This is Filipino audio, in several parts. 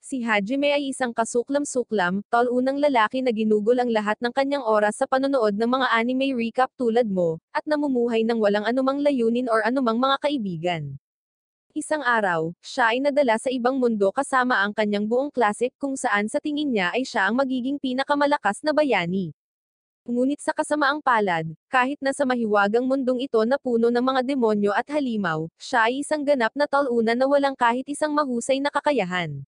Si Hajime ay isang kasuklam-suklam, tall-unang lalaki na ginugol ang lahat ng kanyang oras sa panonood ng mga anime recap tulad mo, at namumuhay ng walang anumang layunin or anumang mga kaibigan. Isang araw, siya ay nadala sa ibang mundo kasama ang kanyang buong klase kung saan sa tingin niya ay siya ang magiging pinakamalakas na bayani. Ngunit sa kasamaang palad, kahit na sa mahiwagang mundong ito na puno ng mga demonyo at halimaw, siya ay isang ganap na tall-una na walang kahit isang mahusay na kakayahan.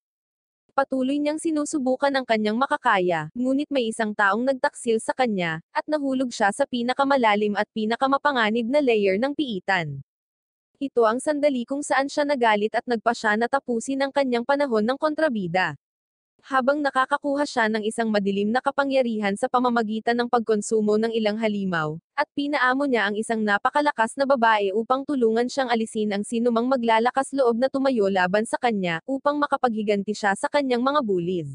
Patuloy niyang sinusubukan ang kanyang makakaya, ngunit may isang taong nagtaksil sa kanya, at nahulog siya sa pinakamalalim at pinakamapanganib na layer ng piitan. Ito ang sandali kung saan siya nagalit at nagpasya na tapusin ang kanyang panahon ng kontrabida. Habang nakakakuha siya ng isang madilim na kapangyarihan sa pamamagitan ng pagkonsumo ng ilang halimaw, at pinaamo niya ang isang napakalakas na babae upang tulungan siyang alisin ang sinumang maglalakas loob na tumayo laban sa kanya, upang makapaghiganti siya sa kanyang mga bullies.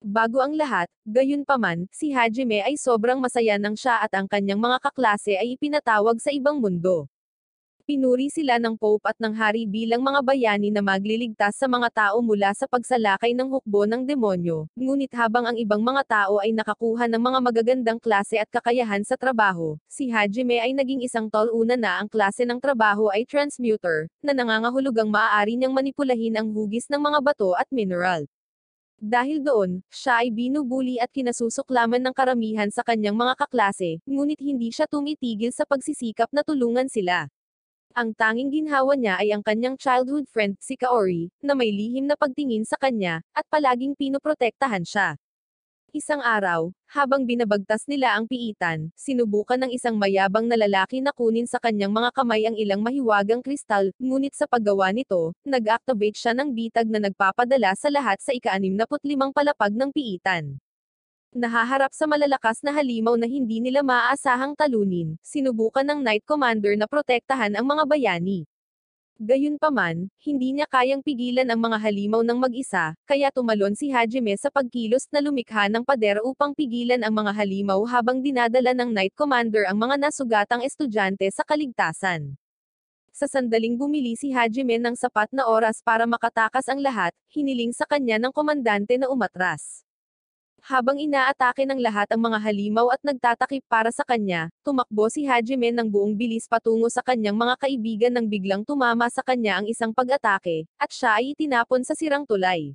Bago ang lahat, gayunpaman, si Hajime ay sobrang masaya nang siya at ang kanyang mga kaklase ay ipinatawag sa ibang mundo. Pinuri sila ng Pope at ng Hari bilang mga bayani na magliligtas sa mga tao mula sa pagsalakay ng hukbo ng demonyo, ngunit habang ang ibang mga tao ay nakakuha ng mga magagandang klase at kakayahan sa trabaho, si Hajime ay naging isang tall-una na ang klase ng trabaho ay transmuter, na nangangahulugang maaari niyang manipulahin ang hugis ng mga bato at mineral. Dahil doon, siya ay binubuli at kinasusuklaman ng karamihan sa kanyang mga kaklase, ngunit hindi siya tumitigil sa pagsisikap na tulungan sila. Ang tanging ginhawa niya ay ang kanyang childhood friend, si Kaori, na may lihim na pagtingin sa kanya, at palaging pinoprotektahan siya. Isang araw, habang binabagtas nila ang piitan, sinubukan ng isang mayabang na lalaki na kunin sa kanyang mga kamay ang ilang mahiwagang kristal, ngunit sa paggawa nito, nag-activate siya ng bitag na nagpapadala sa lahat sa ika-65 palapag ng piitan. Nahaharap sa malalakas na halimaw na hindi nila maaasahang talunin, sinubukan ng Knight Commander na protektahan ang mga bayani. Gayunpaman, hindi niya kayang pigilan ang mga halimaw ng mag-isa, kaya tumalon si Hajime sa pagkilos na lumikha ng pader upang pigilan ang mga halimaw habang dinadala ng Knight Commander ang mga nasugatang estudyante sa kaligtasan. Sa sandaling bumili si Hajime ng sapat na oras para makatakas ang lahat, hiniling sa kanya ng komandante na umatras. Habang inaatake ng lahat ang mga halimaw at nagtatakip para sa kanya, tumakbo si Hajime ng buong bilis patungo sa kanyang mga kaibigan nang biglang tumama sa kanya ang isang pag-atake, at siya ay itinapon sa sirang tulay.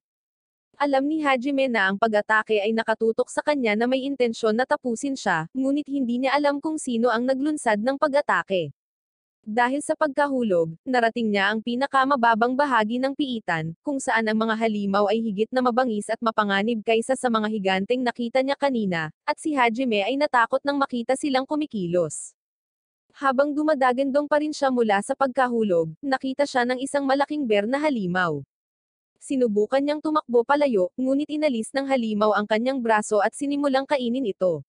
Alam ni Hajime na ang pag-atake ay nakatutok sa kanya na may intensyon na tapusin siya, ngunit hindi niya alam kung sino ang naglunsad ng pag-atake. Dahil sa pagkahulog, narating niya ang pinakamababang bahagi ng piitan, kung saan ang mga halimaw ay higit na mabangis at mapanganib kaysa sa mga higanteng nakita niya kanina, at si Hajime ay natakot nang makita silang kumikilos. Habang dumadagandong pa rin siya mula sa pagkahulog, nakita siya ng isang malaking bear na halimaw. Sinubukan niyang tumakbo palayo, ngunit inalis ng halimaw ang kanyang braso at sinimulang kainin ito.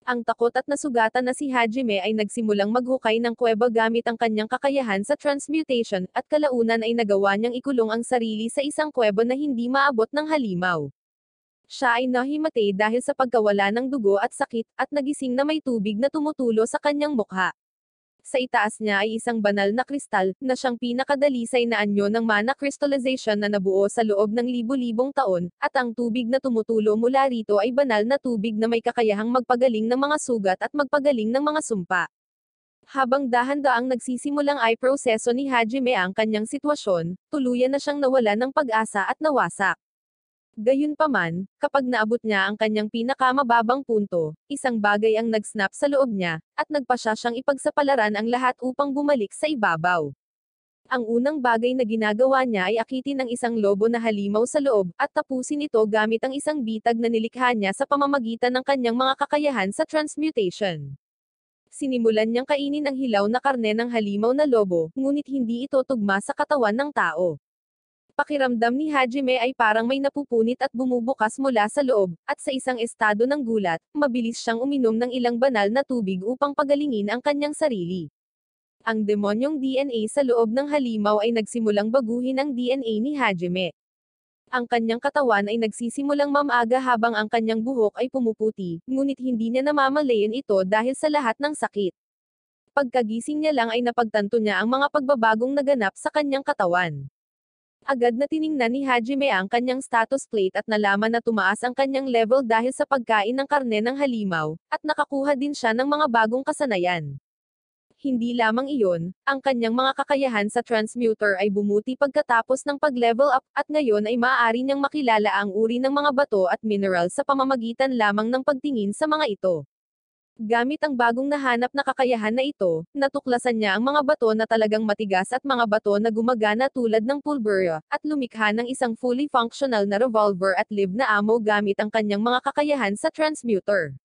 Ang takot at nasugatan na si Hajime ay nagsimulang maghukay ng kuweba gamit ang kanyang kakayahan sa transmutation, at kalaunan ay nagawa niyang ikulong ang sarili sa isang kuweba na hindi maabot ng halimaw. Siya ay nahimatay dahil sa pagkawala ng dugo at sakit, at nagising na may tubig na tumutulo sa kanyang mukha. Sa itaas niya ay isang banal na kristal, na siyang pinakadalisay na anyo ng mana crystallization na nabuo sa loob ng libu-libong taon, at ang tubig na tumutulo mula rito ay banal na tubig na may kakayahang magpagaling ng mga sugat at magpagaling ng mga sumpa. Habang dahan-daang nagsisimulang ay proseso ni Hajime ang kanyang sitwasyon, tuluyan na siyang nawala ng pag-asa at nawasak. Gayunpaman, kapag naabot niya ang kanyang pinakamababang punto, isang bagay ang nag-snap sa loob niya, at nagpasya siyang ipagsapalaran ang lahat upang bumalik sa ibabaw. Ang unang bagay na ginagawa niya ay akitin ang isang lobo na halimaw sa loob, at tapusin ito gamit ang isang bitag na nilikha niya sa pamamagitan ng kanyang mga kakayahan sa transmutation. Sinimulan niyang kainin ang hilaw na karne ng halimaw na lobo, ngunit hindi ito tugma sa katawan ng tao. Pakiramdam ni Hajime ay parang may napupunit at bumubukas mula sa loob, at sa isang estado ng gulat, mabilis siyang uminom ng ilang banal na tubig upang pagalingin ang kanyang sarili. Ang demonyong DNA sa loob ng halimaw ay nagsimulang baguhin ang DNA ni Hajime. Ang kanyang katawan ay nagsisimulang mamaga habang ang kanyang buhok ay pumuputi, ngunit hindi niya namamalayan ito dahil sa lahat ng sakit. Pagkagising niya lang ay napagtanto niya ang mga pagbabagong naganap sa kanyang katawan. Agad na tiningnan ni Hajime ang kanyang status plate at nalaman na tumaas ang kanyang level dahil sa pagkain ng karne ng halimaw, at nakakuha din siya ng mga bagong kasanayan. Hindi lamang iyon, ang kanyang mga kakayahan sa transmuter ay bumuti pagkatapos ng pag-level up, at ngayon ay maaari niyang makilala ang uri ng mga bato at mineral sa pamamagitan lamang ng pagtingin sa mga ito. Gamit ang bagong nahanap na kakayahan na ito, natuklasan niya ang mga bato na talagang matigas at mga bato na gumagana tulad ng pulbura, at lumikha ng isang fully functional na revolver at live na ammo gamit ang kanyang mga kakayahan sa transmuter.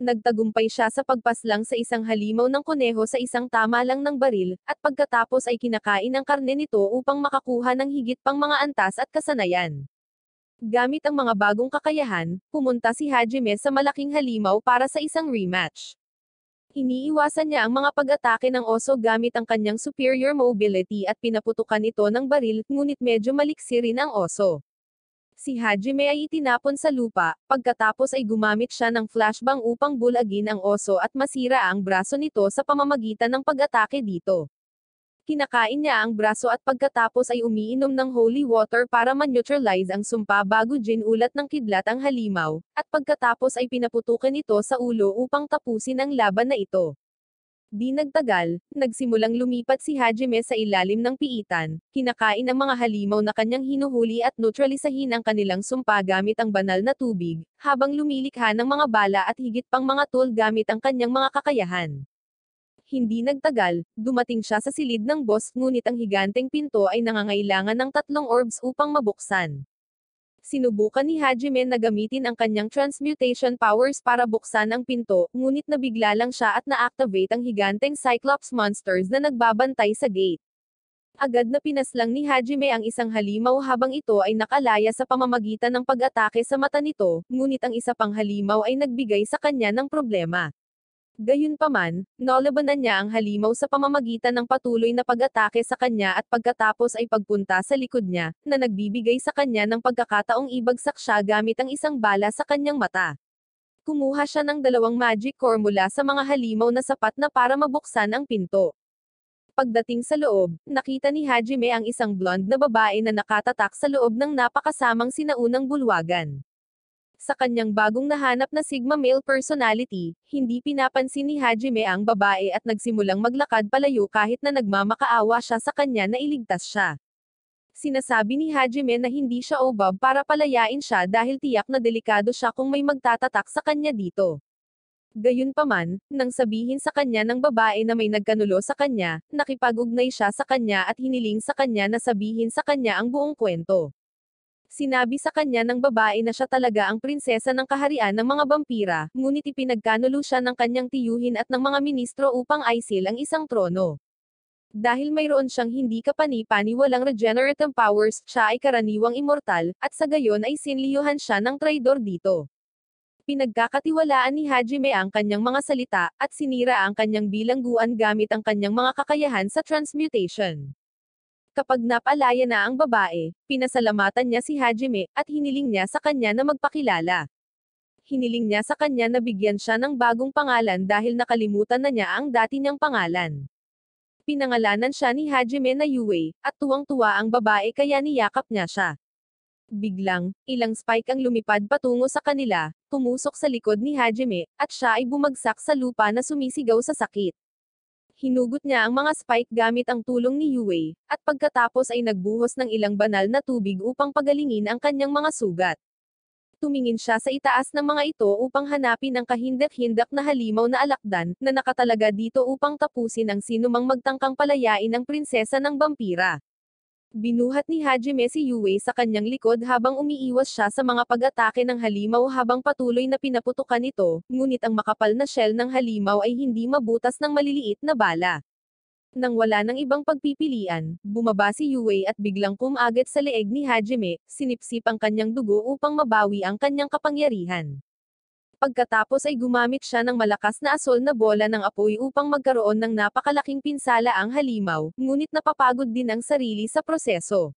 Nagtagumpay siya sa pagpaslang sa isang halimaw ng kuneho sa isang tama lang ng baril, at pagkatapos ay kinakain ang karne nito upang makakuha ng higit pang mga antas at kasanayan. Gamit ang mga bagong kakayahan, pumunta si Hajime sa malaking halimaw para sa isang rematch. Iniiwasan niya ang mga pag-atake ng oso gamit ang kanyang superior mobility at pinaputukan ito ng baril, ngunit medyo maliksi rin ang oso. Si Hajime ay itinapon sa lupa, pagkatapos ay gumamit siya ng flashbang upang bulagin ang oso at masira ang braso nito sa pamamagitan ng pag-atake dito. Kinakain niya ang braso at pagkatapos ay umiinom ng holy water para ma-neutralize ang sumpa bago ginulat ng kidlat ang halimaw, at pagkatapos ay pinaputukan ito sa ulo upang tapusin ang laban na ito. Di nagtagal, nagsimulang lumipat si Hajime sa ilalim ng piitan, kinakain ang mga halimaw na kanyang hinuhuli at neutralisahin ang kanilang sumpa gamit ang banal na tubig, habang lumilikha ng mga bala at higit pang mga tool gamit ang kanyang mga kakayahan. Hindi nagtagal, dumating siya sa silid ng boss, ngunit ang higanteng pinto ay nangangailangan ng 3 orbs upang mabuksan. Sinubukan ni Hajime na gamitin ang kanyang transmutation powers para buksan ang pinto, ngunit nabigla lang siya at na-activate ang higanteng Cyclops monsters na nagbabantay sa gate. Agad na pinaslang ni Hajime ang isang halimaw habang ito ay nakalaya sa pamamagitan ng pag-atake sa mata nito, ngunit ang isa pang halimaw ay nagbigay sa kanya ng problema. Gayunpaman, nalabanan niya ang halimaw sa pamamagitan ng patuloy na pag-atake sa kanya at pagkatapos ay pagpunta sa likod niya, na nagbibigay sa kanya ng pagkakataong ibagsak siya gamit ang isang bala sa kanyang mata. Kumuha siya ng 2 magic core mula sa mga halimaw na sapat na para mabuksan ang pinto. Pagdating sa loob, nakita ni Hajime ang isang blonde na babae na nakatatak sa loob ng napakasamang sinaunang bulwagan. Sa kanyang bagong nahanap na Sigma male personality, hindi pinapansin ni Hajime ang babae at nagsimulang maglakad palayo kahit na nagmamakaawa siya sa kanya na iligtas siya. Sinasabi ni Hajime na hindi siya obab para palayain siya dahil tiyak na delikado siya kung may magtatatak sa kanya dito. Gayunpaman, nang sabihin sa kanya ng babae na may nagkanulo sa kanya, nakipag-ugnay siya sa kanya at hiniling sa kanya na sabihin sa kanya ang buong kwento. Sinabi sa kanya ng babae na siya talaga ang prinsesa ng kaharian ng mga vampira, ngunit ipinagkanulo siya ng kanyang tiyuhin at ng mga ministro upang aisil ang isang trono. Dahil mayroon siyang hindi kapani-paniwalang regenerative powers, siya ay karaniwang immortal, at sa gayon ay sinliyuhan siya ng traidor dito. Pinagkakatiwalaan ni Hajime ang kanyang mga salita, at sinira ang kanyang bilangguan gamit ang kanyang mga kakayahan sa transmutation. Kapag napalaya na ang babae, pinasalamatan niya si Hajime, at hiniling niya sa kanya na magpakilala. Hiniling niya sa kanya na bigyan siya ng bagong pangalan dahil nakalimutan na niya ang dati niyang pangalan. Pinangalanan siya ni Hajime na Yue, at tuwang-tuwa ang babae kaya niyakap niya siya. Biglang, ilang spike ang lumipad patungo sa kanila, tumusok sa likod ni Hajime, at siya ay bumagsak sa lupa na sumisigaw sa sakit. Hinugot niya ang mga spike gamit ang tulong ni Yue, at pagkatapos ay nagbuhos ng ilang banal na tubig upang pagalingin ang kanyang mga sugat. Tumingin siya sa itaas ng mga ito upang hanapin ang kahindak-hindak na halimaw na alakdan, na nakatalaga dito upang tapusin ang sinumang magtangkang palayain ang prinsesa ng vampira. Binuhat ni Hajime si Yue sa kanyang likod habang umiiwas siya sa mga pag-atake ng halimaw habang patuloy na pinaputukan ito, ngunit ang makapal na shell ng halimaw ay hindi mabutas ng maliliit na bala. Nang wala ng ibang pagpipilian, bumaba si Yue at biglang kumagit sa leeg ni Hajime, sinipsip ang kanyang dugo upang mabawi ang kanyang kapangyarihan. Pagkatapos ay gumamit siya ng malakas na asol na bola ng apoy upang magkaroon ng napakalaking pinsala ang halimaw, ngunit napapagod din ang sarili sa proseso.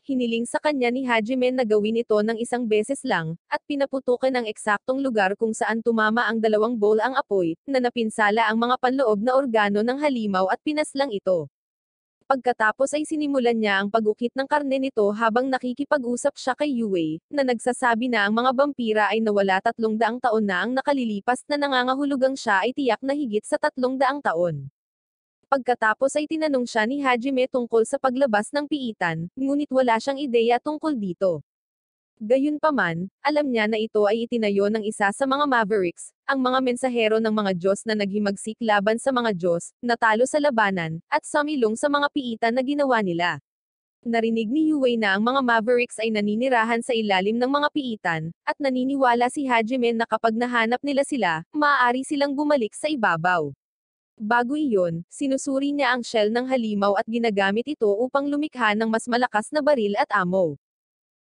Hiniling sa kanya ni Hajime na gawin ito ng isang beses lang, at pinaputukan ang eksaktong lugar kung saan tumama ang 2 bowl ang apoy, na napinsala ang mga panloob na organo ng halimaw at pinaslang ito. Pagkatapos ay sinimulan niya ang pag-ukit ng karne nito habang nakikipag-usap siya kay Yue, na nagsasabi na ang mga vampira ay nawala 300 taon na ang nakalilipas na nangangahulugang siya ay tiyak na higit sa 300 taon. Pagkatapos ay tinanong siya ni Hajime tungkol sa paglabas ng piitan, ngunit wala siyang ideya tungkol dito. Gayunpaman, alam niya na ito ay itinayo ng isa sa mga Mavericks, ang mga mensahero ng mga Diyos na naghimagsik laban sa mga Diyos, natalo sa labanan, at sumilong sa mga piitan na ginawa nila. Narinig ni Yue na ang mga Mavericks ay naninirahan sa ilalim ng mga piitan, at naniniwala si Hajime na kapag nahanap nila sila, maaari silang bumalik sa ibabaw. Bago iyon, sinusuri niya ang shell ng halimaw at ginagamit ito upang lumikha ng mas malakas na baril at ammo.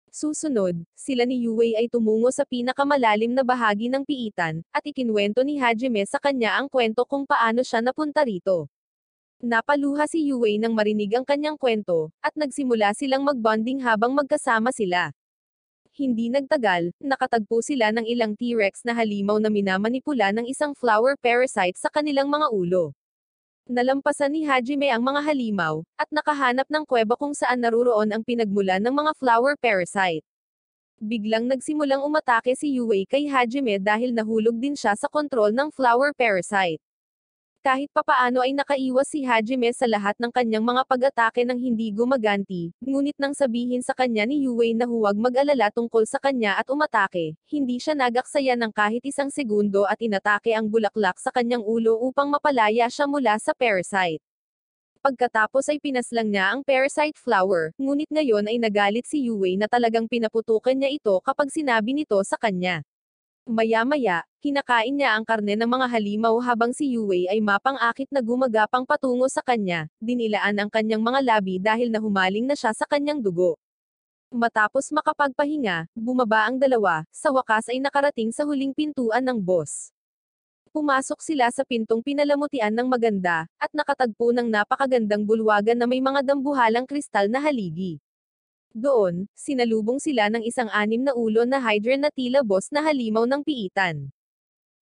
Susunod, sila ni Yue ay tumungo sa pinakamalalim na bahagi ng piitan, at ikinwento ni Hajime sa kanya ang kwento kung paano siya napunta rito. Napaluha si Yue nang marinig ang kanyang kwento, at nagsimula silang magbonding habang magkasama sila. Hindi nagtagal, nakatagpo sila ng ilang T-Rex na halimaw na minamanipula ng isang flower parasite sa kanilang mga ulo. Nalampasan ni Hajime ang mga halimaw, at nakahanap ng kuweba kung saan naruroon ang pinagmulan ng mga flower parasite. Biglang nagsimulang umatake si Yue kay Hajime dahil nahulog din siya sa kontrol ng flower parasite. Kahit papaano ay nakaiwas si Hajime sa lahat ng kanyang mga pag-atake ng hindi gumaganti, ngunit nang sabihin sa kanya ni Yue na huwag mag-alala tungkol sa kanya at umatake, hindi siya nagaksaya ng kahit isang segundo at inatake ang bulaklak sa kanyang ulo upang mapalaya siya mula sa parasite. Pagkatapos ay pinaslang niya ang parasite flower, ngunit ngayon ay nagalit si Yue na talagang pinaputukan niya ito kapag sinabi nito sa kanya. Maya-maya, kinakain niya ang karne ng mga halimaw habang si Yue ay mapang-akit na gumagapang patungo sa kanya, dinilaan ang kanyang mga labi dahil nahumaling na siya sa kanyang dugo. Matapos makapagpahinga, bumaba ang dalawa, sa wakas ay nakarating sa huling pintuan ng boss. Pumasok sila sa pintong pinalamutian ng maganda, at nakatagpo ng napakagandang bulwagan na may mga dambuhalang kristal na haligi. Doon, sinalubong sila ng isang 6 na ulo na hydra na tila boss na halimaw ng piitan.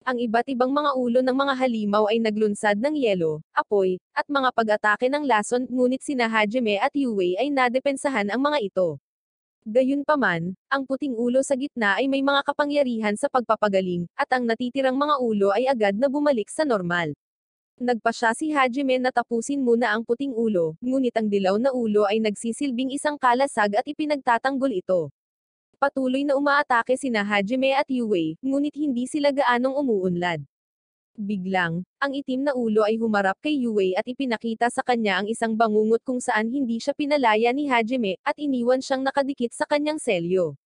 Ang iba't ibang mga ulo ng mga halimaw ay naglunsad ng yelo, apoy, at mga pag-atake ng lason, ngunit sina Hajime at Yue ay nadepensahan ang mga ito. Gayunpaman, ang puting ulo sa gitna ay may mga kapangyarihan sa pagpapagaling, at ang natitirang mga ulo ay agad na bumalik sa normal. Nagpasya si Hajime na tapusin muna ang puting ulo, ngunit ang dilaw na ulo ay nagsisilbing isang kalasag at ipinagtatanggol ito. Patuloy na umaatake sina Hajime at Yue, ngunit hindi sila gaanong umuunlad. Biglang, ang itim na ulo ay humarap kay Yue at ipinakita sa kanya ang isang bangungot kung saan hindi siya pinalaya ni Hajime, at iniwan siyang nakadikit sa kanyang selyo.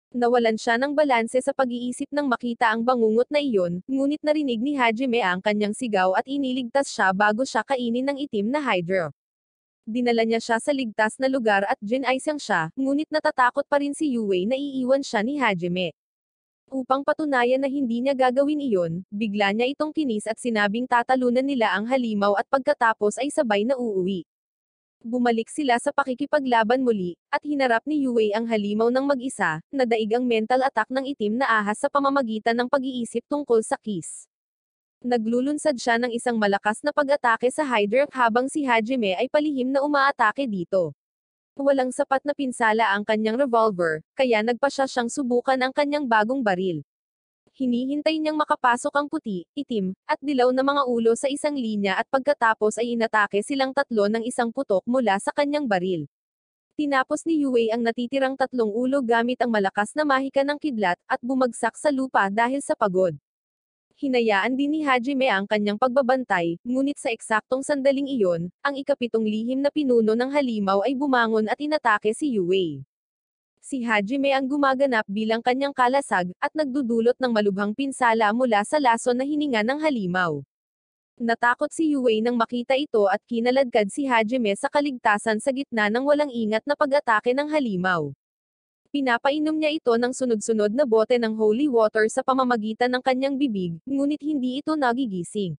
Nawalan siya ng balanse sa pag-iisip nang makita ang bangungot na iyon, ngunit narinig ni Hajime ang kanyang sigaw at iniligtas siya bago siya kainin ng itim na hydra. Dinala niya siya sa ligtas na lugar at ginaisang siya, ngunit natatakot pa rin si Yue na iiwan siya ni Hajime. Upang patunayan na hindi niya gagawin iyon, bigla niya itong kinis at sinabing tatalunan nila ang halimaw at pagkatapos ay sabay na uuwi. Bumalik sila sa pakikipaglaban muli, at hinarap ni Yue ang halimaw ng mag-isa, na daig ang mental attack ng itim na ahas sa pamamagitan ng pag-iisip tungkol sa kiss. Naglulunsad siya ng isang malakas na pag-atake sa Hydra habang si Hajime ay palihim na umaatake dito. Walang sapat na pinsala ang kanyang revolver, kaya nagpa siya siyang subukan ang kanyang bagong baril. Hinihintay niyang makapasok ang puti, itim, at dilaw na mga ulo sa isang linya at pagkatapos ay inatake silang tatlo ng isang putok mula sa kanyang baril. Tinapos ni Yue ang natitirang 3 ulo gamit ang malakas na mahika ng kidlat, at bumagsak sa lupa dahil sa pagod. Hinayaan din ni Hajime ang kanyang pagbabantay, ngunit sa eksaktong sandaling iyon, ang ikapitong lihim na pinuno ng halimaw ay bumangon at inatake si Yue. Si Hajime ang gumaganap bilang kanyang kalasag, at nagdudulot ng malubhang pinsala mula sa lason na hininga ng halimaw. Natakot si Yue nang makita ito at kinaladkad si Hajime sa kaligtasan sa gitna ng walang ingat na pag-atake ng halimaw. Pinapainom niya ito ng sunod-sunod na bote ng holy water sa pamamagitan ng kanyang bibig, ngunit hindi ito nagigising.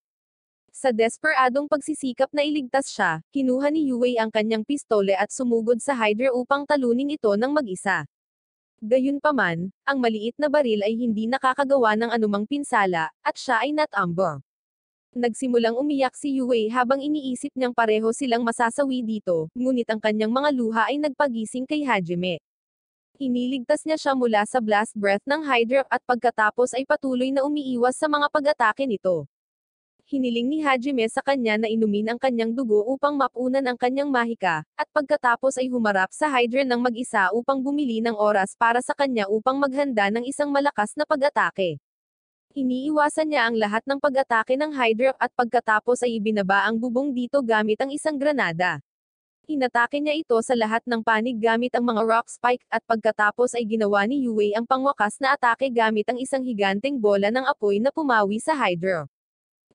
Sa desperadong pagsisikap na iligtas siya, kinuha ni Yue ang kanyang pistole at sumugod sa Hydra upang talunin ito ng mag-isa. Gayunpaman, ang maliit na baril ay hindi nakakagawa ng anumang pinsala, at siya ay natumba. Nagsimulang umiyak si Yue habang iniisip niyang pareho silang masasawi dito, ngunit ang kanyang mga luha ay nagpagising kay Hajime. Iniligtas niya siya mula sa blast breath ng Hydra at pagkatapos ay patuloy na umiiwas sa mga pag-atake nito. Hiniling ni Hajime sa kanya na inumin ang kanyang dugo upang mapunan ang kanyang mahika, at pagkatapos ay humarap sa Hydra ng mag-isa upang bumili ng oras para sa kanya upang maghanda ng isang malakas na pag-atake. Iniiwasan niya ang lahat ng pag-atake ng Hydra at pagkatapos ay ibinaba ang bubong dito gamit ang isang granada. Inatake niya ito sa lahat ng panig gamit ang mga rock spike at pagkatapos ay ginawa ni Yue ang pangwakas na atake gamit ang isang higanteng bola ng apoy na pumawi sa Hydra.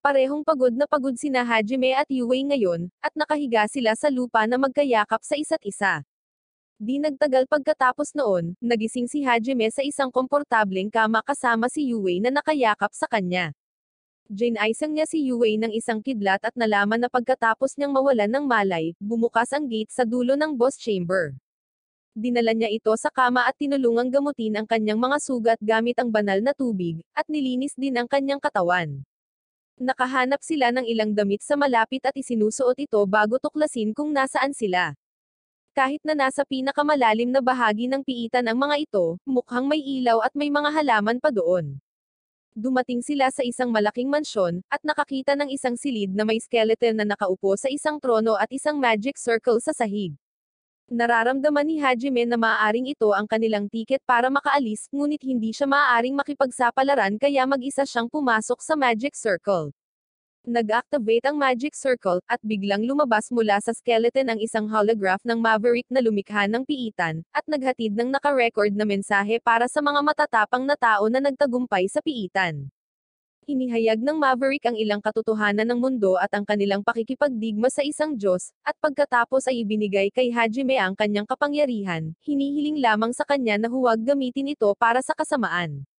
Parehong pagod na pagod sina Hajime at Yue ngayon, at nakahiga sila sa lupa na magkayakap sa isa't isa. Di nagtagal pagkatapos noon, nagising si Hajime sa isang komportableng kama kasama si Yue na nakayakap sa kanya. Ginaisang niya si Yue ng isang kidlat at nalaman na pagkatapos niyang mawalan ng malay, bumukas ang gate sa dulo ng boss chamber. Dinala niya ito sa kama at tinulungang gamutin ang kanyang mga sugat gamit ang banal na tubig, at nilinis din ang kanyang katawan. Nakahanap sila ng ilang damit sa malapit at isinusuot ito bago tuklasin kung nasaan sila. Kahit na nasa pinakamalalim na bahagi ng piitan ang mga ito, mukhang may ilaw at may mga halaman pa doon. Dumating sila sa isang malaking mansyon, at nakakita ng isang silid na may skeleton na nakaupo sa isang trono at isang magic circle sa sahig. Nararamdaman ni Hajime na maaaring ito ang kanilang tiket para makaalis, ngunit hindi siya maaaring makipagsapalaran kaya mag-isa siyang pumasok sa magic circle. Nag-activate ang magic circle, at biglang lumabas mula sa skeleton ang isang holograph ng Maverick na lumikha ng piitan, at naghatid ng naka-record na mensahe para sa mga matatapang na tao na nagtagumpay sa piitan. Inihayag ng Maverick ang ilang katotohanan ng mundo at ang kanilang pakikipagdigma sa isang Diyos, at pagkatapos ay ibinigay kay Hajime ang kanyang kapangyarihan, hinihiling lamang sa kanya na huwag gamitin ito para sa kasamaan.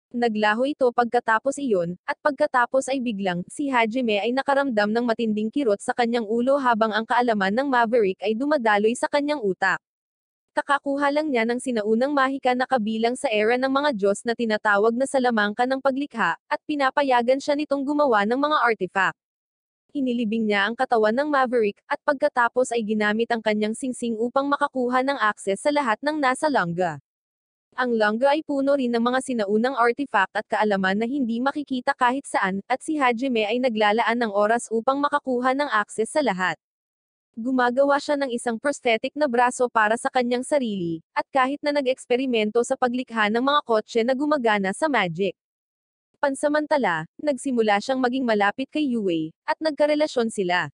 Naglaho ito pagkatapos iyon, at pagkatapos ay biglang, si Hajime ay nakaramdam ng matinding kirot sa kanyang ulo habang ang kaalaman ng Maverick ay dumadaloy sa kanyang utak. Kakakuha lang niya ng sinaunang mahika na kabilang sa era ng mga Diyos na tinatawag na salamangka ng paglikha, at pinapayagan siya nitong gumawa ng mga artifact. Inilibing niya ang katawan ng Maverick, at pagkatapos ay ginamit ang kanyang singsing upang makakuha ng akses sa lahat ng nasa Langa. Ang Langa ay puno rin ng mga sinaunang artifact at kaalaman na hindi makikita kahit saan, at si Hajime ay naglalaan ng oras upang makakuha ng akses sa lahat. Gumagawa siya ng isang prosthetic na braso para sa kanyang sarili, at kahit na nag-eksperimento sa paglikha ng mga kotse na gumagana sa magic. Pansamantala, nagsimula siyang maging malapit kay Yue, at nagkarelasyon sila.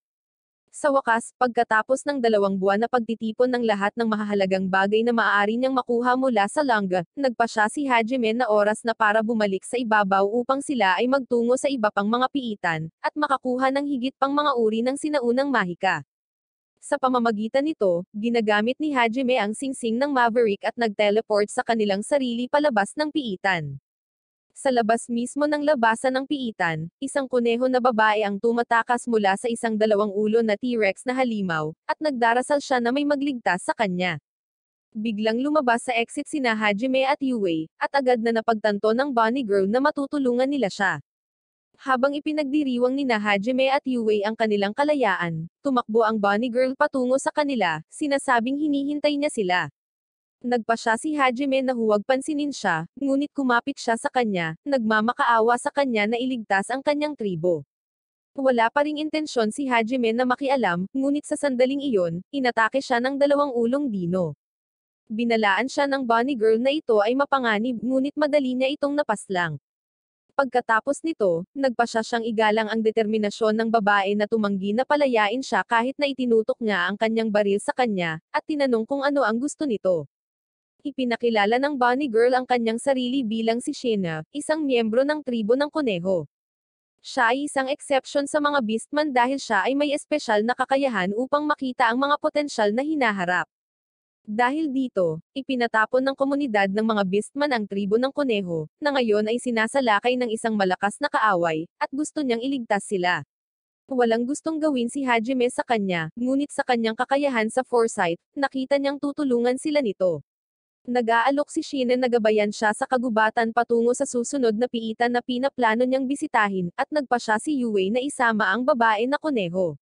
Sa wakas, pagkatapos ng 2 buwan na pagtitipon ng lahat ng mahahalagang bagay na maaari niyang makuha mula sa Langa, nagpasya si Hajime na oras na para bumalik sa ibabaw upang sila ay magtungo sa iba pang mga piitan, at makakuha ng higit pang mga uri ng sinaunang mahika. Sa pamamagitan nito, ginagamit ni Hajime ang singsing ng Maverick at nag-teleport sa kanilang sarili palabas ng piitan. Sa labas mismo ng labasan ng piitan, isang kuneho na babae ang tumatakas mula sa isang 2 ulo na T-Rex na halimaw, at nagdarasal siya na may magligtas sa kanya. Biglang lumabas sa exit sina Hajime at Yue, at agad na napagtanto ng bunny girl na matutulungan nila siya. Habang ipinagdiriwang nina Hajime at Yue ang kanilang kalayaan, tumakbo ang bunny girl patungo sa kanila, sinasabing hinihintay niya sila. Nagpasya si Hajime na huwag pansinin siya, ngunit kumapit siya sa kanya, nagmamakaawa sa kanya na iligtas ang kanyang tribo. Wala pa ring intensyon si Hajime na makialam, ngunit sa sandaling iyon, inatake siya ng 2 ulong dino. Binalaan siya ng bunny girl na ito ay mapanganib, ngunit madali niya itong napaslang. Pagkatapos nito, nagpasya siyang igalang ang determinasyon ng babae na tumanggi na palayain siya kahit na itinutok niya ang kanyang baril sa kanya, at tinanong kung ano ang gusto nito. Ipinakilala ng bunny girl ang kanyang sarili bilang si Shena, isang miyembro ng tribo ng kuneho. Siya ay isang exception sa mga beastman dahil siya ay may espesyal na kakayahan upang makita ang mga potensyal na hinaharap. Dahil dito, ipinatapon ng komunidad ng mga beastman ang tribo ng kuneho, na ngayon ay sinasalakay ng isang malakas na kaaway, at gusto niyang iligtas sila. Walang gustong gawin si Hajime sa kanya, ngunit sa kanyang kakayahan sa foresight, nakita niyang tutulungan sila nito. Nag-aalok si Sheena na gabayan siya sa kagubatan patungo sa susunod na piitan na pinaplano niyang bisitahin, at nagpa siya si Yue na isama ang babae na kuneho.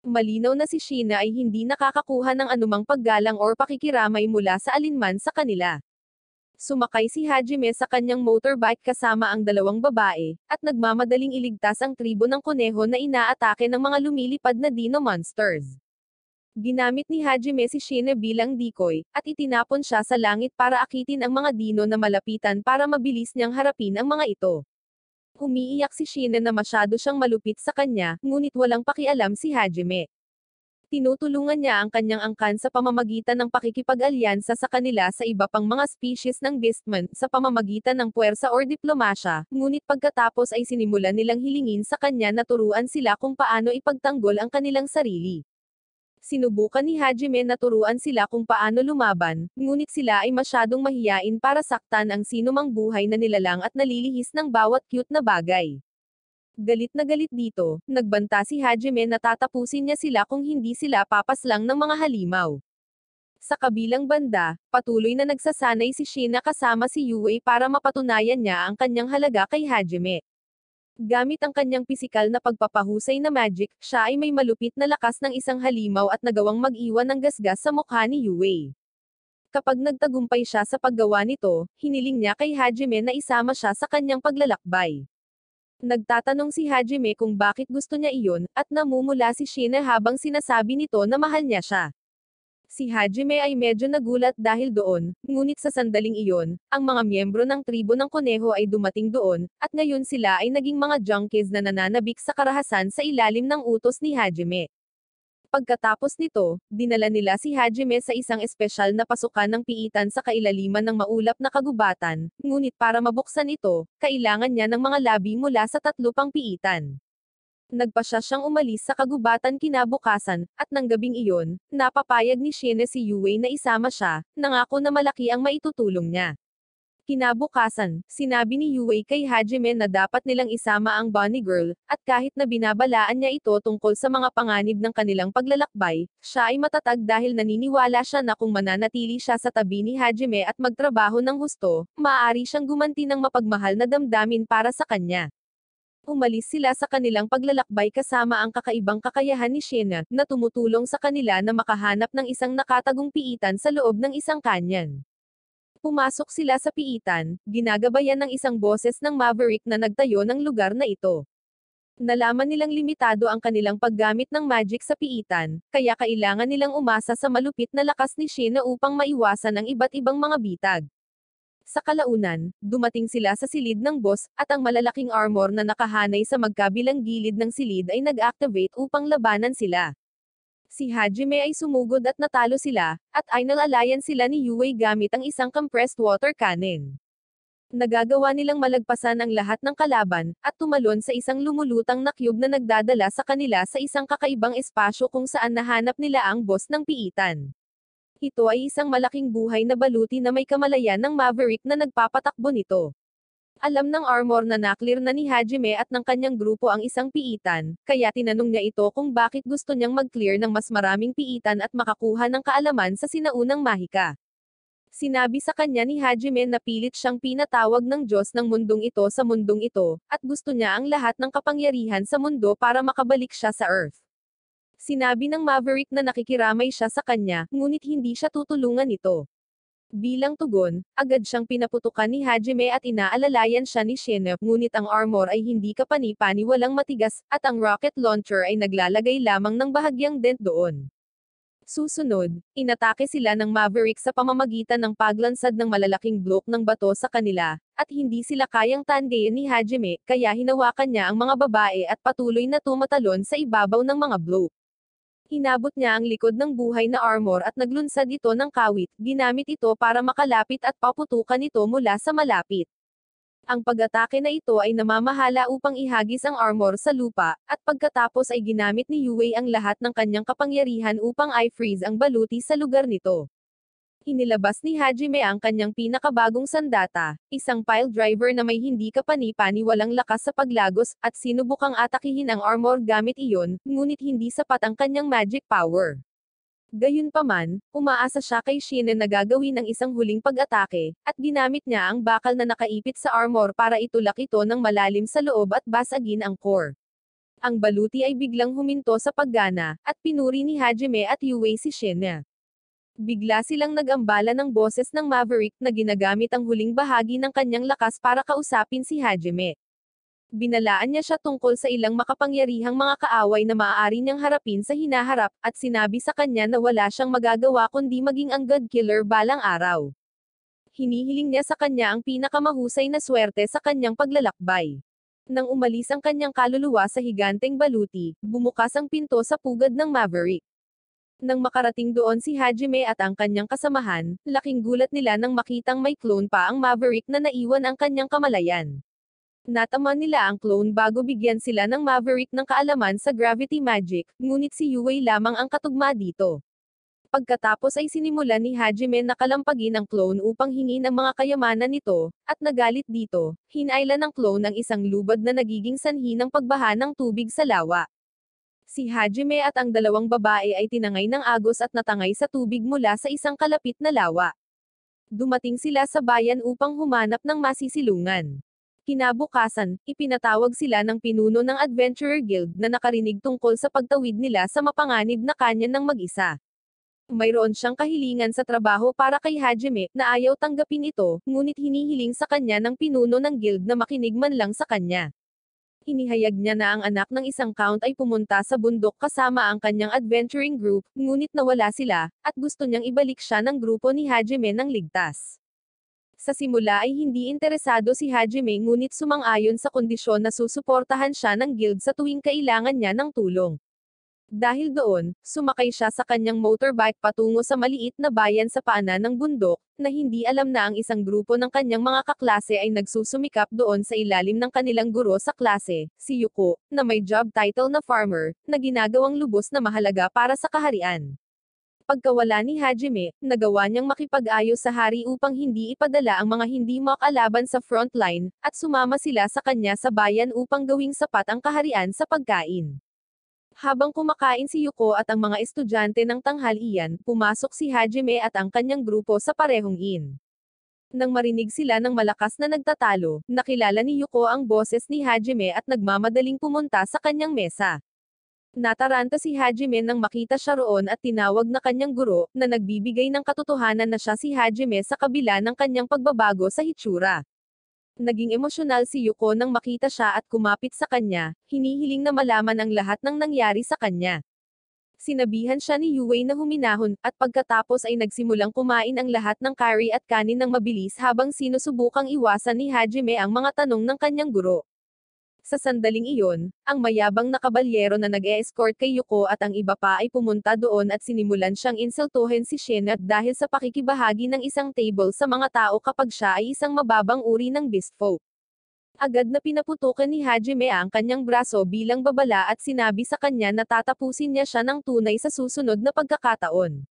Malinaw na si Sheena ay hindi nakakakuha ng anumang paggalang or pakikiramay mula sa alinman sa kanila. Sumakay si Hajime sa kanyang motorbike kasama ang dalawang babae, at nagmamadaling iligtas ang tribo ng kuneho na inaatake ng mga lumilipad na dino monsters. Ginamit ni Hajime si Sheena bilang decoy, at itinapon siya sa langit para akitin ang mga dino na malapitan para mabilis niyang harapin ang mga ito. Umiiyak si Sheena na masyado siyang malupit sa kanya, ngunit walang pakialam si Hajime. Tinutulungan niya ang kanyang angkan sa pamamagitan ng pakikipag-alyansa sa kanila sa iba pang mga species ng beastmen sa pamamagitan ng puwersa or diplomasya, ngunit pagkatapos ay sinimulan nilang hilingin sa kanya na turuan sila kung paano ipagtanggol ang kanilang sarili. Sinubukan ni Hajime na turuan sila kung paano lumaban, ngunit sila ay masyadong mahiyain para saktan ang sinumang buhay na nilalang at nalilihis ng bawat cute na bagay. Galit na galit dito, nagbanta si Hajime na tatapusin niya sila kung hindi sila papaslang ng mga halimaw. Sa kabilang banda, patuloy na nagsasanay si Sheena kasama si Yue para mapatunayan niya ang kanyang halaga kay Hajime. Gamit ang kanyang pisikal na pagpapahusay na magic, siya ay may malupit na lakas ng isang halimaw at nagawang mag-iwan ng gasgas sa mukha ni Yue. Kapag nagtagumpay siya sa paggawa nito, hiniling niya kay Hajime na isama siya sa kanyang paglalakbay. Nagtatanong si Hajime kung bakit gusto niya iyon, at namumula si Sheena habang sinasabi nito na mahal niya siya. Si Hajime ay medyo nagulat dahil doon, ngunit sa sandaling iyon, ang mga miyembro ng tribo ng kuneho ay dumating doon, at ngayon sila ay naging mga junkies na nananabik sa karahasan sa ilalim ng utos ni Hajime. Pagkatapos nito, dinala nila si Hajime sa isang espesyal na pasukan ng piitan sa kailaliman ng maulap na kagubatan, ngunit para mabuksan ito, kailangan niya ng mga labi mula sa 3 pang piitan. Nagpasya siyang umalis sa kagubatan kinabukasan, at nang gabing iyon, napapayag ni Sheena si Yue na isama siya, nangako na malaki ang maitutulong niya. Kinabukasan, sinabi ni Yue kay Hajime na dapat nilang isama ang bunny girl, at kahit na binabalaan niya ito tungkol sa mga panganib ng kanilang paglalakbay, siya ay matatag dahil naniniwala siya na kung mananatili siya sa tabi ni Hajime at magtrabaho ng husto, maaari siyang gumanti ng mapagmahal na damdamin para sa kanya. Umalis sila sa kanilang paglalakbay kasama ang kakaibang kakayahan ni Sheena, na tumutulong sa kanila na makahanap ng isang nakatagong piitan sa loob ng isang kanyan. Pumasok sila sa piitan, ginagabayan ng isang boses ng Maverick na nagtayo ng lugar na ito. Nalaman nilang limitado ang kanilang paggamit ng magic sa piitan, kaya kailangan nilang umasa sa malupit na lakas ni Sheena upang maiwasan ang iba't ibang mga bitag. Sa kalaunan, dumating sila sa silid ng boss, at ang malalaking armor na nakahanay sa magkabilang gilid ng silid ay nag-activate upang labanan sila. Si Hajime ay sumugod at natalo sila, at inalalayan sila ni Yue gamit ang isang compressed water cannon. Nagagawa nilang malagpasan ang lahat ng kalaban, at tumalon sa isang lumulutang na cube na nagdadala sa kanila sa isang kakaibang espasyo kung saan nahanap nila ang boss ng piitan. Ito ay isang malaking buhay na baluti na may kamalayan ng Maverick na nagpapatakbo nito. Alam ng armor na naklear na ni Hajime at ng kanyang grupo ang isang piitan, kaya tinanong niya ito kung bakit gusto niyang mag-clear ng mas maraming piitan at makakuha ng kaalaman sa sinaunang mahika. Sinabi sa kanya ni Hajime na pilit siyang pinatawag ng Diyos ng mundong ito sa mundong ito, at gusto niya ang lahat ng kapangyarihan sa mundo para makabalik siya sa Earth. Sinabi ng Maverick na nakikiramay siya sa kanya, ngunit hindi siya tutulungan ito. Bilang tugon, agad siyang pinaputukan ni Hajime at inaalalayan siya ni Sheena, ngunit ang armor ay hindi kapani-paniwalang matigas, at ang rocket launcher ay naglalagay lamang ng bahagyang dent doon. Susunod, inatake sila ng Maverick sa pamamagitan ng paglansad ng malalaking bloke ng bato sa kanila, at hindi sila kayang tangayin ni Hajime, kaya hinawakan niya ang mga babae at patuloy na tumatalon sa ibabaw ng mga bloke. Hinabot niya ang likod ng buhay na armor at naglunsad ito ng kawit, ginamit ito para makalapit at paputukan ito mula sa malapit. Ang pag-atake na ito ay namamahala upang ihagis ang armor sa lupa, at pagkatapos ay ginamit ni Yue ang lahat ng kanyang kapangyarihan upang i-freeze ang baluti sa lugar nito. Inilabas ni Hajime ang kanyang pinakabagong sandata, isang pile driver na may hindi kapani-paniwalang lakas sa paglagos, at sinubukang atakihin ang armor gamit iyon, ngunit hindi sapat ang kanyang magic power. Gayunpaman, umaasa siya kay Shin na gagawin ang isang huling pag-atake, at ginamit niya ang bakal na nakaipit sa armor para itulak ito ng malalim sa loob at basagin ang core. Ang baluti ay biglang huminto sa paggana, at pinuri ni Hajime at Yue si Shin. Bigla silang nag-ambala ng boses ng Maverick na ginagamit ang huling bahagi ng kanyang lakas para kausapin si Hajime. Binalaan niya siya tungkol sa ilang makapangyarihang mga kaaway na maaari niyang harapin sa hinaharap, at sinabi sa kanya na wala siyang magagawa kundi maging ang God Killer balang araw. Hinihiling niya sa kanya ang pinakamahusay na swerte sa kanyang paglalakbay. Nang umalis ang kanyang kaluluwa sa higanteng baluti, bumukas ang pinto sa pugad ng Maverick. Nang makarating doon si Hajime at ang kanyang kasamahan, laking gulat nila nang makitang may clone pa ang Maverick na naiwan ang kanyang kamalayan. Natama nila ang clone bago bigyan sila ng Maverick ng kaalaman sa gravity magic, ngunit si Yue lamang ang katugma dito. Pagkatapos ay sinimulan ni Hajime na kalampagin ang clone upang hingin ang mga kayamanan nito, at nagalit dito, hinailan ng clone ang isang lubad na nagiging sanhi ng pagbaha ng tubig sa lawa. Si Hajime at ang dalawang babae ay tinangay ng agos at natangay sa tubig mula sa isang kalapit na lawa. Dumating sila sa bayan upang humanap ng masisilungan. Kinabukasan, ipinatawag sila ng pinuno ng Adventurer Guild na nakarinig tungkol sa pagtawid nila sa mapanganib na kanyon ng mag-isa. Mayroon siyang kahilingan sa trabaho para kay Hajime, na ayaw tanggapin ito, ngunit hinihiling sa kanya ng pinuno ng guild na makinig man lang sa kanya. Inihayag niya na ang anak ng isang count ay pumunta sa bundok kasama ang kanyang adventuring group, ngunit nawala sila, at gusto niyang ibalik siya ng grupo ni Hajime ng ligtas. Sa simula ay hindi interesado si Hajime ngunit sumang-ayon sa kondisyon na susuportahan siya ng guild sa tuwing kailangan niya ng tulong. Dahil doon, sumakay siya sa kanyang motorbike patungo sa maliit na bayan sa paanan ng bundok, na hindi alam na ang isang grupo ng kanyang mga kaklase ay nagsusumikap doon sa ilalim ng kanilang guro sa klase, si Yuko, na may job title na farmer, na ginagawang lubos na mahalaga para sa kaharian. Pagkawala ni Hajime, nagawa niyang makipag-ayos sa hari upang hindi ipadala ang mga hindi makalaban sa frontline, at sumama sila sa kanya sa bayan upang gawing sapat ang kaharian sa pagkain. Habang kumakain si Yuko at ang mga estudyante ng tanghalian, pumasok si Hajime at ang kanyang grupo sa parehong inn. Nang marinig sila ng malakas na nagtatalo, nakilala ni Yuko ang boses ni Hajime at nagmamadaling pumunta sa kanyang mesa. Nataranta si Hajime nang makita siya roon at tinawag na kanyang guro, na nagbibigay ng katotohanan na siya si Hajime sa kabila ng kanyang pagbabago sa hitsura. Naging emosyonal si Yuko nang makita siya at kumapit sa kanya, hinihiling na malaman ang lahat ng nangyari sa kanya. Sinabihan siya ni Yue na huminahon, at pagkatapos ay nagsimulang kumain ang lahat ng curry at kanin ng mabilis habang sinusubukang iwasan ni Hajime ang mga tanong ng kanyang guro. Sa sandaling iyon, ang mayabang na kabalyero na nag-e-escort kay Yuko at ang iba pa ay pumunta doon at sinimulan siyang insultuhin si Shin at dahil sa pakikibahagi ng isang table sa mga tao kapag siya ay isang mababang uri ng beast folk. Agad na pinaputukan ni Hajime ang kanyang braso bilang babala at sinabi sa kanya na tatapusin niya siya ng tunay sa susunod na pagkakataon.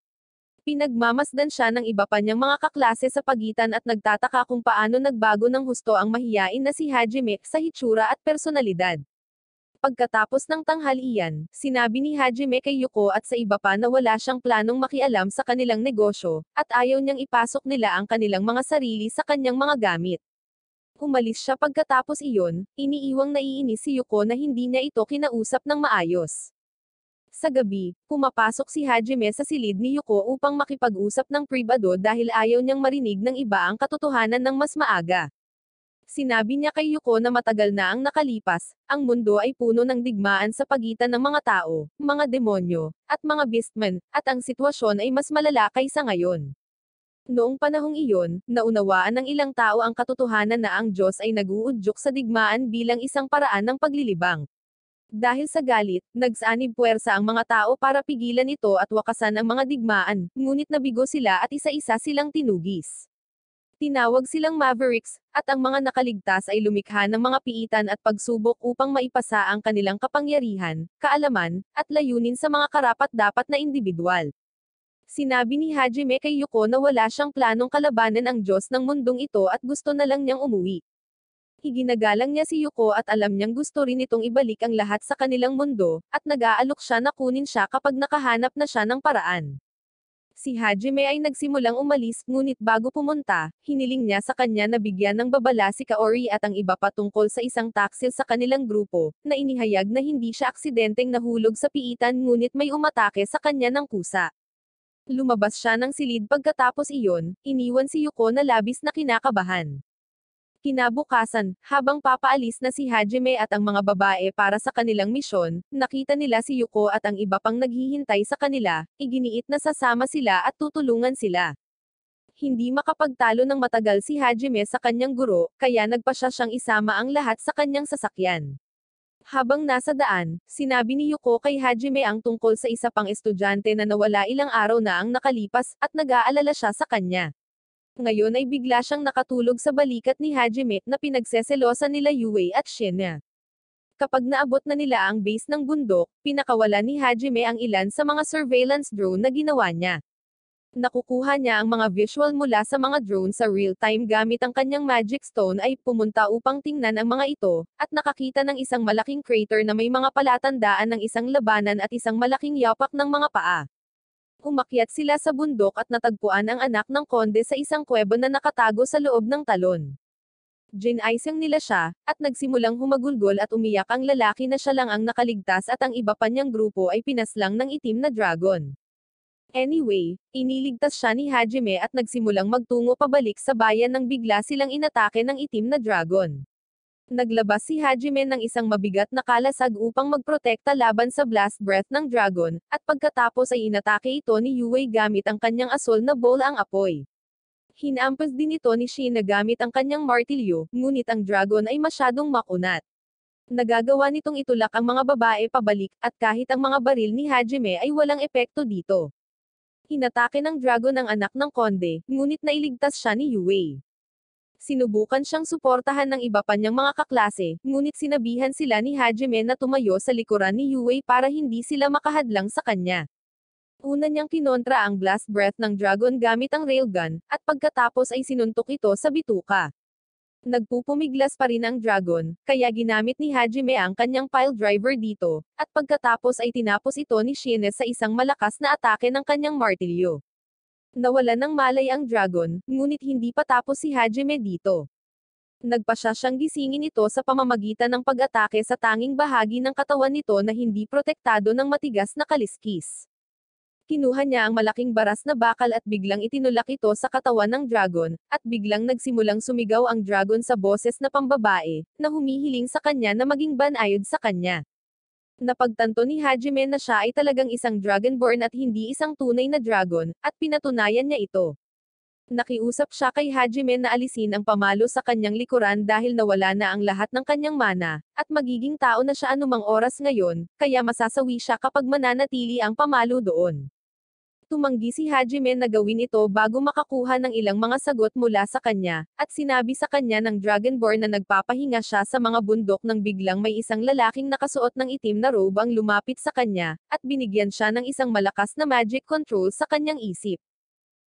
Pinagmamasdan siya ng iba pa niyang mga kaklase sa pagitan at nagtataka kung paano nagbago ng husto ang mahiyain na si Hajime sa hitsura at personalidad. Pagkatapos ng tanghalian, sinabi ni Hajime kay Yuko at sa iba pa na wala siyang planong makialam sa kanilang negosyo, at ayaw niyang ipasok nila ang kanilang mga sarili sa kanyang mga gamit. Umalis siya pagkatapos iyon, iniiwang naiinis si Yuko na hindi niya ito kinausap ng maayos. Sa gabi, pumapasok si Hajime sa silid ni Yuko upang makipag-usap ng pribado dahil ayaw niyang marinig ng iba ang katotohanan ng mas maaga. Sinabi niya kay Yuko na matagal na ang nakalipas, ang mundo ay puno ng digmaan sa pagitan ng mga tao, mga demonyo, at mga beastmen, at ang sitwasyon ay mas malala kaysa ngayon. Noong panahong iyon, naunawaan ng ilang tao ang katotohanan na ang Diyos ay nag-uudyok sa digmaan bilang isang paraan ng paglilibang. Dahil sa galit, nagsanib puwersa ang mga tao para pigilan ito at wakasan ang mga digmaan, ngunit nabigo sila at isa-isa silang tinugis. Tinawag silang Mavericks, at ang mga nakaligtas ay lumikha ng mga piitan at pagsubok upang maipasa ang kanilang kapangyarihan, kaalaman, at layunin sa mga karapat-dapat na individual. Sinabi ni Hajime kay Yuko na wala siyang planong kalabanan ang Diyos ng mundong ito at gusto na lang niyang umuwi. Iginagalang niya si Yuko at alam niyang gusto rin itong ibalik ang lahat sa kanilang mundo, at nag-aalok siya na kunin siya kapag nakahanap na siya ng paraan. Si Hajime ay nagsimulang umalis, ngunit bago pumunta, hiniling niya sa kanya na bigyan ng babala si Kaori at ang iba pa tungkol sa isang taksil sa kanilang grupo, na inihayag na hindi siya aksidenteng nahulog sa piitan ngunit may umatake sa kanya ng kusa. Lumabas siya ng silid pagkatapos iyon, iniwan si Yuko na labis na kinakabahan. Kinabukasan, habang papaalis na si Hajime at ang mga babae para sa kanilang misyon, nakita nila si Yuko at ang iba pang naghihintay sa kanila, iginiit na sasama sila at tutulungan sila. Hindi makapagtalo ng matagal si Hajime sa kanyang guro, kaya nagpasya siyang isama ang lahat sa kanyang sasakyan. Habang nasa daan, sinabi ni Yuko kay Hajime ang tungkol sa isa pang estudyante na nawala ilang araw na ang nakalipas, at nag-aalala siya sa kanya. Ngayon ay bigla siyang nakatulog sa balikat ni Hajime na pinagseselosan nila Yue at Shinya. Kapag naabot na nila ang base ng bundok, pinakawala ni Hajime ang ilan sa mga surveillance drone na ginawa niya. Nakukuha niya ang mga visual mula sa mga drone sa real-time gamit ang kanyang magic stone ay pumunta upang tingnan ang mga ito, at nakakita ng isang malaking crater na may mga palatandaan ng isang labanan at isang malaking yapak ng mga paa. Umakyat sila sa bundok at natagpuan ang anak ng konde sa isang kuweba na nakatago sa loob ng talon. Ginaisang nila siya, at nagsimulang humagulgol at umiyak ang lalaki na siya lang ang nakaligtas at ang iba pa niyang grupo ay pinaslang ng itim na dragon. Anyway, iniligtas siya ni Hajime at nagsimulang magtungo pabalik sa bayan nang bigla silang inatake ng itim na dragon. Naglabas si Hajime ng isang mabigat na kalasag upang magprotekta laban sa blast breath ng dragon, at pagkatapos ay inatake ito ni Yue gamit ang kanyang asol na bowl ang apoy. Hinampas din ito ni Shina gamit ang kanyang martilyo, ngunit ang dragon ay masyadong makunat. Nagagawa nitong itulak ang mga babae pabalik, at kahit ang mga baril ni Hajime ay walang epekto dito. Hinatake ng dragon ang anak ng konde, ngunit nailigtas siya ni Yue. Sinubukan siyang suportahan ng iba pa niyang mga kaklase, ngunit sinabihan sila ni Hajime na tumayo sa likuran ni Yue para hindi sila makahadlang sa kanya. Una niyang kinontra ang blast breath ng dragon gamit ang railgun, at pagkatapos ay sinuntok ito sa bituka. Nagpupumiglas pa rin ang dragon, kaya ginamit ni Hajime ang kanyang pile driver dito, at pagkatapos ay tinapos ito ni Shine sa isang malakas na atake ng kanyang martilyo. Nawalan ng malay ang dragon, ngunit hindi pa tapos si Hajime dito. Nagpasya siyang gisingin ito sa pamamagitan ng pag-atake sa tanging bahagi ng katawan nito na hindi protektado ng matigas na kaliskis. Kinuha niya ang malaking baras na bakal at biglang itinulak ito sa katawan ng dragon, at biglang nagsimulang sumigaw ang dragon sa boses na pambabae, na humihiling sa kanya na maging banayad sa kanya. Napagtanto ni Hajime na siya ay talagang isang dragonborn at hindi isang tunay na dragon, at pinatunayan niya ito. Nakiusap siya kay Hajime na alisin ang pamalo sa kanyang likuran dahil nawala na ang lahat ng kanyang mana, at magiging tao na siya anumang oras ngayon, kaya masasawi siya kapag mananatili ang pamalo doon. Tumanggi si Hajime na gawin ito bago makakuha ng ilang mga sagot mula sa kanya, at sinabi sa kanya ng Dragonborn na nagpapahinga siya sa mga bundok nang biglang may isang lalaking nakasuot ng itim na robe ang lumapit sa kanya, at binigyan siya ng isang malakas na magic control sa kanyang isip.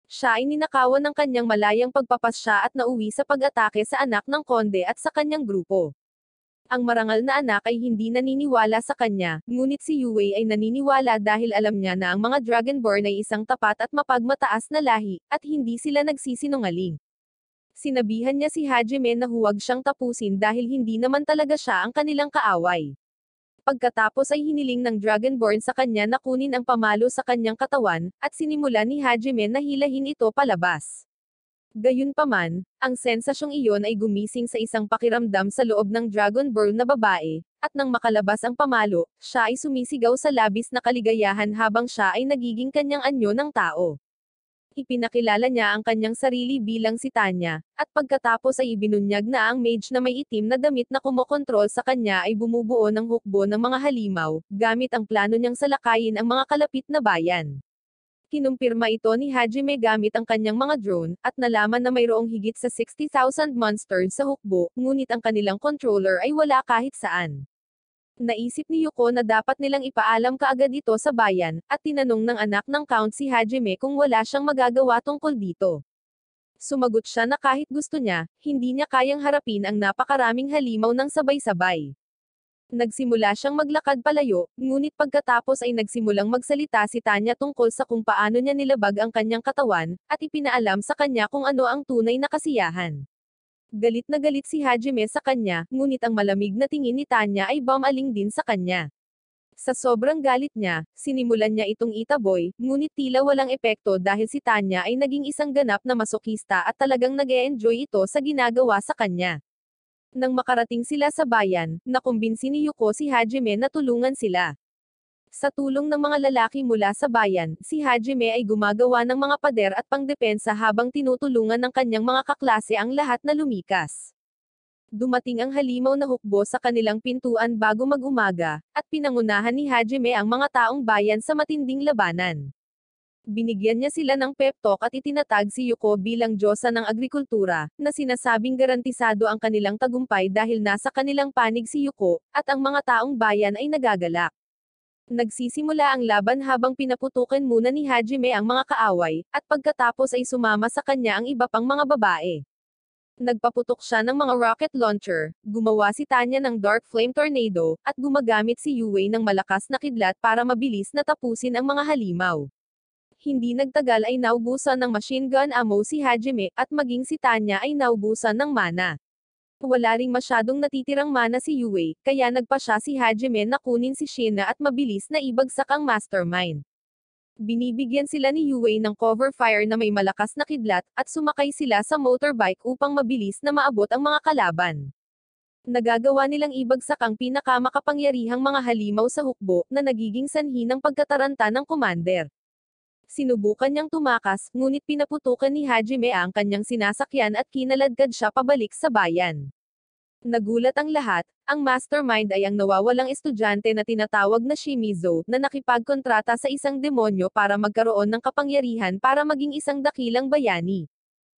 Siya ay ninakawan ng kanyang malayang pagpapasya at nauwi sa pag-atake sa anak ng konde at sa kanyang grupo. Ang marangal na anak ay hindi naniniwala sa kanya, ngunit si Yue ay naniniwala dahil alam niya na ang mga Dragonborn ay isang tapat at mapagmataas na lahi, at hindi sila nagsisinungaling. Sinabihan niya si Hajime na huwag siyang tapusin dahil hindi naman talaga siya ang kanilang kaaway. Pagkatapos ay hiniling ng Dragonborn sa kanya na kunin ang pamalo sa kanyang katawan, at sinimula ni Hajime na hilahin ito palabas. Gayunpaman, ang sensasyong iyon ay gumising sa isang pakiramdam sa loob ng Dragonborn na babae, at nang makalabas ang pamalo, siya ay sumisigaw sa labis na kaligayahan habang siya ay nagiging kanyang anyo ng tao. Ipinakilala niya ang kanyang sarili bilang si Tanya, at pagkatapos ay ibinunyag na ang mage na may itim na damit na kumokontrol sa kanya ay bumubuo ng hukbo ng mga halimaw, gamit ang plano niyang salakayin ang mga kalapit na bayan. Kinumpirma ito ni Hajime gamit ang kanyang mga drone, at nalaman na mayroong higit sa 60,000 monsters sa hukbo, ngunit ang kanilang controller ay wala kahit saan. Naisip ni Yuko na dapat nilang ipaalam kaagad ito sa bayan, at tinanong ng anak ng Count si Hajime kung wala siyang magagawa tungkol dito. Sumagot siya na kahit gusto niya, hindi niya kayang harapin ang napakaraming halimaw ng sabay-sabay. Nagsimula siyang maglakad palayo, ngunit pagkatapos ay nagsimulang magsalita si Tanya tungkol sa kung paano niya nilabag ang kanyang katawan, at ipinaalam sa kanya kung ano ang tunay na kasiyahan. Galit na galit si Hajime sa kanya, ngunit ang malamig na tingin ni Tanya ay bumaling din sa kanya. Sa sobrang galit niya, sinimulan niya itong itaboy, ngunit tila walang epekto dahil si Tanya ay naging isang ganap na masokista at talagang nag-e-enjoy ito sa ginagawa sa kanya. Nang makarating sila sa bayan, nakumbinsi ni Yuko si Hajime na tulungan sila. Sa tulong ng mga lalaki mula sa bayan, si Hajime ay gumagawa ng mga pader at pangdepensa habang tinutulungan ng kanyang mga kaklase ang lahat na lumikas. Dumating ang halimaw na hukbo sa kanilang pintuan bago mag-umaga, at pinangunahan ni Hajime ang mga taong bayan sa matinding labanan. Binigyan niya sila ng pep talk at itinatag si Yuko bilang diyosa ng agrikultura, na sinasabing garantisado ang kanilang tagumpay dahil nasa kanilang panig si Yuko, at ang mga taong bayan ay nagagalak. Nagsisimula ang laban habang pinaputukan muna ni Hajime ang mga kaaway, at pagkatapos ay sumama sa kanya ang iba pang mga babae. Nagpaputok siya ng mga rocket launcher, gumawa si Tanya ng Dark Flame Tornado, at gumagamit si Yue ng malakas na kidlat para mabilis na tapusin ang mga halimaw. Hindi nagtagal ay naubusan ng machine gun ammo si Hajime, at maging si Tanya ay naubusan ng mana. Wala ring masyadong natitirang mana si Yue, kaya nagpa siya si Hajime na kunin si Shina at mabilis na ibagsak ang mastermind. Binibigyan sila ni Yue ng cover fire na may malakas na kidlat, at sumakay sila sa motorbike upang mabilis na maabot ang mga kalaban. Nagagawa nilang ibagsak ang pinakamakapangyarihang mga halimaw sa hukbo, na nagiging sanhi ng pagkataranta ng commander. Sinubukan niyang tumakas, ngunit pinaputukan ni Hajime ang kanyang sinasakyan at kinaladkad siya pabalik sa bayan. Nagulat ang lahat, ang mastermind ay ang nawawalang estudyante na tinatawag na Shimizu, na nakipagkontrata sa isang demonyo para magkaroon ng kapangyarihan para maging isang dakilang bayani.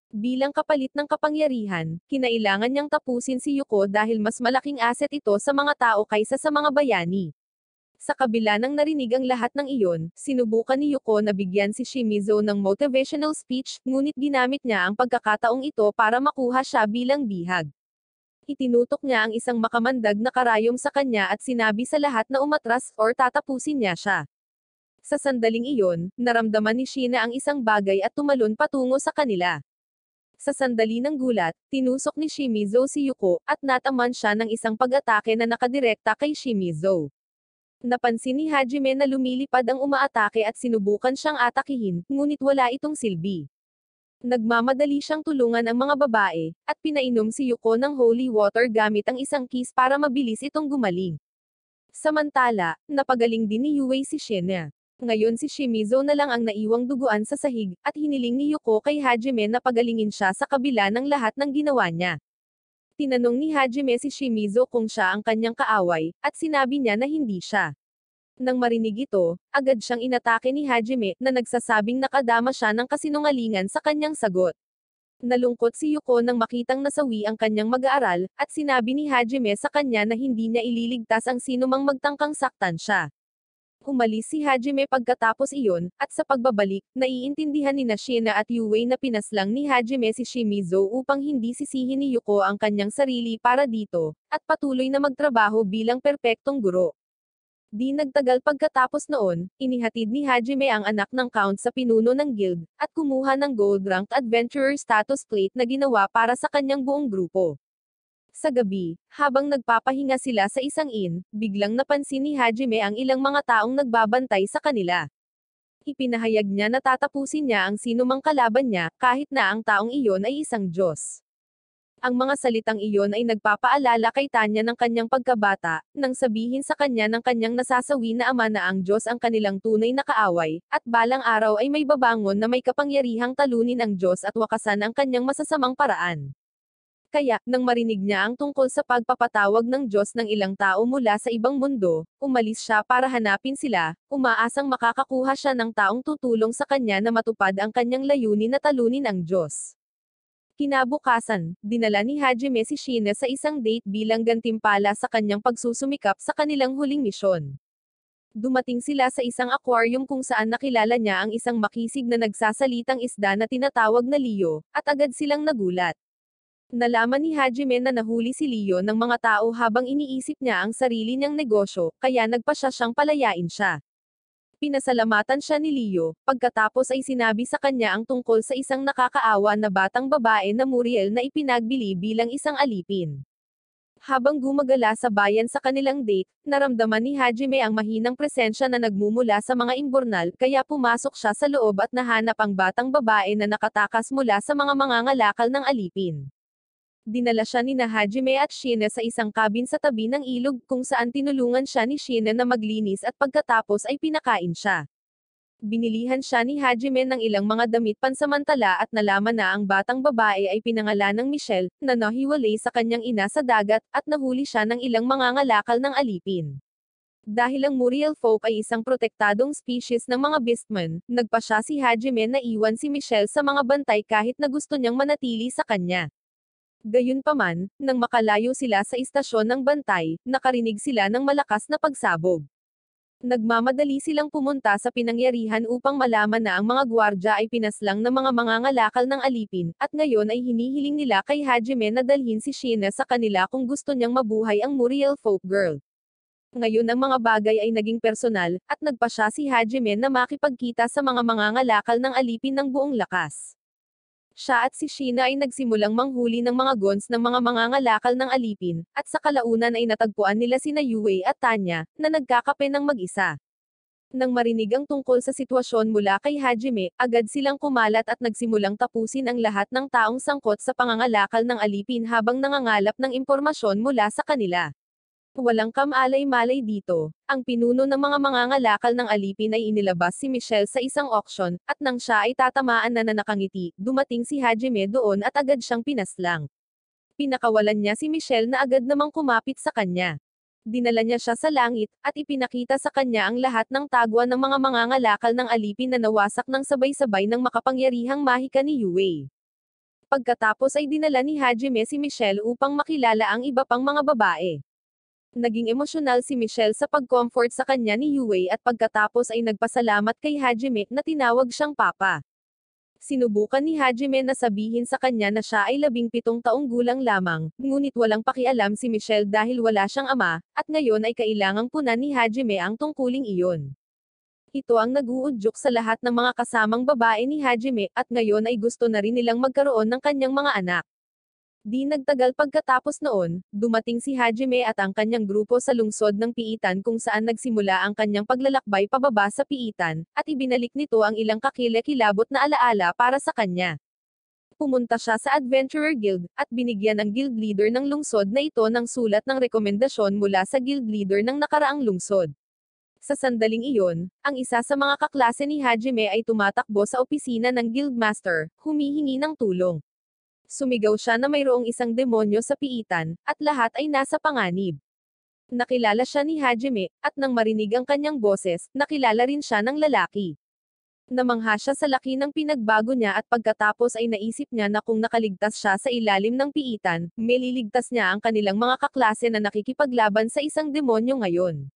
Bilang kapalit ng kapangyarihan, kinailangan niyang tapusin si Yuko dahil mas malaking asset ito sa mga tao kaysa sa mga bayani. Sa kabila ng narinig ang lahat ng iyon, sinubukan ni Yuko na bigyan si Shimizu ng motivational speech, ngunit ginamit niya ang pagkakataong ito para makuha siya bilang bihag. Itinutok niya ang isang makamandag na karayom sa kanya at sinabi sa lahat na umatras or tatapusin niya siya. Sa sandaling iyon, naramdaman ni Shina ang isang bagay at tumalon patungo sa kanila. Sa sandali ng gulat, tinusok ni Shimizu si Yuko, at nataman siya ng isang pag-atake na nakadirekta kay Shimizu. Napansin ni Hajime na lumilipad ang umaatake at sinubukan siyang atakihin, ngunit wala itong silbi. Nagmamadali siyang tulungan ang mga babae, at pinainom si Yuko ng holy water gamit ang isang kiss para mabilis itong gumaling. Samantala, napagaling din ni Yue si Shina. Ngayon si Shimizu na lang ang naiwang duguan sa sahig, at hiniling ni Yuko kay Hajime na pagalingin siya sa kabila ng lahat ng ginawa niya. Tinanong ni Hajime si Shimizu kung siya ang kanyang kaaway, at sinabi niya na hindi siya. Nang marinig ito, agad siyang inatake ni Hajime, na nagsasabing nakadama siya ng kasinungalingan sa kanyang sagot. Nalungkot si Yuko nang makitang nasawi ang kanyang mag-aaral, at sinabi ni Hajime sa kanya na hindi niya ililigtas ang sinumang magtangkang saktan siya. Umalis si Hajime pagkatapos iyon, at sa pagbabalik, naiintindihan ni Shina at Yue na pinaslang ni Hajime si Shimizu upang hindi sisihin ni Yuko ang kanyang sarili para dito, at patuloy na magtrabaho bilang perpektong guro. Di nagtagal pagkatapos noon, inihatid ni Hajime ang anak ng Count sa pinuno ng guild, at kumuha ng gold-ranked adventurer status plate na ginawa para sa kanyang buong grupo. Sa gabi, habang nagpapahinga sila sa isang inn, biglang napansin ni Hajime ang ilang mga taong nagbabantay sa kanila. Ipinahayag niya na tatapusin niya ang sinumang kalaban niya, kahit na ang taong iyon ay isang Diyos. Ang mga salitang iyon ay nagpapaalala kay Tanya ng kanyang pagkabata, nang sabihin sa kanya ng kanyang nasasawi na ama na ang Diyos ang kanilang tunay na kaaway, at balang araw ay may babangon na may kapangyarihang talunin ang Diyos at wakasan ang kanyang masasamang paraan. Kaya, nang marinig niya ang tungkol sa pagpapatawag ng Diyos ng ilang tao mula sa ibang mundo, umalis siya para hanapin sila, umaasang makakakuha siya ng taong tutulong sa kanya na matupad ang kanyang layunin na talunin ang Diyos. Kinabukasan, dinala ni Hajime si Shina sa isang date bilang gantimpala sa kanyang pagsusumikap sa kanilang huling misyon. Dumating sila sa isang aquarium kung saan nakilala niya ang isang makisig na nagsasalitang isda na tinatawag na Leo, at agad silang nagulat. Nalaman ni Hajime na nahuli si Leo ng mga tao habang iniisip niya ang sarili niyang negosyo, kaya nagpasya siyang palayain siya. Pinasalamatan siya ni Leo, pagkatapos ay sinabi sa kanya ang tungkol sa isang nakakaawa na batang babae na Muriel na ipinagbili bilang isang alipin. Habang gumagala sa bayan sa kanilang date, naramdaman ni Hajime ang mahinang presensya na nagmumula sa mga imburnal, kaya pumasok siya sa loob at nahanap ang batang babae na nakatakas mula sa mga mangangalakal ng alipin. Dinala siya ni na Hajime at Shiina sa isang cabin sa tabi ng ilog kung saan tinulungan siya ni Shiina na maglinis at pagkatapos ay pinakain siya. Binilihan siya ni Hajime ng ilang mga damit pansamantala at nalaman na ang batang babae ay pinangalan ng Michelle, na nahiwalay sa kanyang ina sa dagat, at nahuli siya ng ilang mangangalakal ng alipin. Dahil ang Muriel folk ay isang protektadong species ng mga beastmen, nagpasya si Hajime na iwan si Michelle sa mga bantay kahit na gusto niyang manatili sa kanya. Gayunpaman, nang makalayo sila sa istasyon ng bantay, nakarinig sila ng malakas na pagsabog. Nagmamadali silang pumunta sa pinangyarihan upang malaman na ang mga gwardya ay pinaslang ng mga mangangalakal ng alipin, at ngayon ay hinihiling nila kay Hajime na dalhin si Shiina sa kanila kung gusto niyang mabuhay ang Muriel folk girl. Ngayon ang mga bagay ay naging personal, at nagpasya si Hajime na makipagkita sa mga mangangalakal ng alipin ng buong lakas. Siya at si Shiina ay nagsimulang manghuli ng mga gons ng mga mangangalakal ng alipin, at sa kalaunan ay natagpuan nila sina Yue at Tanya, na nagkakape ng mag-isa. Nang marinig ang tungkol sa sitwasyon mula kay Hajime, agad silang kumalat at nagsimulang tapusin ang lahat ng taong sangkot sa pangangalakal ng alipin habang nangangalap ng impormasyon mula sa kanila. Walang kamalay-malay dito. Ang pinuno ng mga mangangalakal ng alipin ay inilabas si Michelle sa isang auction, at nang siya ay tatamaan na nakangiti, dumating si Hajime doon at agad siyang pinaslang. Pinakawalan niya si Michelle na agad namang kumapit sa kanya. Dinala niya siya sa langit, at ipinakita sa kanya ang lahat ng tagwa ng mga mangangalakal ng alipin na nawasak ng sabay-sabay ng makapangyarihang mahika ni Yue. Pagkatapos ay dinala ni Hajime si Michelle upang makilala ang iba pang mga babae. Naging emosyonal si Michelle sa pag-comfort sa kanya ni Yue at pagkatapos ay nagpasalamat kay Hajime na tinawag siyang Papa. Sinubukan ni Hajime na sabihin sa kanya na siya ay 17 taong gulang lamang, ngunit walang pakialam si Michelle dahil wala siyang ama, at ngayon ay kailangang punan ni Hajime ang tungkuling iyon. Ito ang nag-uudyok sa lahat ng mga kasamang babae ni Hajime, at ngayon ay gusto na rin nilang magkaroon ng kanyang mga anak. Di nagtagal pagkatapos noon, dumating si Hajime at ang kanyang grupo sa lungsod ng Piitan kung saan nagsimula ang kanyang paglalakbay pababa sa Piitan, at ibinalik nito ang ilang kakilakilabot na alaala para sa kanya. Pumunta siya sa Adventurer Guild, at binigyan ang guild leader ng lungsod na ito ng sulat ng rekomendasyon mula sa guild leader ng nakaraang lungsod. Sa sandaling iyon, ang isa sa mga kaklase ni Hajime ay tumatakbo sa opisina ng guildmaster, humihingi ng tulong. Sumigaw siya na mayroong isang demonyo sa Piitan, at lahat ay nasa panganib. Nakilala siya ni Hajime, at nang marinig ang kanyang boses, nakilala rin siya ng lalaki. Namangha siya sa laki ng pinagbago niya at pagkatapos ay naisip niya na kung nakaligtas siya sa ilalim ng Piitan, maliligtas niya ang kanilang mga kaklase na nakikipaglaban sa isang demonyo ngayon.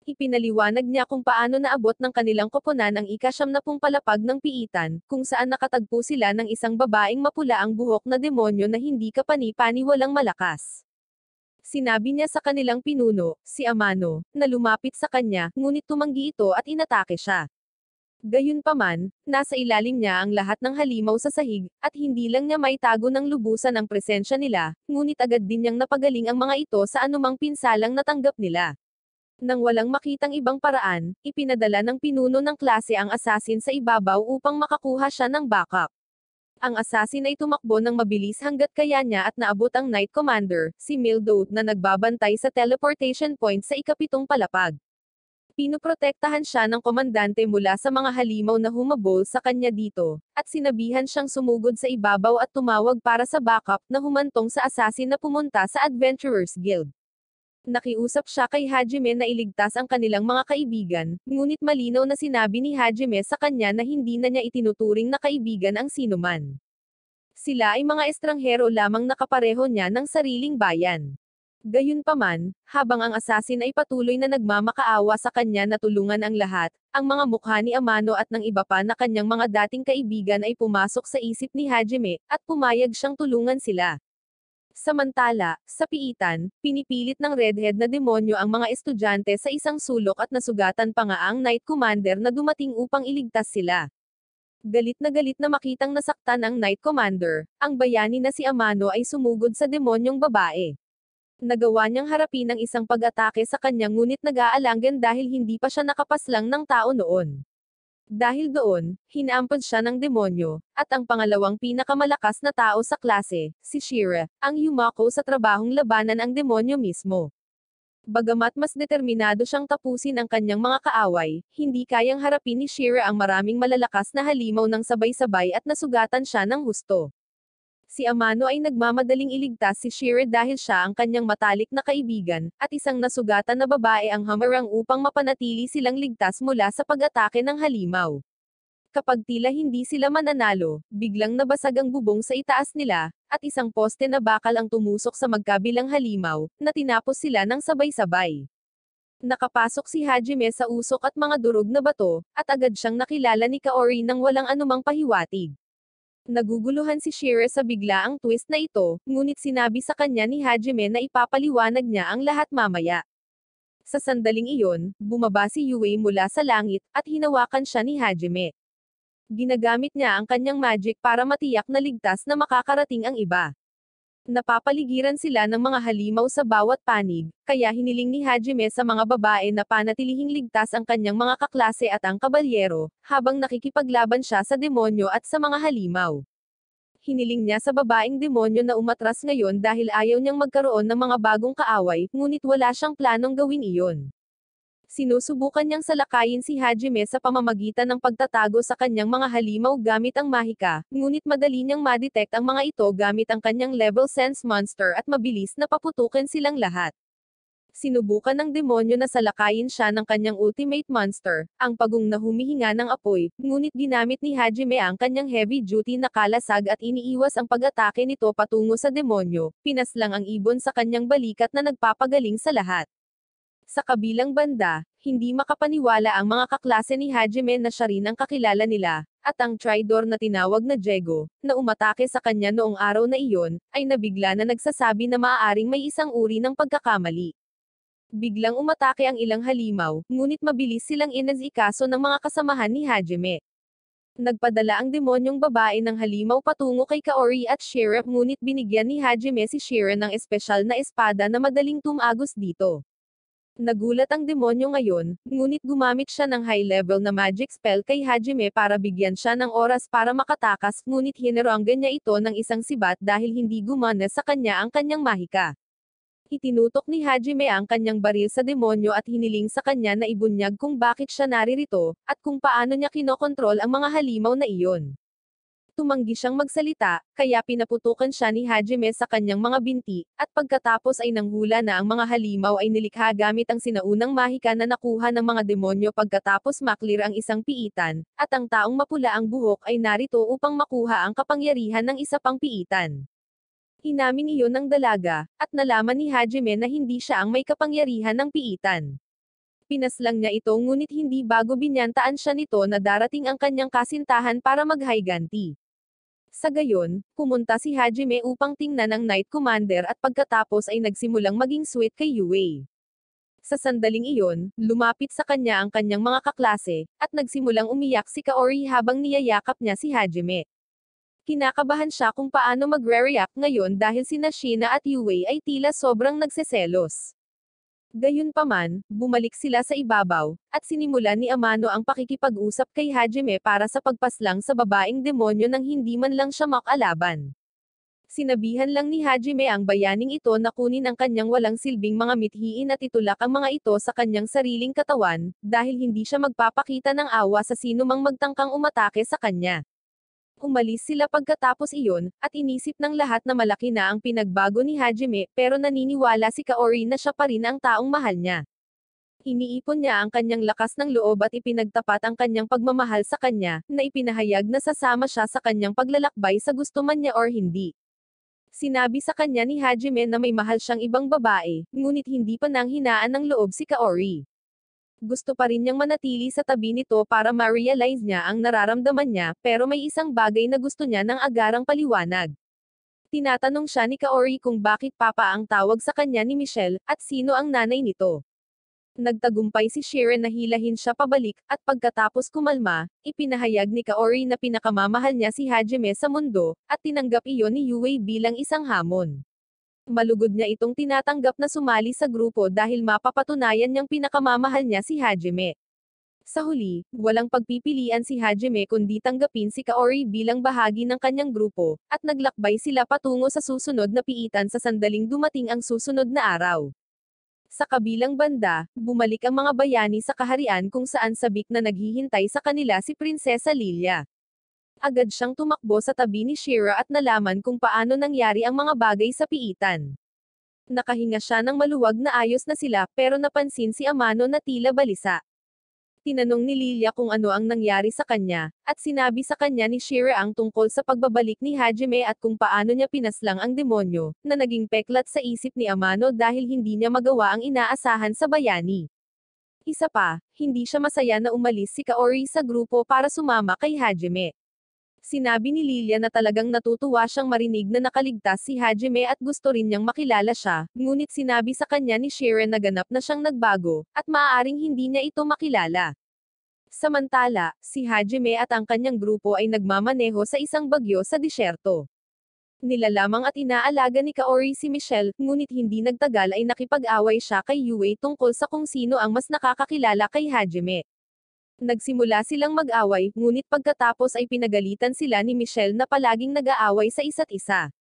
Ipinaliwanag niya kung paano naabot ng kanilang koponan ang ika-70 palapag ng Piitan, kung saan nakatagpo sila ng isang babaeng mapula ang buhok na demonyo na hindi kapani-paniwalang malakas. Sinabi niya sa kanilang pinuno, si Amano, na lumapit sa kanya, ngunit tumanggi ito at inatake siya. Gayunpaman, nasa ilalim niya ang lahat ng halimaw sa sahig, at hindi lang niya maitago ng lubusan ang presensya nila, ngunit agad din niyang napagaling ang mga ito sa anumang pinsalang natanggap nila. Nang walang makitang ibang paraan, ipinadala ng pinuno ng klase ang assassin sa ibabaw upang makakuha siya ng backup. Ang assassin ay tumakbo ng mabilis hanggat kaya niya at naabot ang Knight Commander, si Mildred na nagbabantay sa teleportation point sa ika-7 palapag. Pinoprotektahan siya ng komandante mula sa mga halimaw na humabol sa kanya dito, at sinabihan siyang sumugod sa ibabaw at tumawag para sa backup na humantong sa assassin na pumunta sa Adventurers Guild. Nakiusap siya kay Hajime na iligtas ang kanilang mga kaibigan, ngunit malinaw na sinabi ni Hajime sa kanya na hindi na niya itinuturing na kaibigan ang sinuman. Sila ay mga estranghero lamang na kapareho niya ng sariling bayan. Gayunpaman, habang ang assassin ay patuloy na nagmamakaawa sa kanya na tulungan ang lahat, ang mga mukha ni Amano at ng iba pa na kanyang mga dating kaibigan ay pumasok sa isip ni Hajime, at pumayag siyang tulungan sila. Samantala, sa piitan, pinipilit ng redhead na demonyo ang mga estudyante sa isang sulok at nasugatan pa nga ang Knight Commander na dumating upang iligtas sila. Galit na makitang nasaktan ang Knight Commander, ang bayani na si Amano ay sumugod sa demonyong babae. Nagawa niyang harapin ang isang pag-atake sa kanya ngunit nag-aalangan dahil hindi pa siya nakapaslang ng tao noon. Dahil doon, hinaampon siya ng demonyo, at ang pangalawang pinakamalakas na tao sa klase, si Shira, ang yumako sa trabahong labanan ang demonyo mismo. Bagamat mas determinado siyang tapusin ang kanyang mga kaaway, hindi kayang harapin ni Shira ang maraming malalakas na halimaw ng sabay-sabay at nasugatan siya ng husto. Si Amano ay nagmamadaling iligtas si Shira dahil siya ang kanyang matalik na kaibigan, at isang nasugatan na babae ang hamarang upang mapanatili silang ligtas mula sa pag-atake ng halimaw. Kapag tila hindi sila mananalo, biglang nabasag ang bubong sa itaas nila, at isang poste na bakal ang tumusok sa magkabilang halimaw, na tinapos sila ng sabay-sabay. Nakapasok si Hajime sa usok at mga durog na bato, at agad siyang nakilala ni Kaori nang walang anumang pahiwatig. Naguguluhan si Shira sa biglaang twist na ito, ngunit sinabi sa kanya ni Hajime na ipapaliwanag niya ang lahat mamaya. Sa sandaling iyon, bumaba si Yue mula sa langit, at hinawakan siya ni Hajime. Ginagamit niya ang kanyang magic para matiyak na ligtas na makakarating ang iba. Napapaligiran sila ng mga halimaw sa bawat panig, kaya hiniling ni Hajime sa mga babae na panatilihing ligtas ang kanyang mga kaklase at ang kabalyero, habang nakikipaglaban siya sa demonyo at sa mga halimaw. Hiniling niya sa babaeng demonyo na umatras ngayon dahil ayaw niyang magkaroon ng mga bagong kaaway, ngunit wala siyang planong gawin iyon. Sinusubukan niyang salakayin si Hajime sa pamamagitan ng pagtatago sa kanyang mga halimaw gamit ang mahika, ngunit madali niyang madetect ang mga ito gamit ang kanyang level sense monster at mabilis na paputukin silang lahat. Sinubukan ng demonyo na salakayin siya ng kanyang ultimate monster, ang pagong na humihinga ng apoy, ngunit ginamit ni Hajime ang kanyang heavy-duty na kalasag at iniiwas ang pag-atake nito patungo sa demonyo, pinaslang ang ibon sa kanyang balikat na nagpapagaling sa lahat. Sa kabilang banda, hindi makapaniwala ang mga kaklase ni Hajime na siya rin ang kakilala nila, at ang Tridor na tinawag na Jego, na umatake sa kanya noong araw na iyon, ay nabigla na nagsasabi na maaaring may isang uri ng pagkakamali. Biglang umatake ang ilang halimaw, ngunit mabilis silang inasikaso ng mga kasamahan ni Hajime. Nagpadala ang demonyong babae ng halimaw patungo kay Kaori at Shira, ngunit binigyan ni Hajime si Shira ng espesyal na espada na madaling tumagos dito. Nagulat ang demonyo ngayon, ngunit gumamit siya ng high-level na magic spell kay Hajime para bigyan siya ng oras para makatakas, ngunit hineranggan niya ito ng isang sibat dahil hindi gumana sa kanya ang kanyang mahika. Itinutok ni Hajime ang kanyang baril sa demonyo at hiniling sa kanya na ibunyag kung bakit siya naririto, at kung paano niya kinokontrol ang mga halimaw na iyon. Tumanggi siyang magsalita, kaya pinaputukan siya ni Hajime sa kanyang mga binti, at pagkatapos ay nanghula na ang mga halimaw ay nilikha gamit ang sinaunang mahika na nakuha ng mga demonyo pagkatapos maklir ang isang piitan, at ang taong mapula ang buhok ay narito upang makuha ang kapangyarihan ng isa pang piitan. Inamin iyon ng dalaga, at nalaman ni Hajime na hindi siya ang may kapangyarihan ng piitan. Pinaslang niya ito ngunit hindi bago binyantaan siya nito na darating ang kanyang kasintahan para maghiganti. Sa gayon, pumunta si Hajime upang tingnan ang Knight Commander at pagkatapos ay nagsimulang maging sweet kay Yue. Sa sandaling iyon, lumapit sa kanya ang kanyang mga kaklase, at nagsimulang umiyak si Kaori habang niyayakap niya si Hajime. Kinakabahan siya kung paano magre-react ngayon dahil sina Shina at Yue ay tila sobrang nagseselos. Gayunpaman, bumalik sila sa ibabaw, at sinimulan ni Amano ang pakikipag-usap kay Hajime para sa pagpaslang sa babaeng demonyo nang hindi man lang siya makalaban. Sinabihan lang ni Hajime ang bayaning ito na kunin ang kanyang walang silbing mga mithiin at itulak ang mga ito sa kanyang sariling katawan, dahil hindi siya magpapakita ng awa sa sino mang magtangkang umatake sa kanya. Umalis sila pagkatapos iyon, at inisip ng lahat na malaki na ang pinagbago ni Hajime, pero naniniwala si Kaori na siya pa rin ang taong mahal niya. Iniipon niya ang kanyang lakas ng loob at ipinagtapat ang kanyang pagmamahal sa kanya, na ipinahayag na sasama siya sa kanyang paglalakbay sa gusto man niya or hindi. Sinabi sa kanya ni Hajime na may mahal siyang ibang babae, ngunit hindi pa nang hinaan ng loob si Kaori. Gusto pa rin niyang manatili sa tabi nito para ma-realize niya ang nararamdaman niya, pero may isang bagay na gusto niya ng agarang paliwanag. Tinatanong siya ni Kaori kung bakit papa ang tawag sa kanya ni Michelle, at sino ang nanay nito. Nagtagumpay si Shiren na hilahin siya pabalik, at pagkatapos kumalma, ipinahayag ni Kaori na pinakamamahal niya si Hajime sa mundo, at tinanggap iyon ni Yue bilang isang hamon. Malugod niya itong tinatanggap na sumali sa grupo dahil mapapatunayan niyang pinakamamahal niya si Hajime. Sa huli, walang pagpipilian si Hajime kundi tanggapin si Kaori bilang bahagi ng kanyang grupo, at naglakbay sila patungo sa susunod na piitan sa sandaling dumating ang susunod na araw. Sa kabilang banda, bumalik ang mga bayani sa kaharian kung saan sabik na naghihintay sa kanila si Prinsesa Lilia. Agad siyang tumakbo sa tabi ni Shira at nalaman kung paano nangyari ang mga bagay sa piitan. Nakahinga siya ng maluwag na ayos na sila pero napansin si Amano na tila balisa. Tinanong ni Lilia kung ano ang nangyari sa kanya, at sinabi sa kanya ni Shira ang tungkol sa pagbabalik ni Hajime at kung paano niya pinaslang ang demonyo, na naging peklat sa isip ni Amano dahil hindi niya magawa ang inaasahan sa bayani. Isa pa, hindi siya masaya na umalis si Kaori sa grupo para sumama kay Hajime. Sinabi ni Lilia na talagang natutuwa siyang marinig na nakaligtas si Hajime at gusto rin niyang makilala siya, ngunit sinabi sa kanya ni Shiren na ganap na siyang nagbago, at maaaring hindi niya ito makilala. Samantala, si Hajime at ang kanyang grupo ay nagmamaneho sa isang bagyo sa disyerto. Nilalamang at inaalaga ni Kaori si Michelle, ngunit hindi nagtagal ay nakipag-away siya kay Yue tungkol sa kung sino ang mas nakakakilala kay Hajime. Nagsimula silang mag-away, ngunit pagkatapos ay pinagalitan sila ni Michelle na palaging nag-aaway sa isa't isa.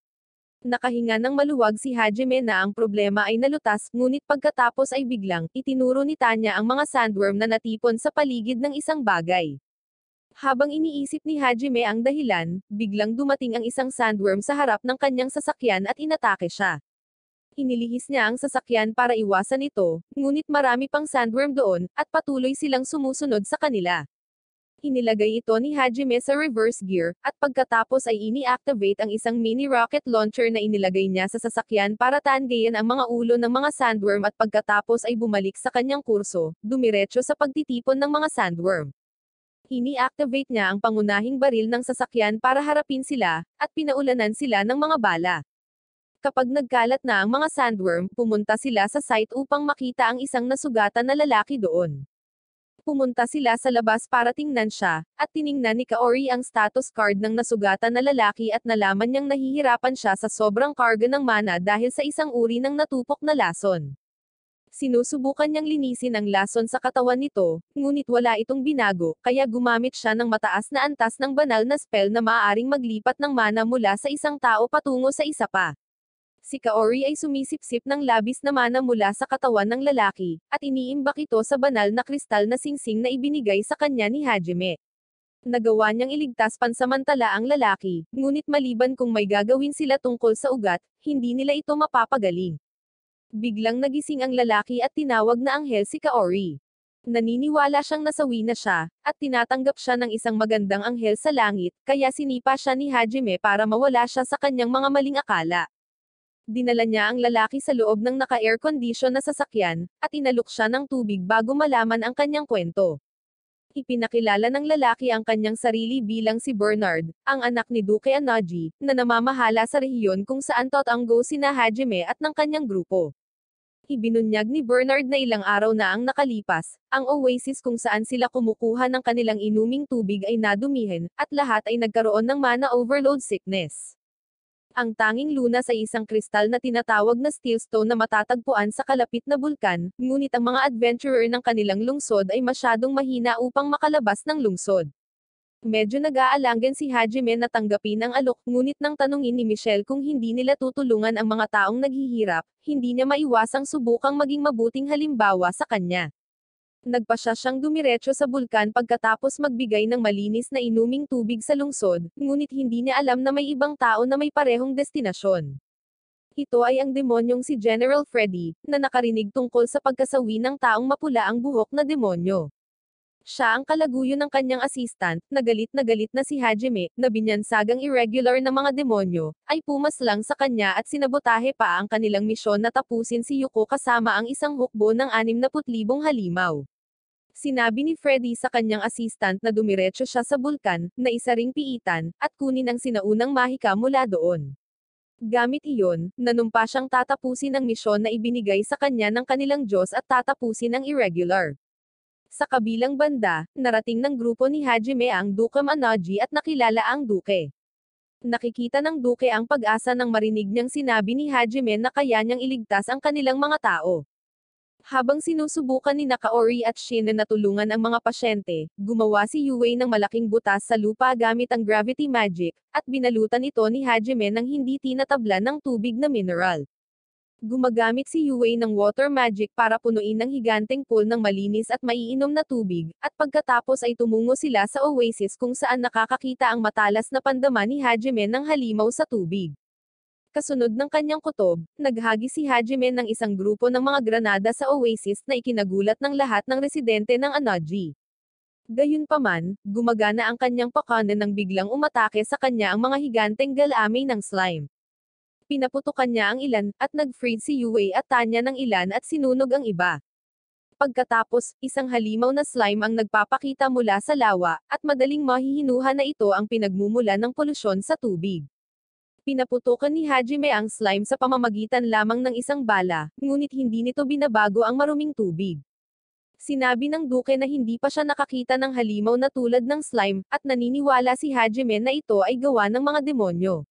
Nakahinga ng maluwag si Hajime na ang problema ay nalutas, ngunit pagkatapos ay biglang, itinuro ni Tanya ang mga sandworm na natipon sa paligid ng isang bagay. Habang iniisip ni Hajime ang dahilan, biglang dumating ang isang sandworm sa harap ng kanyang sasakyan at inatake siya. Inilihis niya ang sasakyan para iwasan ito, ngunit marami pang sandworm doon, at patuloy silang sumusunod sa kanila. Inilagay ito ni Hajime sa reverse gear, at pagkatapos ay ini-activate ang isang mini rocket launcher na inilagay niya sa sasakyan para tanggayan ang mga ulo ng mga sandworm at pagkatapos ay bumalik sa kanyang kurso, dumiretso sa pagtitipon ng mga sandworm. Ini-activate niya ang pangunahing baril ng sasakyan para harapin sila, at pinaulanan sila ng mga bala. Kapag nagkalat na ang mga sandworm, pumunta sila sa site upang makita ang isang nasugatan na lalaki doon. Pumunta sila sa labas para tingnan siya, at tiningnan ni Kaori ang status card ng nasugatan na lalaki at nalaman niyang nahihirapan siya sa sobrang karga ng mana dahil sa isang uri ng natupok na lason. Sinusubukan niyang linisin ang lason sa katawan nito, ngunit wala itong binago, kaya gumamit siya ng mataas na antas ng banal na spell na maaaring maglipat ng mana mula sa isang tao patungo sa isa pa. Si Kaori ay sumisipsip ng labis na mana mula sa katawan ng lalaki, at iniimbak ito sa banal na kristal na singsing na ibinigay sa kanya ni Hajime. Nagawa niyang iligtas pansamantala ang lalaki, ngunit maliban kung may gagawin sila tungkol sa ugat, hindi nila ito mapapagaling. Biglang nagising ang lalaki at tinawag na anghel si Kaori. Naniniwala siyang nasawi na siya, at tinatanggap siya ng isang magandang anghel sa langit, kaya sinipa siya ni Hajime para mawala siya sa kanyang mga maling akala. Dinala niya ang lalaki sa loob ng naka-air condition na sasakyan, at inalok siya ng tubig bago malaman ang kanyang kwento. Ipinakilala ng lalaki ang kanyang sarili bilang si Bernard, ang anak ni Duke Anaji, na namamahala sa rehiyon kung saan tatanggo sina Hajime at ng kanyang grupo. Ibinunyag ni Bernard na ilang araw na ang nakalipas, ang oasis kung saan sila kumukuha ng kanilang inuming tubig ay nadumihin, at lahat ay nagkaroon ng mana overload sickness. Ang tanging lunas ay isang kristal na tinatawag na steelstone na matatagpuan sa kalapit na bulkan, ngunit ang mga adventurer ng kanilang lungsod ay masyadong mahina upang makalabas ng lungsod. Medyo nag-aalangan si Hajime na tanggapin ang alok, ngunit nang tanungin ni Michelle kung hindi nila tutulungan ang mga taong naghihirap, hindi niya maiwasang subukang maging mabuting halimbawa sa kanya. Nagpasya siyang dumiretso sa bulkan pagkatapos magbigay ng malinis na inuming tubig sa lungsod, ngunit hindi niya alam na may ibang tao na may parehong destinasyon. Ito ay ang demonyong si General Freddy, na nakarinig tungkol sa pagkasawi ng taong mapula ang buhok na demonyo. Siya ang kalaguyo ng kanyang assistant, na galit na si Hajime, na binyansagang irregular na mga demonyo, ay pumaslang sa kanya at sinabotahe pa ang kanilang misyon na tapusin si Yuko kasama ang isang hukbo ng 60,000 halimaw. Sinabi ni Freddy sa kanyang assistant na dumiretso siya sa bulkan, na isa ring piitan, at kunin ang sinaunang mahika mula doon. Gamit iyon, nanumpa siyang tatapusin ang misyon na ibinigay sa kanya ng kanilang Diyos at tatapusin ang irregular. Sa kabilang banda, narating ng grupo ni Hajime ang Duke Manaji at nakilala ang Duke. Nakikita ng Duke ang pag-asa nang marinig niyang sinabi ni Hajime na kaya niyang iligtas ang kanilang mga tao. Habang sinusubukan ni Nakaori at Shin na tulungan ang mga pasyente, gumawa si Yue ng malaking butas sa lupa gamit ang gravity magic, at binalutan ito ni Hajime ng hindi tinatablan ng tubig na mineral. Gumagamit si Yue ng water magic para punuin ng higanteng pool ng malinis at maiinom na tubig, at pagkatapos ay tumungo sila sa oasis kung saan nakakakita ang matalas na pandama ni Hajime ng halimaw sa tubig. Kasunod ng kanyang kutob, naghagi si Hajime ng isang grupo ng mga granada sa oasis na ikinagulat ng lahat ng residente ng Anaji. Gayunpaman, gumagana ang kanyang pakana nang biglang umatake sa kanya ang mga higanteng galamay ng slime. Pinaputukan niya ang ilan, at nag-freeze si Yue at Tanya ng ilan at sinunog ang iba. Pagkatapos, isang halimaw na slime ang nagpapakita mula sa lawa, at madaling mahihinuha na ito ang pinagmumula ng polusyon sa tubig. Pinaputukan ni Hajime ang slime sa pamamagitan lamang ng isang bala, ngunit hindi nito binabago ang maruming tubig. Sinabi ng Duke na hindi pa siya nakakita ng halimaw na tulad ng slime, at naniniwala si Hajime na ito ay gawa ng mga demonyo.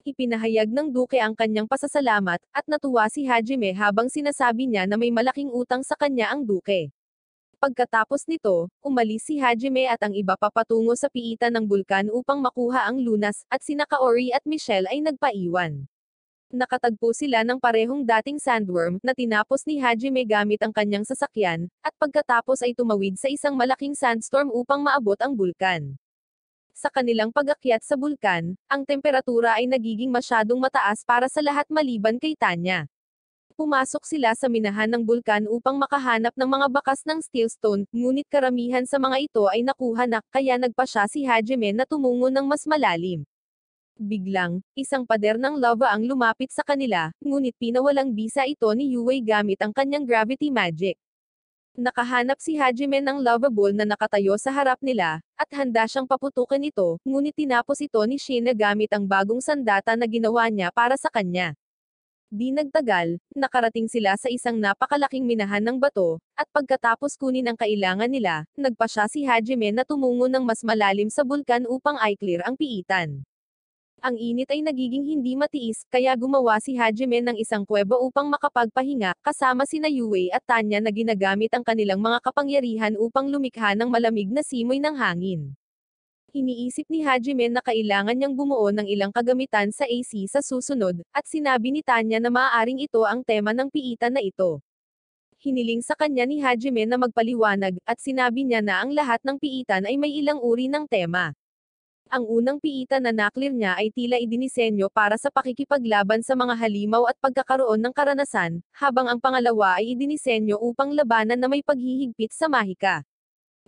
Ipinahayag ng Duke ang kanyang pasasalamat, at natuwa si Hajime habang sinasabi niya na may malaking utang sa kanya ang Duke. Pagkatapos nito, umalis si Hajime at ang iba papatungo sa piitan ng bulkan upang makuha ang lunas, at sina Kaori at Michelle ay nagpaiwan. Nakatagpo sila ng parehong dating sandworm, na tinapos ni Hajime gamit ang kanyang sasakyan, at pagkatapos ay tumawid sa isang malaking sandstorm upang maabot ang bulkan. Sa kanilang pag-akyat sa bulkan, ang temperatura ay nagiging masyadong mataas para sa lahat maliban kay Tanya. Pumasok sila sa minahan ng bulkan upang makahanap ng mga bakas ng steelstone, ngunit karamihan sa mga ito ay nakuha na, kaya nagpasya si Hajime na tumungo ng mas malalim. Biglang, isang pader ng lava ang lumapit sa kanila, ngunit pinawalang bisa ito ni Yue gamit ang kanyang gravity magic. Nakahanap si Hajime ng lava ball na nakatayo sa harap nila, at handa siyang paputukan ito, ngunit tinapos ito ni Shina gamit ang bagong sandata na ginawa niya para sa kanya. Di nagtagal, nakarating sila sa isang napakalaking minahan ng bato, at pagkatapos kunin ang kailangan nila, nagpasya si Hajime na tumungo ng mas malalim sa bulkan upang i-clear ang piitan. Ang init ay nagiging hindi matiis, kaya gumawa si Hajime ng isang kuweba upang makapagpahinga, kasama sina Yue at Tanya na ginagamit ang kanilang mga kapangyarihan upang lumikha ng malamig na simoy ng hangin. Iniisip ni Hajime na kailangan niyang bumuo ng ilang kagamitan sa AC sa susunod, at sinabi ni Tanya na maaaring ito ang tema ng piitan na ito. Hiniling sa kanya ni Hajime na magpaliwanag, at sinabi niya na ang lahat ng piitan ay may ilang uri ng tema. Ang unang piitan na naklir niya ay tila idinisenyo para sa pakikipaglaban sa mga halimaw at pagkakaroon ng karanasan, habang ang pangalawa ay idinisenyo upang labanan na may paghihigpit sa mahika.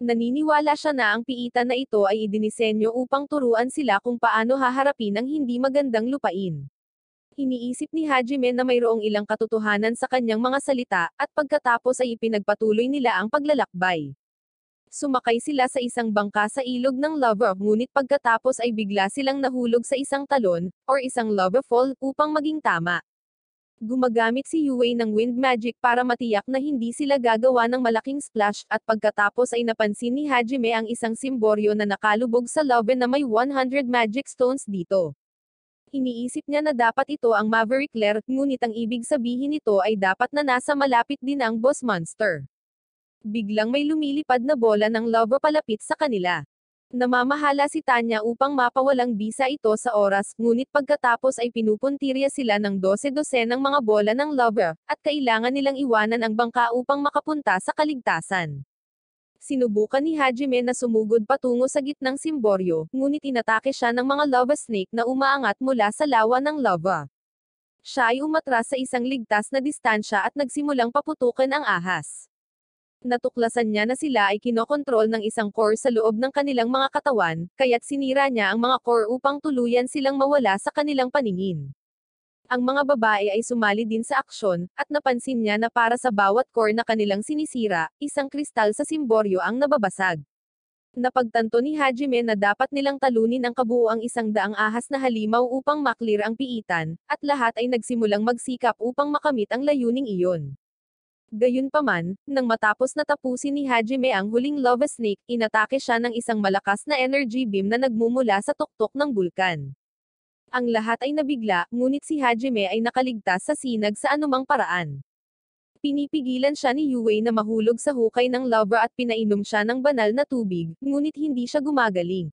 Naniniwala siya na ang piitan na ito ay idinisenyo upang turuan sila kung paano haharapin ang hindi magandang lupain. Iniisip ni Hajime na mayroong ilang katotohanan sa kanyang mga salita, at pagkatapos ay ipinagpatuloy nila ang paglalakbay. Sumakay sila sa isang bangka sa ilog ng lava, ngunit pagkatapos ay bigla silang nahulog sa isang talon, or isang lava fall, upang maging tama. Gumagamit si Yue ng wind magic para matiyak na hindi sila gagawa ng malaking splash, at pagkatapos ay napansin ni Hajime ang isang simboryo na nakalubog sa lava na may 100 magic stones dito. Iniisip niya na dapat ito ang Maverick Lair, ngunit ang ibig sabihin nito ay dapat na nasa malapit din ang boss monster. Biglang may lumilipad na bola ng lava palapit sa kanila. Namamahala si Tanya upang mapawalang bisa ito sa oras, ngunit pagkatapos ay pinupuntirya sila ng 12 ng mga bola ng lava, at kailangan nilang iwanan ang bangka upang makapunta sa kaligtasan. Sinubukan ni Hajime na sumugod patungo sa gitnang simboryo, ngunit inatake siya ng mga lava snake na umaangat mula sa lawa ng lava. Siya ay umatras sa isang ligtas na distansya at nagsimulang paputukan ang ahas. Natuklasan niya na sila ay kinokontrol ng isang core sa loob ng kanilang mga katawan, kaya't sinira niya ang mga core upang tuluyan silang mawala sa kanilang paningin. Ang mga babae ay sumali din sa aksyon, at napansin niya na para sa bawat core na kanilang sinisira, isang kristal sa simboryo ang nababasag. Napagtanto ni Hajime na dapat nilang talunin ang kabuuang 100 ahas na halimaw upang maklir ang piitan, at lahat ay nagsimulang magsikap upang makamit ang layuning iyon. Gayunpaman, nang matapos na tapusin ni Hajime ang huling lava snake, inatake siya ng isang malakas na energy beam na nagmumula sa tuktok ng bulkan. Ang lahat ay nabigla, ngunit si Hajime ay nakaligtas sa sinag sa anumang paraan. Pinipigilan siya ni Yue na mahulog sa hukay ng lava at pinainom siya ng banal na tubig, ngunit hindi siya gumagaling.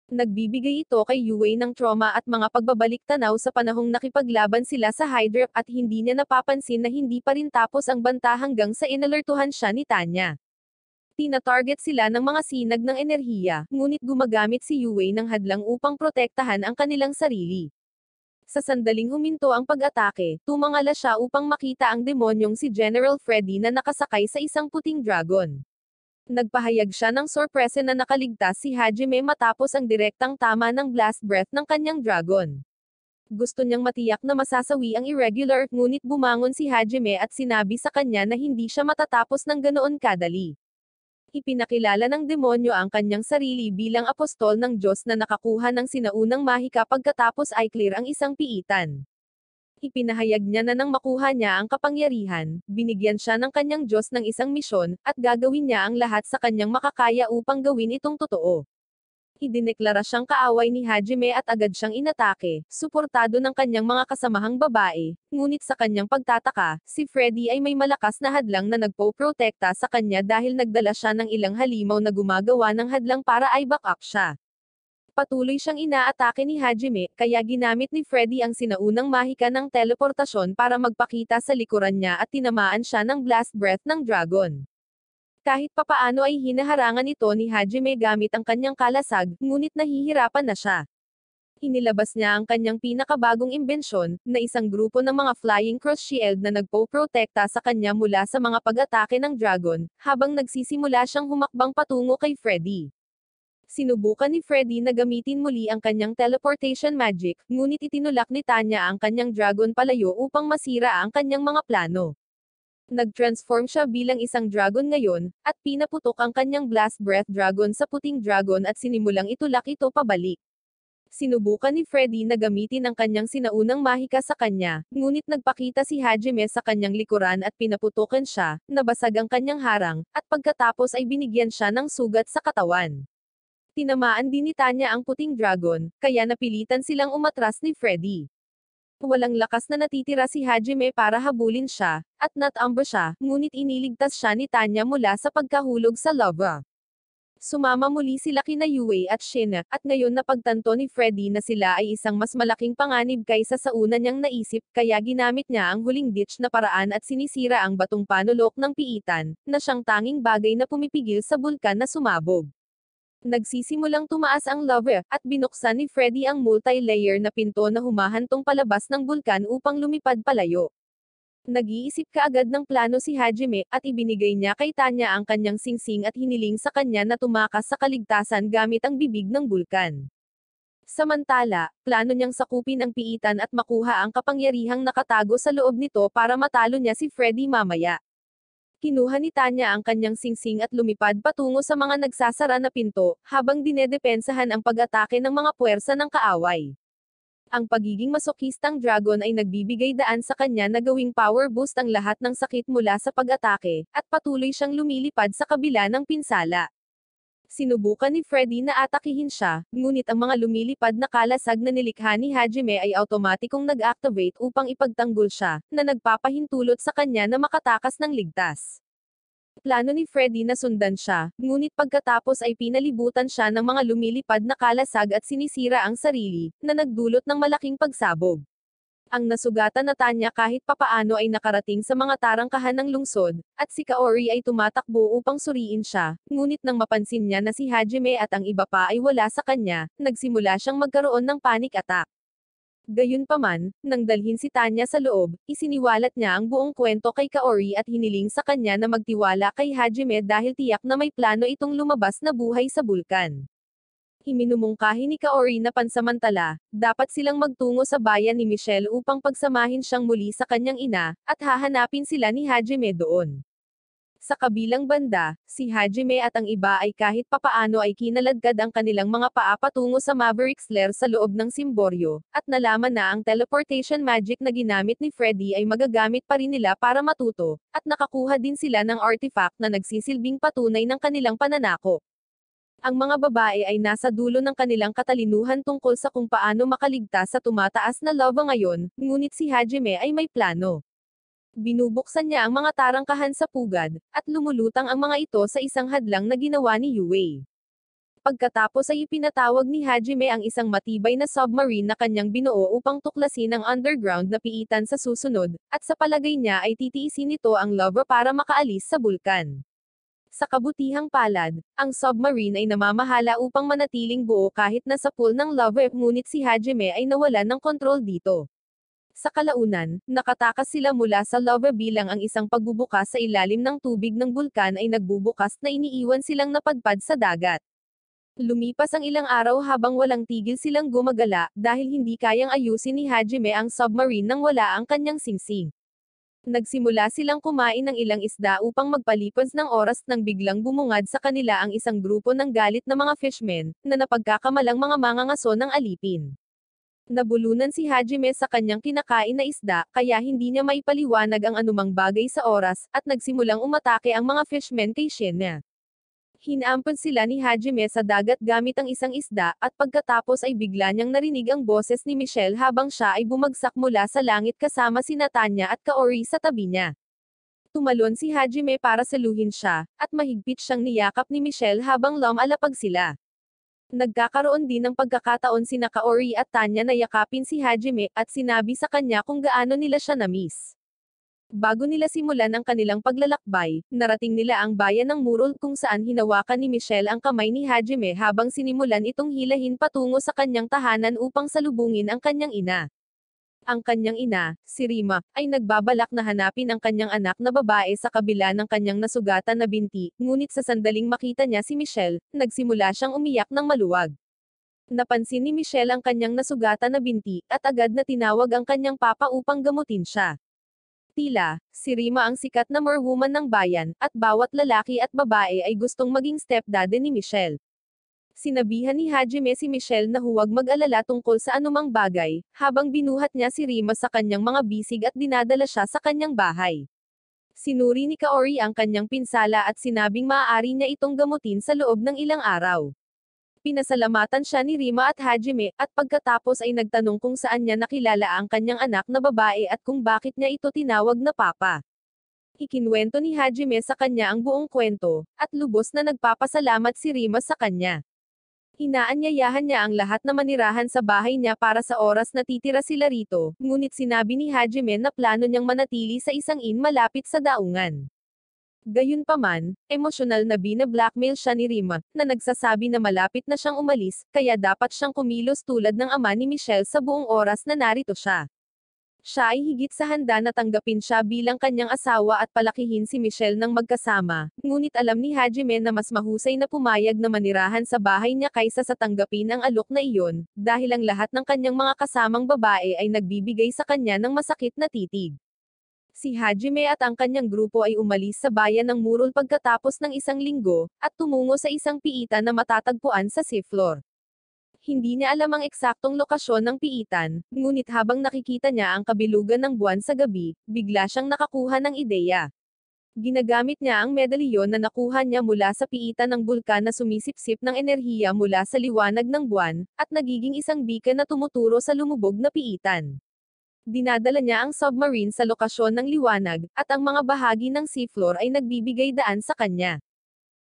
Nagbibigay ito kay Yue ng trauma at mga pagbabalik-tanaw sa panahong nakipaglaban sila sa Hydra at hindi niya napapansin na hindi pa rin tapos ang banta hanggang sa inalertuhan siya ni Tanya. Tina-target sila ng mga sinag ng enerhiya, ngunit gumagamit si Yue ng hadlang upang protektahan ang kanilang sarili. Sa sandaling huminto ang pag-atake, tumangala siya upang makita ang demonyong si General Freddy na nakasakay sa isang puting dragon. Nagpahayag siya ng sorpresa na nakaligtas si Hajime matapos ang direktang tama ng blast breath ng kanyang dragon. Gusto niyang matiyak na masasawi ang irregular, ngunit bumangon si Hajime at sinabi sa kanya na hindi siya matatapos ng ganoon kadali. Ipinakilala ng demonyo ang kanyang sarili bilang apostol ng Diyos na nakakuha ng sinaunang mahika pagkatapos ay clear ang isang piitan. Ipinahayag niya na nang makuha niya ang kapangyarihan, binigyan siya ng kanyang Diyos ng isang misyon, at gagawin niya ang lahat sa kanyang makakaya upang gawin itong totoo. Idineklara siyang kaaway ni Hajime at agad siyang inatake, suportado ng kanyang mga kasamahang babae, ngunit sa kanyang pagtataka, si Freddy ay may malakas na hadlang na nagpo-protekta sa kanya dahil nagdala siya ng ilang halimaw na gumagawa ng hadlang para ay back up siya. Patuloy siyang inaatake ni Hajime, kaya ginamit ni Freddy ang sinaunang mahika ng teleportasyon para magpakita sa likuran niya at tinamaan siya ng blast breath ng dragon. Kahit papaano ay hinaharangan ito ni Hajime gamit ang kanyang kalasag, ngunit nahihirapan na siya. Inilabas niya ang kanyang pinakabagong imbensyon, na isang grupo ng mga flying cross shield na nagpo-protekta sa kanya mula sa mga pag-atake ng dragon, habang nagsisimula siyang humakbang patungo kay Freddy. Sinubukan ni Freddy na gamitin muli ang kanyang teleportation magic, ngunit itinulak ni Tanya ang kanyang dragon palayo upang masira ang kanyang mga plano. Nag-transform siya bilang isang dragon ngayon, at pinaputok ang kanyang blast breath dragon sa puting dragon at sinimulang itulak ito pabalik. Sinubukan ni Freddy na gamitin ang kanyang sinaunang mahika sa kanya, ngunit nagpakita si Hajime sa kanyang likuran at pinaputukan siya, nabasag ang kanyang harang, at pagkatapos ay binigyan siya ng sugat sa katawan. Tinamaan din ni Tanya ang puting dragon, kaya napilitan silang umatras ni Freddy. Walang lakas na natitira si Hajime para habulin siya, at not-ambush siya, ngunit iniligtas siya ni Tanya mula sa pagkahulog sa lava. Sumama muli sila kina Yue at Shin, at ngayon napagtanto ni Freddy na sila ay isang mas malaking panganib kaysa sa una niyang naisip, kaya ginamit niya ang huling ditch na paraan at sinisira ang batong panulok ng piitan, na siyang tanging bagay na pumipigil sa bulkan na sumabog. Nagsisimulang tumaas ang lava, at binuksan ni Freddy ang multi-layer na pinto na humahantong palabas ng bulkan upang lumipad palayo. Nag-iisip kaagad ng plano si Hajime, at ibinigay niya kay Tanya ang kanyang singsing at hiniling sa kanya na tumakas sa kaligtasan gamit ang bibig ng bulkan. Samantala, plano niyang sakupin ang piitan at makuha ang kapangyarihang nakatago sa loob nito para matalo niya si Freddy mamaya. Kinuha ni Tanya ang kanyang singsing at lumipad patungo sa mga nagsasara na pinto, habang dinedepensahan ang pag-atake ng mga puwersa ng kaaway. Ang pagiging masokistang dragon ay nagbibigay daan sa kanya na gawing power boost ang lahat ng sakit mula sa pag-atake, at patuloy siyang lumilipad sa kabila ng pinsala. Sinubukan ni Freddy na atakihin siya, ngunit ang mga lumilipad na kalasag na nilikha ni Hajime ay automatikong nag-activate upang ipagtanggol siya, na nagpapahintulot sa kanya na makatakas ng ligtas. Plano ni Freddy na sundan siya, ngunit pagkatapos ay pinalibutan siya ng mga lumilipad na kalasag at sinisira ang sarili, na nagdulot ng malaking pagsabog. Ang nasugatan na Tanya kahit papaano ay nakarating sa mga tarangkahan ng lungsod, at si Kaori ay tumatakbo upang suriin siya, ngunit nang mapansin niya na si Hajime at ang iba pa ay wala sa kanya, nagsimula siyang magkaroon ng panic attack. Gayunpaman, nang dalhin si Tanya sa loob, isiniwalat niya ang buong kwento kay Kaori at hiniling sa kanya na magtiwala kay Hajime dahil tiyak na may plano itong lumabas na buhay sa bulkan. Iminumungkahi ni Kaori na pansamantala, dapat silang magtungo sa bayan ni Michelle upang pagsamahin siyang muli sa kanyang ina, at hahanapin sila ni Hajime doon. Sa kabilang banda, si Hajime at ang iba ay kahit papaano ay kinaladkad ang kanilang mga paa patungo sa Maverick's lair sa loob ng Simboryo, at nalaman na ang teleportation magic na ginamit ni Freddy ay magagamit pa rin nila para matuto, at nakakuha din sila ng artifact na nagsisilbing patunay ng kanilang pananakop. Ang mga babae ay nasa dulo ng kanilang katalinuhan tungkol sa kung paano makaligtas sa tumataas na lava ngayon, ngunit si Hajime ay may plano. Binubuksan niya ang mga tarangkahan sa pugad, at lumulutang ang mga ito sa isang hadlang na ginawa ni Yue. Pagkatapos ay ipinatawag ni Hajime ang isang matibay na submarine na kanyang binuo upang tuklasin ang underground na piitan sa susunod, at sa palagay niya ay titiisin nito ang lava para makaalis sa bulkan. Sa kabutihang palad, ang submarine ay namamahala upang manatiling buo kahit nasa pool ng lava, ngunit si Hajime ay nawalan ng kontrol dito. Sa kalaunan, nakatakas sila mula sa lava bilang ang isang pagbubukas sa ilalim ng tubig ng bulkan ay nagbubukas na iniiwan silang napadpad sa dagat. Lumipas ang ilang araw habang walang tigil silang gumagala, dahil hindi kayang ayusin ni Hajime ang submarine nang wala ang kanyang singsing. Nagsimula silang kumain ng ilang isda upang magpalipas ng oras nang biglang bumungad sa kanila ang isang grupo ng galit na mga fishmen, na napagkakamalang mga mangangaso ng alipin. Nabulunan si Hajime sa kanyang kinakain na isda, kaya hindi niya maipaliwanag ang anumang bagay sa oras, at nagsimulang umatake ang mga fishmen kay Shinya. Hinampan sila ni Hajime sa dagat gamit ang isang isda, at pagkatapos ay bigla niyang narinig ang boses ni Michelle habang siya ay bumagsak mula sa langit kasama si Tanya at Kaori sa tabi niya. Tumalon si Hajime para saluhin siya, at mahigpit siyang niyakap ni Michelle habang lumalapag sila. Nagkakaroon din ng pagkakataon sina Kaori at Tanya na yakapin si Hajime, at sinabi sa kanya kung gaano nila siya na-miss. Bago nila simulan ang kanilang paglalakbay, narating nila ang bayan ng Murol kung saan hinawakan ni Michelle ang kamay ni Hajime habang sinimulan itong hilahin patungo sa kanyang tahanan upang salubungin ang kanyang ina. Ang kanyang ina, si Rima, ay nagbabalak na hanapin ang kanyang anak na babae sa kabila ng kanyang nasugatan na binti, ngunit sa sandaling makita niya si Michelle, nagsimula siyang umiyak ng maluwag. Napansin ni Michelle ang kanyang nasugatan na binti, at agad na tinawag ang kanyang papa upang gamutin siya. Tila, si Rima ang sikat na merwoman ng bayan, at bawat lalaki at babae ay gustong maging stepdaddy ni Michelle. Sinabihan ni Hajime si Michelle na huwag mag-alala tungkol sa anumang bagay, habang binuhat niya si Rima sa kanyang mga bisig at dinadala siya sa kanyang bahay. Sinuri ni Kaori ang kanyang pinsala at sinabing maaari niya itong gamutin sa loob ng ilang araw. Pinasalamatan siya ni Rima at Hajime, at pagkatapos ay nagtanong kung saan niya nakilala ang kanyang anak na babae at kung bakit niya ito tinawag na papa. Ikinwento ni Hajime sa kanya ang buong kwento, at lubos na nagpapasalamat si Rima sa kanya. Inaanyayahan niya ang lahat na manirahan sa bahay niya para sa oras na titira sila rito, ngunit sinabi ni Hajime na plano niyang manatili sa isang inn malapit sa daungan. Gayunpaman, emosyonal na bina-blackmail siya ni Rima, na nagsasabi na malapit na siyang umalis, kaya dapat siyang kumilos tulad ng ama ni Michelle sa buong oras na narito siya. Siya ay higit sa handa na tanggapin siya bilang kanyang asawa at palakihin si Michelle ng magkasama, ngunit alam ni Hajime na mas mahusay na pumayag na manirahan sa bahay niya kaysa sa tanggapin ang alok na iyon, dahil ang lahat ng kanyang mga kasamang babae ay nagbibigay sa kanya ng masakit na titig. Si Hajime at ang kanyang grupo ay umalis sa bayan ng Murol pagkatapos ng isang linggo, at tumungo sa isang piitan na matatagpuan sa seafloor. Hindi niya alam ang eksaktong lokasyon ng piitan, ngunit habang nakikita niya ang kabilugan ng buwan sa gabi, bigla siyang nakakuha ng ideya. Ginagamit niya ang medalyon na nakuha niya mula sa piitan ng bulkan na sumisipsip ng enerhiya mula sa liwanag ng buwan, at nagiging isang beacon na tumuturo sa lumubog na piitan. Dinadala niya ang submarine sa lokasyon ng liwanag, at ang mga bahagi ng seafloor ay nagbibigay daan sa kanya.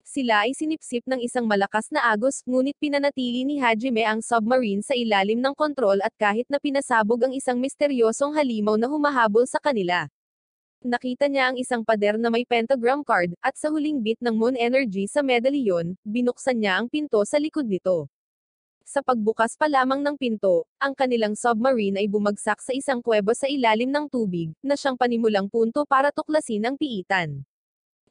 Sila ay sinipsip ng isang malakas na agos, ngunit pinanatili ni Hajime ang submarine sa ilalim ng kontrol at kahit na pinasabog ang isang misteryosong halimaw na humahabol sa kanila. Nakita niya ang isang pader na may pentagram card, at sa huling bit ng moon energy sa medalyon, binuksan niya ang pinto sa likod nito. Sa pagbukas pa lamang ng pinto, ang kanilang submarine ay bumagsak sa isang kuweba sa ilalim ng tubig, na siyang panimulang punto para tuklasin ang piitan.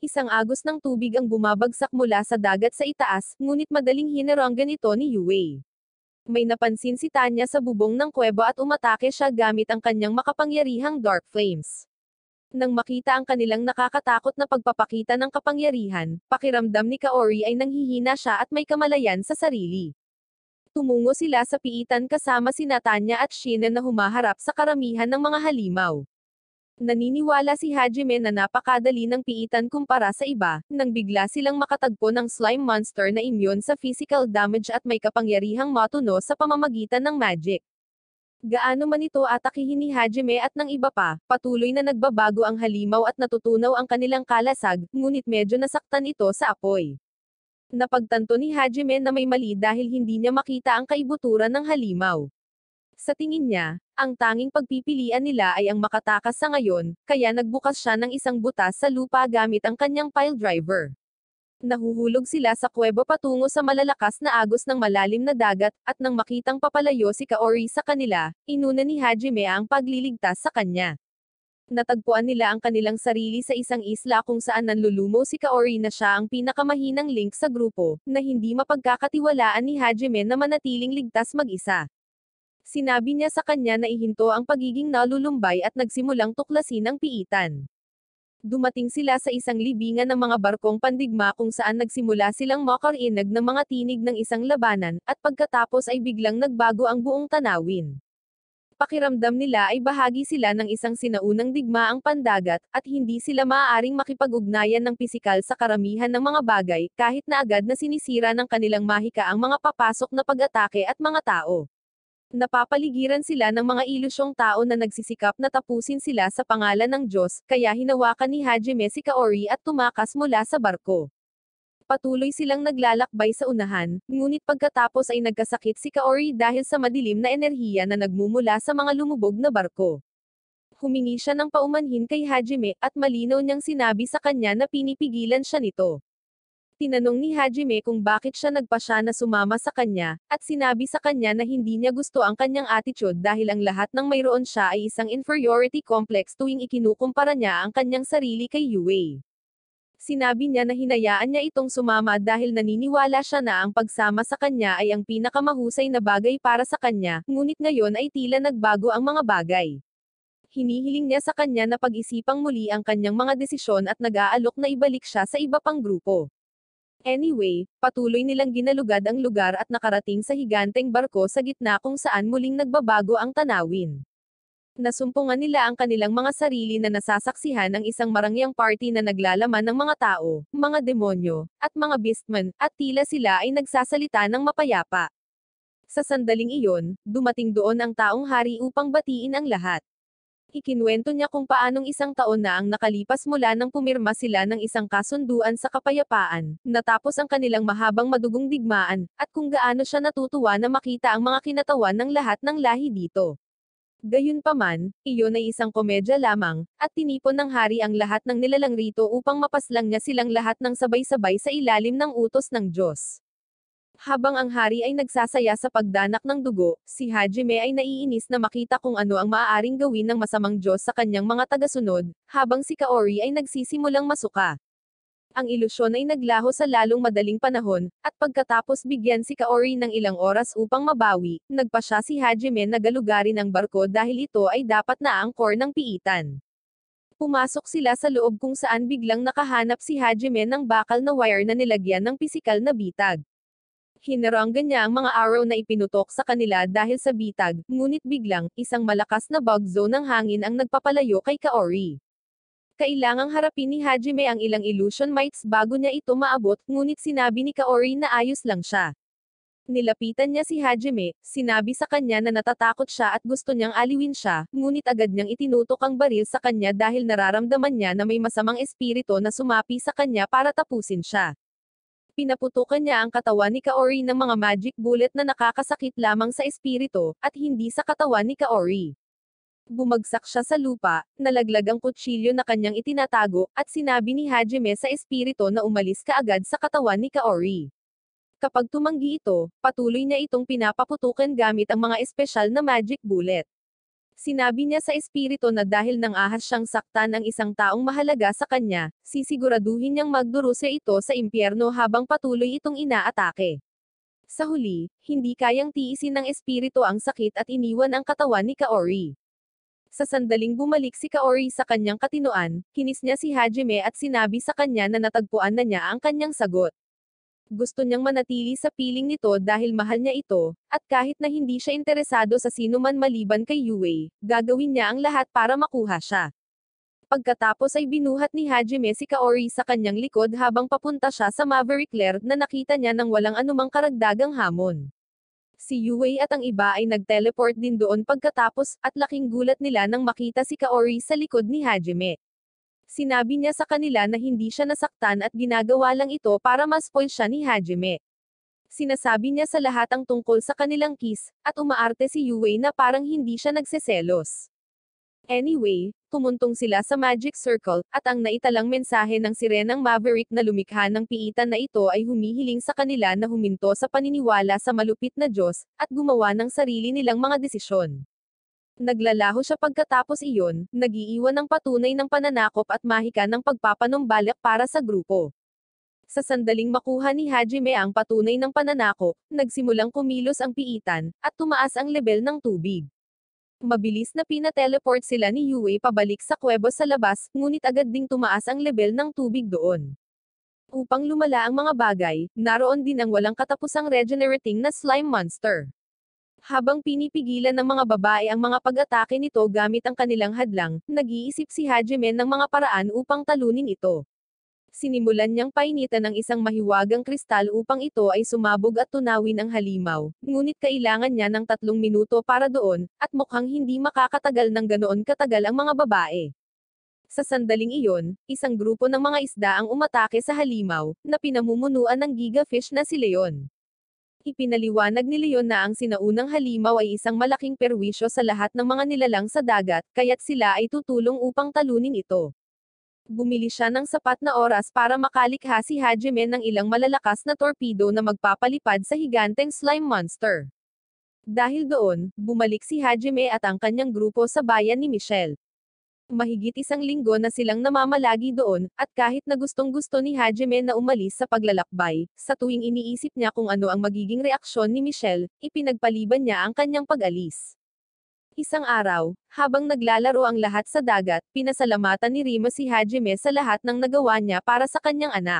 Isang agos ng tubig ang bumabagsak mula sa dagat sa itaas, ngunit madaling hinaranggan ito ni Yue. May napansin si Tanya sa bubong ng kuweba at umatake siya gamit ang kanyang makapangyarihang dark flames. Nang makita ang kanilang nakakatakot na pagpapakita ng kapangyarihan, pakiramdam ni Kaori ay nanghihina siya at may kamalayan sa sarili. Tumungo sila sa piitan kasama sina Tanya at Shiina na humaharap sa karamihan ng mga halimaw. Naniniwala si Hajime na napakadali ng piitan kumpara sa iba, nang bigla silang makatagpo ng slime monster na immune sa physical damage at may kapangyarihang matuno sa pamamagitan ng magic. Gaano man ito atakihin ni Hajime at ng iba pa, patuloy na nagbabago ang halimaw at natutunaw ang kanilang kalasag, ngunit medyo nasaktan ito sa apoy. Napagtanto ni Hajime na may mali dahil hindi niya makita ang kaibuturan ng halimaw. Sa tingin niya, ang tanging pagpipilian nila ay ang makatakas sa ngayon, kaya nagbukas siya ng isang butas sa lupa gamit ang kanyang pile driver. Nahuhulog sila sa kuweba patungo sa malalakas na agos ng malalim na dagat, at nang makitang papalayo si Kaori sa kanila, inuna ni Hajime ang pagliligtas sa kanya. Natagpuan nila ang kanilang sarili sa isang isla kung saan nanlulumo si Kaori na siya ang pinakamahinang link sa grupo, na hindi mapagkakatiwalaan ni Hajime na manatiling ligtas mag-isa. Sinabi niya sa kanya na ihinto ang pagiging nalulumbay at nagsimulang tuklasin ang piitan. Dumating sila sa isang libingan ng mga barkong pandigma kung saan nagsimula silang makarinig ng mga tinig ng isang labanan, at pagkatapos ay biglang nagbago ang buong tanawin. Pakiramdam nila ay bahagi sila ng isang sinaunang digmaang pandagat, at hindi sila maaaring makipag-ugnayan ng pisikal sa karamihan ng mga bagay, kahit na agad na sinisira ng kanilang mahika ang mga papasok na pag-atake at mga tao. Napapaligiran sila ng mga ilusyong tao na nagsisikap na tapusin sila sa pangalan ng Diyos, kaya hinawakan ni Hajime si Kaori at tumakas mula sa barko. Patuloy silang naglalakbay sa unahan, ngunit pagkatapos ay nagkasakit si Kaori dahil sa madilim na enerhiya na nagmumula sa mga lumubog na barko. Humingi siya ng paumanhin kay Hajime, at malinaw niyang sinabi sa kanya na pinipigilan siya nito. Tinanong ni Hajime kung bakit siya nagpasya na sumama sa kanya, at sinabi sa kanya na hindi niya gusto ang kanyang attitude dahil ang lahat ng mayroon siya ay isang inferiority complex tuwing ikinukumpara niya ang kanyang sarili kay Yue. Sinabi niya na hinayaan niya itong sumama dahil naniniwala siya na ang pagsama sa kanya ay ang pinakamahusay na bagay para sa kanya, ngunit ngayon ay tila nagbago ang mga bagay. Hinihiling niya sa kanya na pag-isipang muli ang kanyang mga desisyon at nag-aalok na ibalik siya sa iba pang grupo. Anyway, patuloy nilang ginalugad ang lugar at nakarating sa higanteng barko sa gitna kung saan muling nagbabago ang tanawin. Nasumpungan nila ang kanilang mga sarili na nasasaksihan ng isang marangyang party na naglalaman ng mga tao, mga demonyo, at mga beastmen, at tila sila ay nagsasalita ng mapayapa. Sa sandaling iyon, dumating doon ang taong hari upang batiin ang lahat. Ikinuwento niya kung paanong isang taon na ang nakalipas mula nang pumirma sila ng isang kasunduan sa kapayapaan, natapos ang kanilang mahabang madugong digmaan, at kung gaano siya natutuwa na makita ang mga kinatawan ng lahat ng lahi dito. Gayunpaman, iyon ay isang komedya lamang, at tinipon ng hari ang lahat ng nilalang rito upang mapaslang niya silang lahat ng sabay-sabay sa ilalim ng utos ng Diyos. Habang ang hari ay nagsasaya sa pagdanak ng dugo, si Hajime ay naiinis na makita kung ano ang maaaring gawin ng masamang Diyos sa kanyang mga tagasunod, habang si Kaori ay nagsisimulang masuka. Ang ilusyon ay naglaho sa lalong madaling panahon, at pagkatapos bigyan si Kaori ng ilang oras upang mabawi, nagpasya si Hajime na galugarin ang barko dahil ito ay dapat na angkor ng piitan. Pumasok sila sa loob kung saan biglang nakahanap si Hajime ng bakal na wire na nilagyan ng pisikal na bitag. Hinaranggan niya ang mga arrow na ipinutok sa kanila dahil sa bitag, ngunit biglang, isang malakas na bug zone ng hangin ang nagpapalayo kay Kaori. Kailangang harapin ni Hajime ang ilang illusion mites bago niya ito maabot, ngunit sinabi ni Kaori na ayos lang siya. Nilapitan niya si Hajime, sinabi sa kanya na natatakot siya at gusto niyang aliwin siya, ngunit agad niyang itinutok ang baril sa kanya dahil nararamdaman niya na may masamang espiritu na sumapi sa kanya para tapusin siya. Pinaputukan niya ang katawan ni Kaori ng mga magic bullet na nakakasakit lamang sa espiritu, at hindi sa katawan ni Kaori. Bumagsak siya sa lupa, nalaglag ang kutsilyo na kanyang itinatago, at sinabi ni Hajime sa espiritu na umalis kaagad sa katawan ni Kaori. Kapag tumanggi ito, patuloy niya itong pinapaputukan gamit ang mga espesyal na magic bullet. Sinabi niya sa espiritu na dahil nang ahas siyang saktan ng isang taong mahalaga sa kanya, sisiguraduhin niyang magdurusa ito sa impyerno habang patuloy itong inaatake. Sa huli, hindi kayang tiisin ng espiritu ang sakit at iniwan ang katawan ni Kaori. Sa sandaling bumalik si Kaori sa kanyang katinoan, kinis niya si Hajime at sinabi sa kanya na natagpuan na niya ang kanyang sagot. Gusto niyang manatili sa piling nito dahil mahal niya ito, at kahit na hindi siya interesado sa sino man maliban kay Yue, gagawin niya ang lahat para makuha siya. Pagkatapos ay binuhat ni Hajime si Kaori sa kanyang likod habang papunta siya sa Maverick Lair na nakita niya nang walang anumang karagdagang hamon. Si Yue at ang iba ay nag-teleport din doon pagkatapos, at laking gulat nila nang makita si Kaori sa likod ni Hajime. Sinabi niya sa kanila na hindi siya nasaktan at ginagawa lang ito para ma-spoil siya ni Hajime. Sinasabi niya sa lahat ang tungkol sa kanilang kiss, at umaarte si Yue na parang hindi siya nagseselos. Anyway, tumuntong sila sa Magic Circle, at ang naitalang mensahe ng sirenang Maverick na lumikha ng piitan na ito ay humihiling sa kanila na huminto sa paniniwala sa malupit na Diyos, at gumawa ng sarili nilang mga desisyon. Naglalaho siya pagkatapos iyon, nag-iiwan ng patunay ng pananakop at mahika ng pagpapanumbalik para sa grupo. Sa sandaling makuha ni Hajime ang patunay ng pananakop, nagsimulang kumilos ang piitan, at tumaas ang lebel ng tubig. Mabilis na pina-teleport sila ni Yue pabalik sa kuweba sa labas, ngunit agad ding tumaas ang lebel ng tubig doon. Upang lumala ang mga bagay, naroon din ang walang katapusang regenerating na slime monster. Habang pinipigilan ng mga babae ang mga pag-atake nito gamit ang kanilang hadlang, nag-iisip si Hajime ng mga paraan upang talunin ito. Sinimulan niyang painitan ng isang mahiwagang kristal upang ito ay sumabog at tunawin ang halimaw, ngunit kailangan niya ng 3 minuto para doon, at mukhang hindi makakatagal ng ganoon katagal ang mga babae. Sa sandaling iyon, isang grupo ng mga isda ang umatake sa halimaw, na pinamumunuan ng gigafish na si Leon. Ipinaliwanag ni Leon na ang sinaunang halimaw ay isang malaking perwisyo sa lahat ng mga nilalang sa dagat, kaya't sila ay tutulong upang talunin ito. Bumili siya ng sapat na oras para makalikha si Hajime ng ilang malalakas na torpedo na magpapalipad sa higanteng slime monster. Dahil doon, bumalik si Hajime at ang kanyang grupo sa bayan ni Michelle. Mahigit 1 linggo na silang namamalagi doon, at kahit na gustong-gusto ni Hajime na umalis sa paglalakbay, sa tuwing iniisip niya kung ano ang magiging reaksyon ni Michelle, ipinagpaliban niya ang kanyang pag-alis. Isang araw, habang naglalaro ang lahat sa dagat, pinasalamatan ni Rima si Hajime sa lahat ng nagawa niya para sa kanyang anak.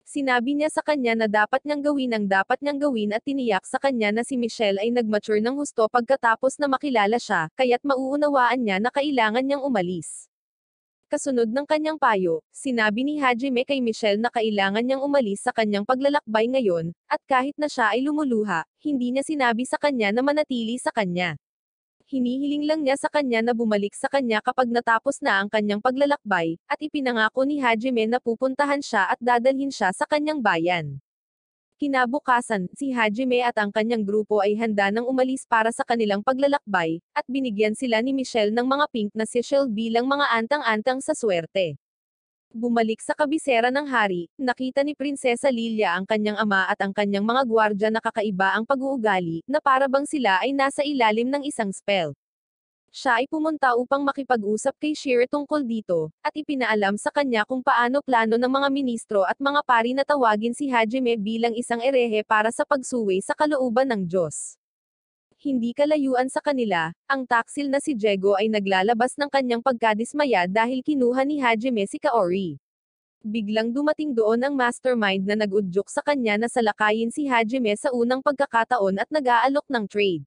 Sinabi niya sa kanya na dapat niyang gawin ang dapat niyang gawin at tiniyak sa kanya na si Michelle ay nagmature ng husto pagkatapos na makilala siya, kaya't mauunawaan niya na kailangan niyang umalis. Kasunod ng kanyang payo, sinabi ni Hajime kay Michelle na kailangan niyang umalis sa kanyang paglalakbay ngayon, at kahit na siya ay lumuluha, hindi niya sinabi sa kanya na manatili sa kanya. Hinihiling lang niya sa kanya na bumalik sa kanya kapag natapos na ang kanyang paglalakbay, at ipinangako ni Hajime na pupuntahan siya at dadalhin siya sa kanyang bayan. Kinabukasan, si Hajime at ang kanyang grupo ay handa nang umalis para sa kanilang paglalakbay, at binigyan sila ni Michelle ng mga pink na seashell bilang mga antang-antang sa swerte. Bumalik sa kabisera ng hari, nakita ni Prinsesa Lilia ang kanyang ama at ang kanyang mga gwardya na kakaiba ang pag-uugali, na para bang sila ay nasa ilalim ng isang spell. Siya ay pumunta upang makipag-usap kay Shire tungkol dito, at ipinaalam sa kanya kung paano plano ng mga ministro at mga pari na tawagin si Hajime bilang isang erehe para sa pagsuway sa kalooban ng Diyos. Hindi kalayuan sa kanila, ang taksil na si Diego ay naglalabas ng kanyang pagkadismaya dahil kinuha ni Hajime si Kaori. Biglang dumating doon ang mastermind na nag-udyok sa kanya na salakayin si Hajime sa unang pagkakataon at nag-aalok ng trade.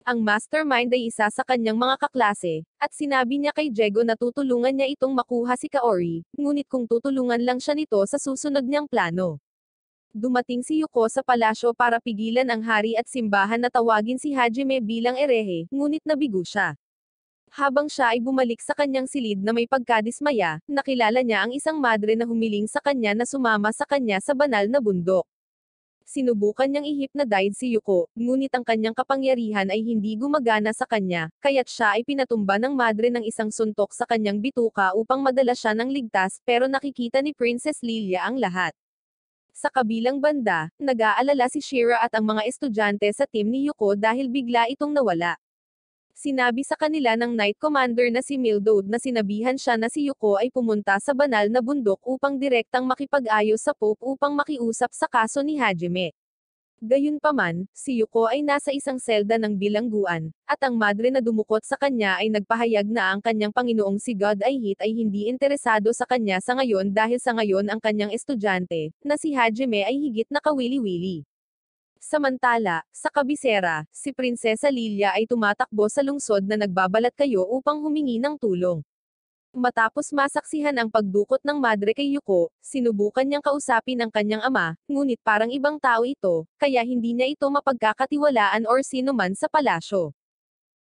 Ang mastermind ay isa sa kanyang mga kaklase, at sinabi niya kay Diego na tutulungan niya itong makuha si Kaori, ngunit kung tutulungan lang siya nito sa susunod niyang plano. Dumating si Yuko sa palasyo para pigilan ang hari at simbahan na tawagin si Hajime bilang erehe, ngunit nabigo siya. Habang siya ay bumalik sa kanyang silid na may pagkadismaya, nakilala niya ang isang madre na humiling sa kanya na sumama sa kanya sa banal na bundok. Sinubukan niyang i-hypnotize si Yuko, ngunit ang kanyang kapangyarihan ay hindi gumagana sa kanya, kaya't siya ay pinatumba ng madre ng isang suntok sa kanyang bituka upang madala siya ng ligtas, pero nakikita ni Princess Lilia ang lahat. Sa kabilang banda, nag-aalala si Shira at ang mga estudyante sa team ni Yuko dahil bigla itong nawala. Sinabi sa kanila ng Knight Commander na si Mildred na sinabihan siya na si Yuko ay pumunta sa banal na bundok upang direktang makipag-ayos sa Pope upang makiusap sa kaso ni Hajime. Gayunpaman, si Yuko ay nasa isang selda ng bilangguan, at ang madre na dumukot sa kanya ay nagpahayag na ang kanyang Panginoong si God ay hindi interesado sa kanya sa ngayon dahil sa ngayon ang kanyang estudyante, na si Hajime ay higit na kawili-wili. Samantala, sa kabisera, si Prinsesa Lilia ay tumatakbo sa lungsod na nagbabalat kayo upang humingi ng tulong. Matapos masaksihan ang pagdukot ng madre kay Yuko, sinubukan niyang kausapin ang kanyang ama, ngunit parang ibang tao ito, kaya hindi niya ito mapagkakatiwalaan or sino man sa palasyo.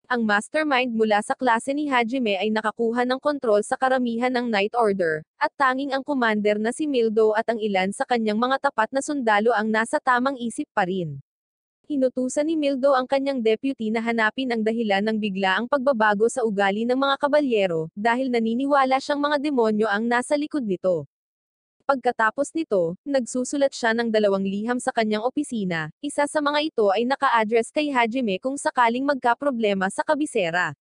Ang mastermind mula sa klase ni Hajime ay nakakuha ng kontrol sa karamihan ng Night Order, at tanging ang commander na si Mildo at ang ilan sa kanyang mga tapat na sundalo ang nasa tamang isip pa rin. Inutusan ni Mildo ang kanyang deputy na hanapin ang dahilan ng biglaang pagbabago sa ugali ng mga kabalyero, dahil naniniwala siyang mga demonyo ang nasa likod nito. Pagkatapos nito, nagsusulat siya ng 2 liham sa kanyang opisina, isa sa mga ito ay naka-address kay Hajime kung sakaling magkaproblema sa kabisera.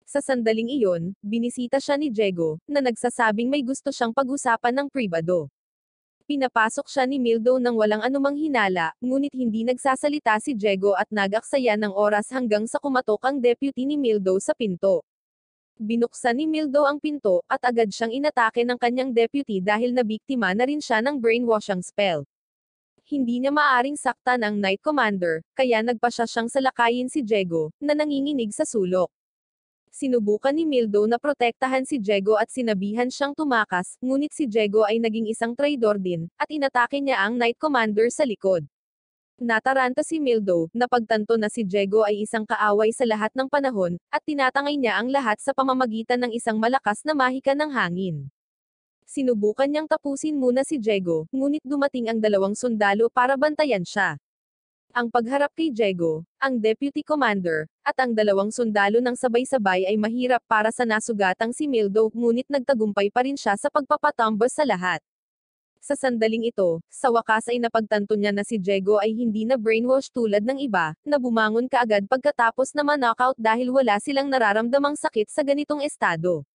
Sa sandaling iyon, binisita siya ni Jego, na nagsasabing may gusto siyang pag-usapan ng pribado. Pinapasok siya ni Mildo nang walang anumang hinala, ngunit hindi nagsasalita si Jego at nag-aksaya ng oras hanggang sa kumatok ang deputy ni Mildo sa pinto. Binuksan ni Mildo ang pinto, at agad siyang inatake ng kanyang deputy dahil nabiktima na rin siya ng brainwashing spell. Hindi niya maaring saktan ang Knight Commander, kaya nagpasya siyang salakayin si Jego, na nanginginig sa sulok. Sinubukan ni Mildo na protektahan si Jego at sinabihan siyang tumakas, ngunit si Jego ay naging isang traidor din, at inatake niya ang Knight Commander sa likod. Nataranta si Mildo, napagtanto na si Jego ay isang kaaway sa lahat ng panahon, at tinatangay niya ang lahat sa pamamagitan ng isang malakas na mahika ng hangin. Sinubukan niyang tapusin muna si Jego, ngunit dumating ang 2 sundalo para bantayan siya. Ang pagharap kay Jego, ang deputy commander, at ang 2 sundalo ng sabay-sabay ay mahirap para sa nasugatang si Mildo, ngunit nagtagumpay pa rin siya sa pagpapatambas sa lahat. Sa sandaling ito, sa wakas ay napagtanto niya na si Jego ay hindi na brainwash tulad ng iba, na bumangon kaagad pagkatapos na ma-knockout dahil wala silang nararamdamang sakit sa ganitong estado.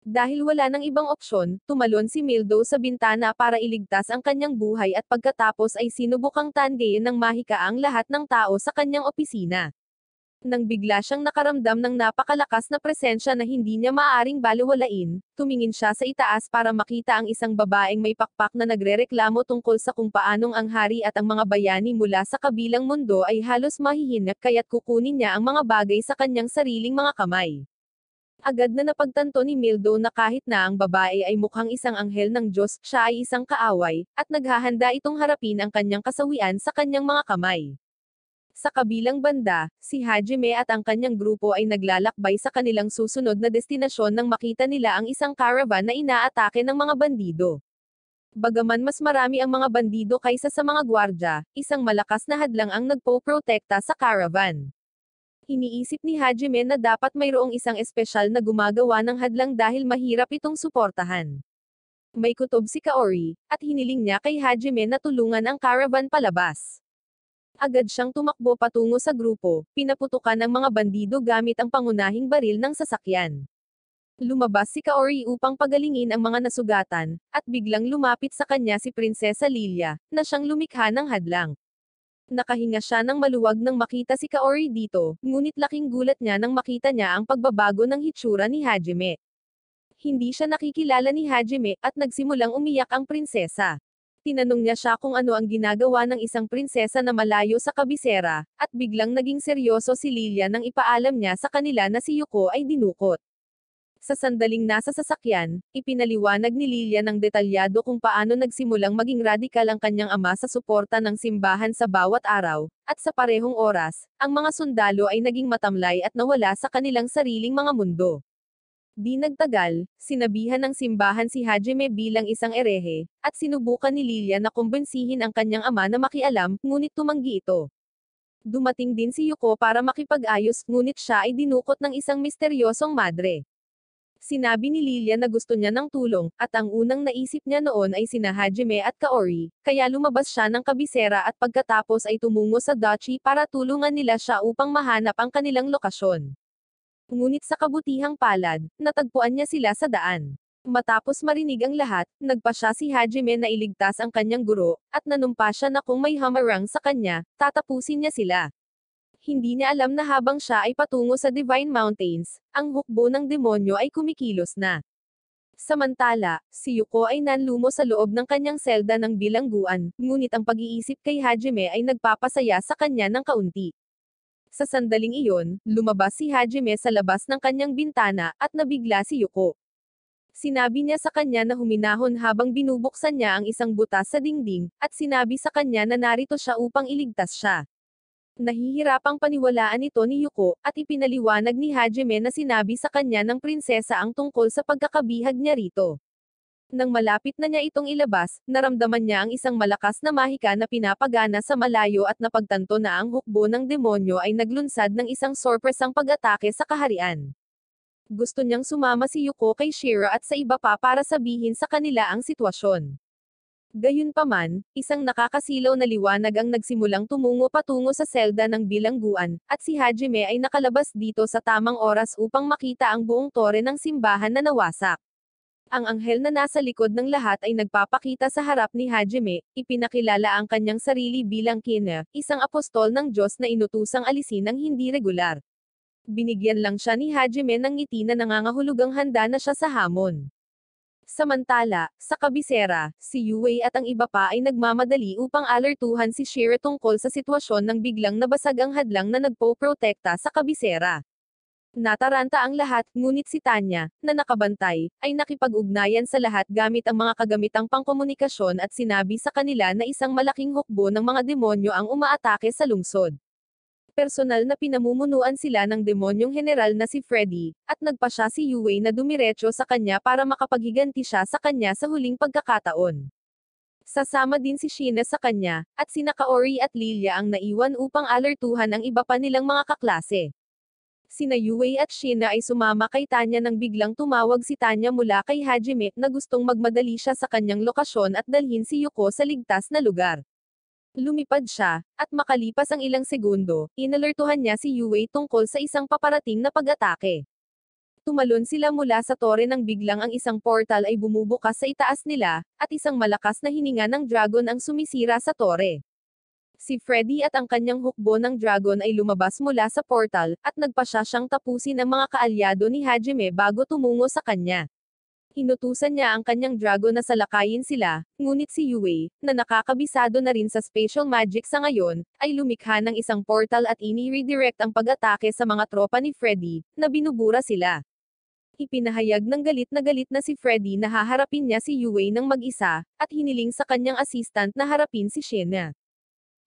Dahil wala nang ibang opsyon, tumalon si Mildo sa bintana para iligtas ang kanyang buhay at pagkatapos ay sinubukang tangayin ng mahika ang lahat ng tao sa kanyang opisina. Nang bigla siyang nakaramdam ng napakalakas na presensya na hindi niya maaaring balewalain, tumingin siya sa itaas para makita ang isang babaeng may pakpak na nagrereklamo tungkol sa kung paanong ang hari at ang mga bayani mula sa kabilang mundo ay halos mahihinap kaya't kukunin niya ang mga bagay sa kanyang sariling mga kamay. Agad na napagtanto ni Mildo na kahit na ang babae ay mukhang isang anghel ng Diyos, siya ay isang kaaway, at naghahanda itong harapin ang kanyang kasawian sa kanyang mga kamay. Sa kabilang banda, si Hajime at ang kanyang grupo ay naglalakbay sa kanilang susunod na destinasyon nang makita nila ang isang caravan na inaatake ng mga bandido. Bagaman mas marami ang mga bandido kaysa sa mga gwardya, isang malakas na hadlang ang nagpoprotekta sa caravan. Iniisip ni Hajime na dapat mayroong isang espesyal na gumagawa ng hadlang dahil mahirap itong suportahan. May kutob si Kaori, at hiniling niya kay Hajime na tulungan ang caravan palabas. Agad siyang tumakbo patungo sa grupo, pinaputukan ang mga bandido gamit ang pangunahing baril ng sasakyan. Lumabas si Kaori upang pagalingin ang mga nasugatan, at biglang lumapit sa kanya si Prinsesa Lilia, na siyang lumikha ng hadlang. Nakahinga siya ng maluwag nang makita si Kaori dito, ngunit laking gulat niya nang makita niya ang pagbabago ng hitsura ni Hajime. Hindi siya nakikilala ni Hajime, at nagsimulang umiyak ang prinsesa. Tinanong niya siya kung ano ang ginagawa ng isang prinsesa na malayo sa kabisera, at biglang naging seryoso si Lilia nang ipaalam niya sa kanila na si Yuko ay dinukot. Sa sandaling nasa sasakyan, ipinaliwanag ni Lilia ng detalyado kung paano nagsimulang maging radikal ang kanyang ama sa suporta ng simbahan sa bawat araw, at sa parehong oras, ang mga sundalo ay naging matamlay at nawala sa kanilang sariling mga mundo. Di nagtagal, sinabihan ng simbahan si Hajime bilang isang erehe, at sinubukan ni Lilia na kumbensihin ang kanyang ama na makialam, ngunit tumanggi ito. Dumating din si Yuko para makipag-ayos, ngunit siya ay dinukot ng isang misteryosong madre. Sinabi ni Lilia na gusto niya ng tulong, at ang unang naisip niya noon ay sina Hajime at Kaori, kaya lumabas siya ng kabisera at pagkatapos ay tumungo sa duchy para tulungan nila siya upang mahanap ang kanilang lokasyon. Ngunit sa kabutihang palad, natagpuan niya sila sa daan. Matapos marinig ang lahat, nagpasya si Hajime na iligtas ang kanyang guro, at nanumpa siya na kung may hamarang sa kanya, tatapusin niya sila. Hindi niya alam na habang siya ay patungo sa Divine Mountains, ang hukbo ng demonyo ay kumikilos na. Samantala, si Yuko ay nanlumo sa loob ng kanyang selda ng bilangguan, ngunit ang pag-iisip kay Hajime ay nagpapasaya sa kanya ng kaunti. Sa sandaling iyon, lumabas si Hajime sa labas ng kanyang bintana, at nabigla si Yuko. Sinabi niya sa kanya na huminahon habang binubuksan niya ang isang butas sa dingding, at sinabi sa kanya na narito siya upang iligtas siya. Nahihirapang paniwalaan ito ni Yuko, at ipinaliwanag ni Hajime na sinabi sa kanya ng prinsesa ang tungkol sa pagkakabihag niya rito. Nang malapit na niya itong ilabas, naramdaman niya ang isang malakas na mahika na pinapagana sa malayo at napagtanto na ang hukbo ng demonyo ay naglunsad ng isang sorpresang pag-atake sa kaharian. Gusto niyang sumama si Yuko kay Shira at sa iba pa para sabihin sa kanila ang sitwasyon. Gayunpaman, isang nakakasilaw na liwanag ang nagsimulang tumungo patungo sa selda ng bilangguan, at si Hajime ay nakalabas dito sa tamang oras upang makita ang buong tore ng simbahan na nawasak. Ang anghel na nasa likod ng lahat ay nagpapakita sa harap ni Hajime, ipinakilala ang kanyang sarili bilang Kina, isang apostol ng Diyos na inutusang alisin ng hindi regular. Binigyan lang siya ni Hajime ng ngiti na nangangahulugang handa na siya sa hamon. Samantala, sa kabisera, si Yue at ang iba pa ay nagmamadali upang alertuhan si Shira tungkol sa sitwasyon nang biglang nabasag ang hadlang na nagpo-protekta sa kabisera. Nataranta ang lahat, ngunit si Tanya, na nakabantay, ay nakipag-ugnayan sa lahat gamit ang mga kagamitang pangkomunikasyon at sinabi sa kanila na isang malaking hukbo ng mga demonyo ang umaatake sa lungsod. Personal na pinamumunuan sila ng demonyong general na si Freddy, at nagpasya si Yue na dumiretso sa kanya para makapaghiganti siya sa kanya sa huling pagkakataon. Sasama din si Sheena sa kanya, at sina Kaori at Lilia ang naiwan upang alertuhan ang iba pa nilang mga kaklase. Sina Yue at Sheena ay sumama kay Tanya nang biglang tumawag si Tanya mula kay Hajime na gustong magmadali siya sa kanyang lokasyon at dalhin si Yuko sa ligtas na lugar. Lumipad siya, at makalipas ang ilang segundo, inalertuhan niya si Yue tungkol sa isang paparating na pag-atake. Tumalon sila mula sa tore nang biglang ang isang portal ay bumubukas sa itaas nila, at isang malakas na hininga ng dragon ang sumisira sa tore. Si Freddy at ang kanyang hukbo ng dragon ay lumabas mula sa portal, at nagpasya siyang tapusin ang mga kaalyado ni Hajime bago tumungo sa kanya. Inutusan niya ang kanyang dragon na salakayin sila, ngunit si Yue, na nakakabisado na rin sa spatial magic sa ngayon, ay lumikha ng isang portal at ini-redirect ang pag-atake sa mga tropa ni Freddy, na binubura sila. Ipinahayag ng galit na si Freddy na haharapin niya si Yue ng mag-isa, at hiniling sa kanyang assistant na harapin si Sheena.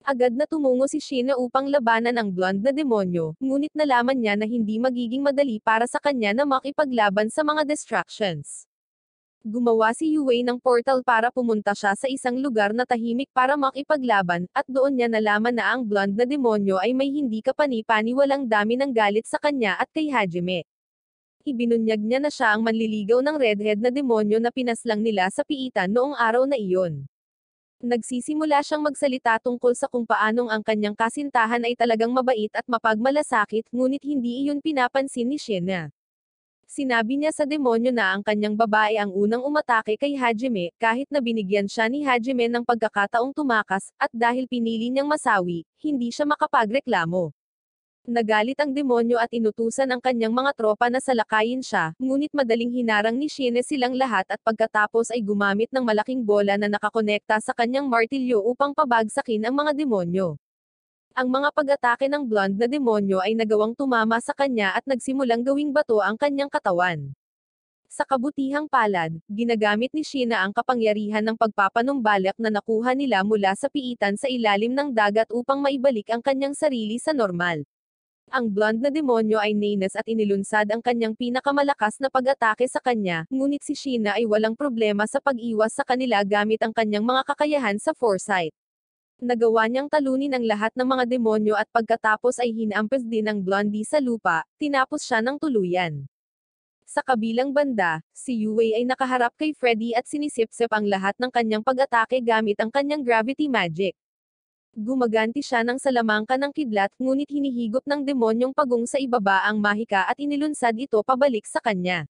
Agad na tumungo si Sheena upang labanan ang blonde na demonyo, ngunit nalaman niya na hindi magiging madali para sa kanya na makipaglaban sa mga distractions. Gumawa si Yue ng portal para pumunta siya sa isang lugar na tahimik para makipaglaban, at doon niya nalaman na ang blonde na demonyo ay may hindi kapani-paniwalang dami ng galit sa kanya at kay Hajime. Ibinunyag niya na siya ang manliligaw ng redhead na demonyo na pinaslang nila sa piitan noong araw na iyon. Nagsisimula siyang magsalita tungkol sa kung paanong ang kanyang kasintahan ay talagang mabait at mapagmalasakit, ngunit hindi iyon pinapansin ni Sheena. Sinabi niya sa demonyo na ang kanyang babae ang unang umatake kay Hajime, kahit na binigyan siya ni Hajime ng pagkakataong tumakas, at dahil pinili niyang masawi, hindi siya makapagreklamo. Nagalit ang demonyo at inutusan ang kanyang mga tropa na salakayin siya, ngunit madaling hinarang ni Shine silang lahat at pagkatapos ay gumamit ng malaking bola na nakakonekta sa kanyang martilyo upang pabagsakin ang mga demonyo. Ang mga pag-atake ng blonde na demonyo ay nagawang tumama sa kanya at nagsimulang gawing bato ang kanyang katawan. Sa kabutihang palad, ginagamit ni Sheena ang kapangyarihan ng pagpapanumbalik na nakuha nila mula sa piitan sa ilalim ng dagat upang maibalik ang kanyang sarili sa normal. Ang blonde na demonyo ay nanas at inilunsad ang kanyang pinakamalakas na pag-atake sa kanya, ngunit si Sheena ay walang problema sa pag-iwas sa kanila gamit ang kanyang mga kakayahan sa foresight. Nagawa niyang talunin ang lahat ng mga demonyo at pagkatapos ay hinampes din ang blondie sa lupa, tinapos siya ng tuluyan. Sa kabilang banda, si Yue ay nakaharap kay Freddy at sinisipsip ang lahat ng kanyang pag-atake gamit ang kanyang gravity magic. Gumaganti siya ng salamangka ng kidlat, ngunit hinihigop ng demonyong pagong sa ibaba ang mahika at inilunsad ito pabalik sa kanya.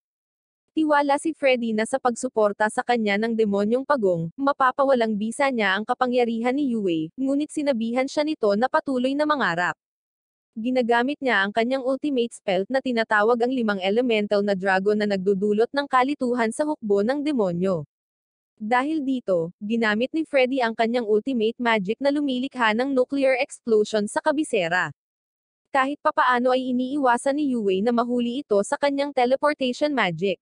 Tiwala si Freddy na sa pagsuporta sa kanya ng demonyong pagong, mapapawalang bisa niya ang kapangyarihan ni Yue, ngunit sinabihan siya nito na patuloy na mangarap. Ginagamit niya ang kanyang ultimate spell na tinatawag ang limang elemental na dragon na nagdudulot ng kalituhan sa hukbo ng demonyo. Dahil dito, ginamit ni Freddy ang kanyang ultimate magic na lumilikha ng nuclear explosion sa kabisera. Kahit papaano ay iniiwasan ni Yue na mahuli ito sa kanyang teleportation magic.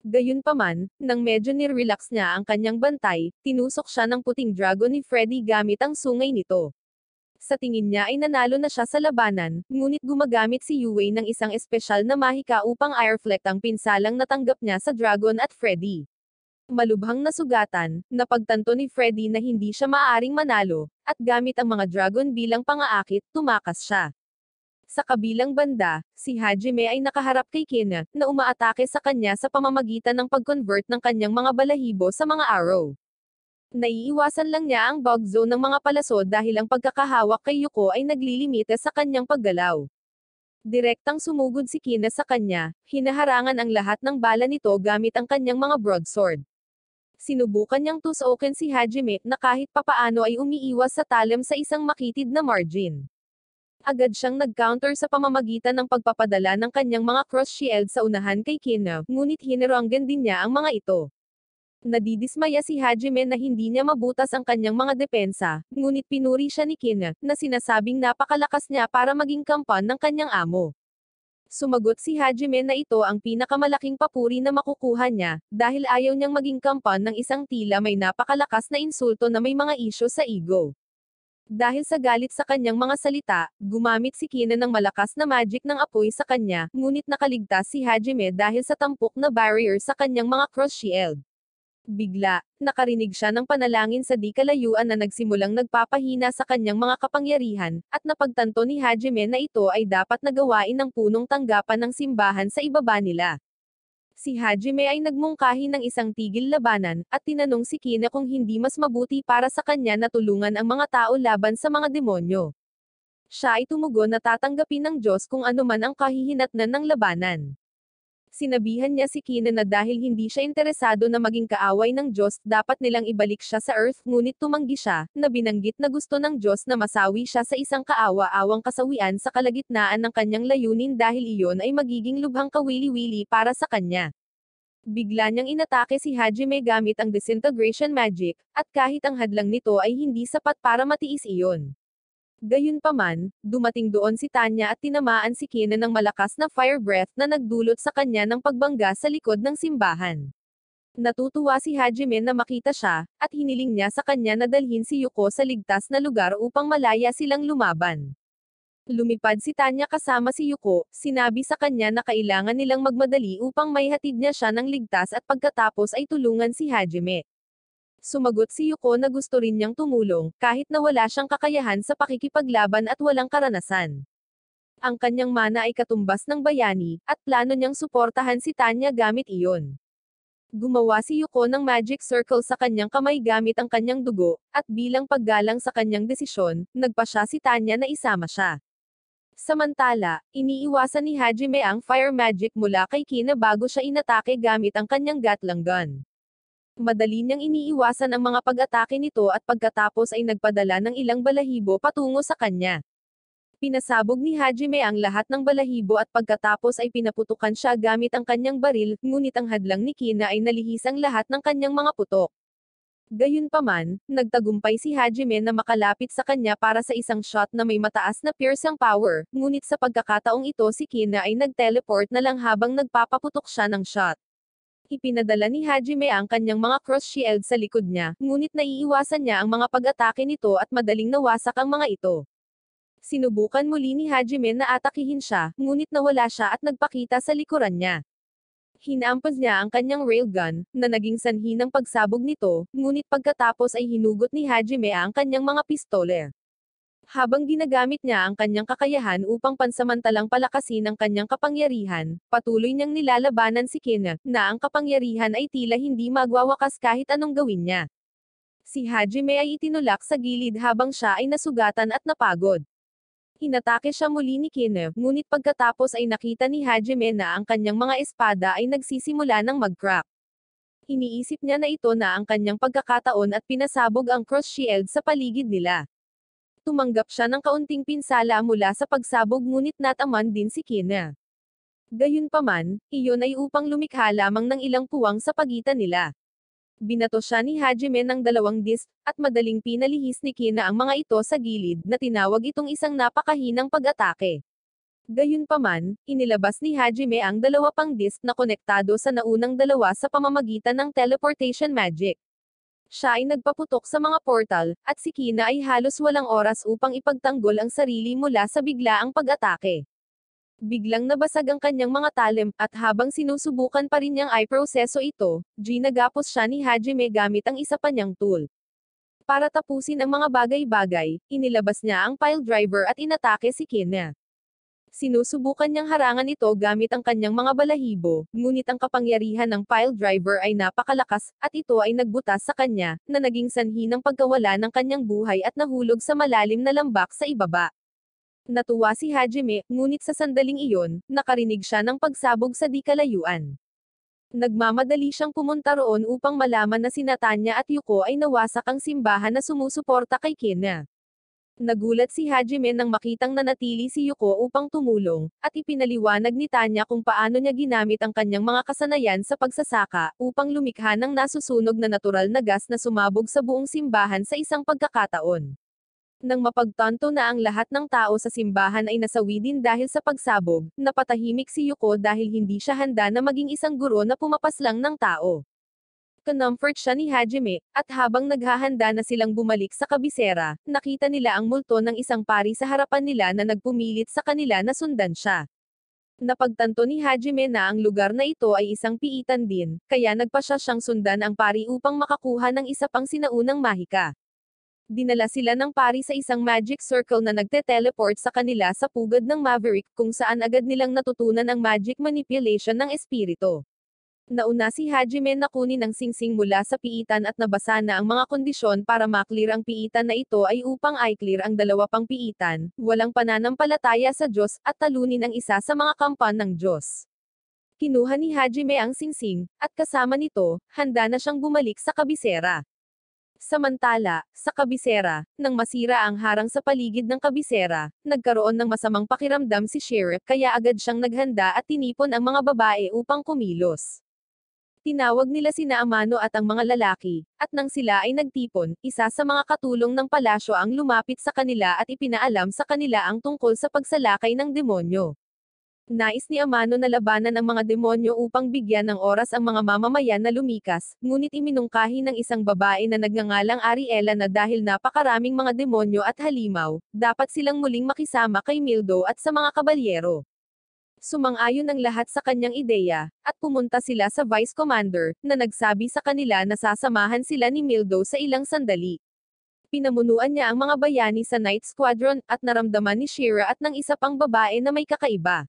Gayunpaman, nang medyo nirelax niya ang kanyang bantay, tinusok siya ng puting dragon ni Freddy gamit ang sungay nito. Sa tingin niya ay nanalo na siya sa labanan, ngunit gumagamit si Yue ng isang espesyal na mahika upang i-reflect ang pinsalang natanggap niya sa dragon at Freddy. Malubhang nasugatan, napagtanto ni Freddy na hindi siya maaaring manalo, at gamit ang mga dragon bilang pangaakit, tumakas siya. Sa kabilang banda, si Hajime ay nakaharap kay Kina, na umaatake sa kanya sa pamamagitan ng pag-convert ng kanyang mga balahibo sa mga arrow. Naiiwasan lang niya ang bug zone ng mga palaso dahil ang pagkakahawak kay Yuko ay naglilimite sa kanyang paggalaw. Direktang sumugod si Kina sa kanya, hinaharangan ang lahat ng bala nito gamit ang kanyang mga broadsword. Sinubukan niyang tusukin si Hajime na kahit papaano ay umiiwas sa talem sa isang makitid na margin. Agad siyang nag-counter sa pamamagitan ng pagpapadala ng kanyang mga cross shield sa unahan kay Kina, ngunit hiniranggan din niya ang mga ito. Nadidismaya si Hajime na hindi niya mabutas ang kanyang mga depensa, ngunit pinuri siya ni Kina, na sinasabing napakalakas niya para maging kampan ng kanyang amo. Sumagot si Hajime na ito ang pinakamalaking papuri na makukuha niya, dahil ayaw niyang maging kampan ng isang tila may napakalakas na insulto na may mga isyo sa ego. Dahil sa galit sa kanyang mga salita, gumamit si Kina ng malakas na magic ng apoy sa kanya, ngunit nakaligtas si Hajime dahil sa tampok na barrier sa kanyang mga cross shield. Bigla, nakarinig siya ng panalangin sa di kalayuan na nagsimulang nagpapahina sa kanyang mga kapangyarihan, at napagtanto ni Hajime na ito ay dapat na gawain ng punong tanggapan ng simbahan sa ibaba nila. Si Hajime ay nagmungkahi ng isang tigil labanan, at tinanong si Kina kung hindi mas mabuti para sa kanya na tulungan ang mga tao laban sa mga demonyo. Siya ay tumugon na tatanggapin ng Diyos kung ano man ang kahihinatnan ng labanan. Sinabihan niya si Kina na dahil hindi siya interesado na maging kaaway ng Diyos, dapat nilang ibalik siya sa Earth, ngunit tumanggi siya, na binanggit na gusto ng Diyos na masawi siya sa isang kaawa-awang kasawian sa kalagitnaan ng kanyang layunin dahil iyon ay magiging lubhang kawili-wili para sa kanya. Bigla niyang inatake si Hajime gamit ang disintegration magic, at kahit ang hadlang nito ay hindi sapat para matiis iyon. Gayunpaman, dumating doon si Tanya at tinamaan si Kina ng malakas na fire breath na nagdulot sa kanya ng pagbangga sa likod ng simbahan. Natutuwa si Hajime na makita siya, at hiniling niya sa kanya na dalhin si Yuko sa ligtas na lugar upang malaya silang lumaban. Lumipad si Tanya kasama si Yuko, sinabi sa kanya na kailangan nilang magmadali upang maihatid niya siya ng ligtas at pagkatapos ay tulungan si Hajime. Sumagot si Yuko na gusto rin niyang tumulong, kahit na wala siyang kakayahan sa pakikipaglaban at walang karanasan. Ang kanyang mana ay katumbas ng bayani, at plano niyang suportahan si Tanya gamit iyon. Gumawa si Yuko ng magic circle sa kanyang kamay gamit ang kanyang dugo, at bilang paggalang sa kanyang desisyon, nagpa siya si Tanya na isama siya. Samantala, iniiwasan ni Hajime ang fire magic mula kay Kina bago siya inatake gamit ang kanyang Gatling gun. Madali niyang iniiwasan ang mga pag-atake nito at pagkatapos ay nagpadala ng ilang balahibo patungo sa kanya. Pinasabog ni Hajime ang lahat ng balahibo at pagkatapos ay pinaputukan siya gamit ang kanyang baril, ngunit ang hadlang ni Kina ay nalihis ang lahat ng kanyang mga putok. Gayunpaman, nagtagumpay si Hajime na makalapit sa kanya para sa isang shot na may mataas na piercing power, ngunit sa pagkakataong ito si Kina ay nag-teleport na lang habang nagpapaputok siya ng shot. Ipinadala ni Hajime ang kanyang mga cross shield sa likod niya, ngunit naiiwasan niya ang mga pag-atake nito at madaling nawasak ang mga ito. Sinubukan muli ni Hajime na atakihin siya, ngunit nawala siya at nagpakita sa likuran niya. Hinampas niya ang kanyang railgun, na naging sanhi ng pagsabog nito, ngunit pagkatapos ay hinugot ni Hajime ang kanyang mga pistoler. Habang ginagamit niya ang kanyang kakayahan upang pansamantalang palakasin ang kanyang kapangyarihan, patuloy niyang nilalabanan si Kina, na ang kapangyarihan ay tila hindi magwawakas kahit anong gawin niya. Si Hajime ay itinulak sa gilid habang siya ay nasugatan at napagod. Inatake siya muli ni Kine, ngunit pagkatapos ay nakita ni Hajime na ang kanyang mga espada ay nagsisimula ng mag-crack. Iniisip niya na ito na ang kanyang pagkakataon at pinasabog ang cross shield sa paligid nila. Tumanggap siya ng kaunting pinsala mula sa pagsabog ngunit nataman din si Kine. Gayunpaman, iyon ay upang lumikha lamang ng ilang puwang sa pagitan nila. Binato siya ni Hajime ng 2 disc, at madaling pinalihis ni Kina ang mga ito sa gilid, na tinawag itong isang napakahinang pag-atake. Gayunpaman, inilabas ni Hajime ang 2 pang disc na konektado sa naunang 2 sa pamamagitan ng teleportation magic. Siya ay nagpaputok sa mga portal, at si Kina ay halos walang oras upang ipagtanggol ang sarili mula sa biglaang pag-atake. Biglang nabasag ang kanyang mga talem, at habang sinusubukan pa rin niyang i-proseso ito, ginagapos siya ni Hajime gamit ang isa pa niyang tool. Para tapusin ang mga bagay-bagay, inilabas niya ang pile driver at inatake si Kina. Sinusubukan niyang harangan ito gamit ang kanyang mga balahibo, ngunit ang kapangyarihan ng pile driver ay napakalakas, at ito ay nagbutas sa kanya, na naging sanhi ng pagkawala ng kanyang buhay at nahulog sa malalim na lambak sa ibaba. Natuwa si Hajime, ngunit sa sandaling iyon, nakarinig siya ng pagsabog sa di kalayuan. Nagmamadali siyang pumunta roon upang malaman na sina Tanya at Yuko ay nawasak ang simbahan na sumusuporta kay Kina. Nagulat si Hajime nang makitang nanatili si Yuko upang tumulong, at ipinaliwanag ni Tanya kung paano niya ginamit ang kanyang mga kasanayan sa pagsasaka, upang lumikha ng nasusunog na natural na gas na sumabog sa buong simbahan sa isang pagkakataon. Nang mapagtanto na ang lahat ng tao sa simbahan ay nasawi din dahil sa pagsabog, napatahimik si Yuko dahil hindi siya handa na maging isang guro na pumapaslang ng tao. Kinumfort siya ni Hajime, at habang naghahanda na silang bumalik sa kabisera, nakita nila ang multo ng isang pari sa harapan nila na nagpumilit sa kanila na sundan siya. Napagtanto ni Hajime na ang lugar na ito ay isang piitan din, kaya nagpasya siyang sundan ang pari upang makakuha ng isa pang sinaunang mahika. Dinala sila ng pari sa isang magic circle na nagte-teleport sa kanila sa pugad ng Maverick, kung saan agad nilang natutunan ang magic manipulation ng espiritu. Nauna si Hajime na kunin ang singsing mula sa piitan at nabasa na ang mga kondisyon para maklear ang piitan na ito ay upang i-clear ang 2 pang piitan, walang pananampalataya sa Diyos, at talunin ang isa sa mga kampan ng Diyos. Kinuha ni Hajime ang singsing, at kasama nito, handa na siyang bumalik sa kabisera. Samantala, sa kabisera, nang masira ang harang sa paligid ng kabisera, nagkaroon ng masamang pakiramdam si Sheriff kaya agad siyang naghanda at tinipon ang mga babae upang kumilos. Tinawag nila sina Amano at ang mga lalaki, at nang sila ay nagtipon, isa sa mga katulong ng palasyo ang lumapit sa kanila at ipinaalam sa kanila ang tungkol sa pagsalakay ng demonyo. Nais ni Amano na labanan ang mga demonyo upang bigyan ng oras ang mga mamamayan na lumikas, ngunit iminungkahi ng isang babae na nagngangalang Ariela na dahil napakaraming mga demonyo at halimaw, dapat silang muling makisama kay Mildo at sa mga kabalyero. Sumang-ayon ang lahat sa kanyang ideya, at pumunta sila sa Vice Commander, na nagsabi sa kanila na sasamahan sila ni Mildo sa ilang sandali. Pinamunuan niya ang mga bayani sa Night Squadron, at naramdaman ni Shira at ng isa pang babae na may kakaiba.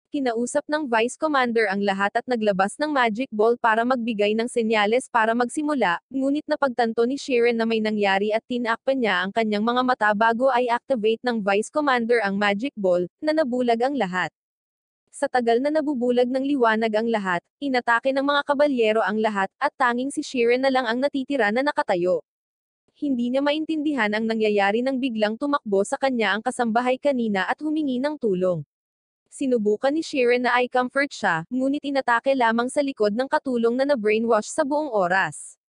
Kinausap ng Vice Commander ang lahat at naglabas ng Magic Ball para magbigay ng senyales para magsimula, ngunit napagtanto ni Shiren na may nangyari at tinakpan niya ang kanyang mga mata bago ay activate ng Vice Commander ang Magic Ball, na nabulag ang lahat. Sa tagal na nabubulag ng liwanag ang lahat, inatake ng mga kabalyero ang lahat, at tanging si Shiren na lang ang natitira na nakatayo. Hindi niya maintindihan ang nangyayari nang biglang tumakbo sa kanya ang kasambahay kanina at humingi ng tulong. Sinubukan ni Shiren na i-comfort siya, ngunit inatake lamang sa likod ng katulong na na-brainwash sa buong oras.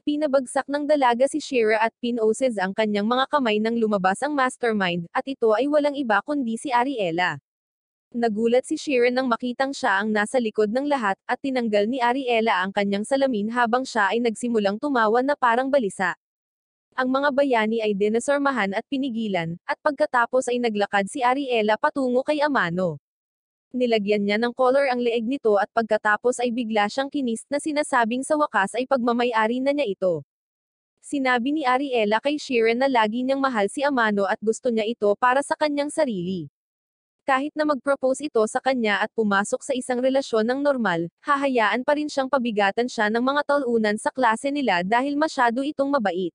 Pinabagsak ng dalaga si Shira at pinoses ang kanyang mga kamay nang lumabas ang mastermind, at ito ay walang iba kundi si Ariela. Nagulat si Shiren nang makitang siya ang nasa likod ng lahat, at tinanggal ni Ariela ang kanyang salamin habang siya ay nagsimulang tumawa na parang balisa. Ang mga bayani ay dinasormahan at pinigilan, at pagkatapos ay naglakad si Ariela patungo kay Amano. Nilagyan niya ng collar ang leeg nito at pagkatapos ay bigla siyang kinis na sinasabing sa wakas ay pagmamay-ari na niya ito. Sinabi ni Ariela kay Shiren na lagi niyang mahal si Amano at gusto niya ito para sa kanyang sarili. Kahit na mag-propose ito sa kanya at pumasok sa isang relasyon ng normal, hahayaan pa rin siyang pabigatan siya ng mga talunan sa klase nila dahil masyado itong mabait.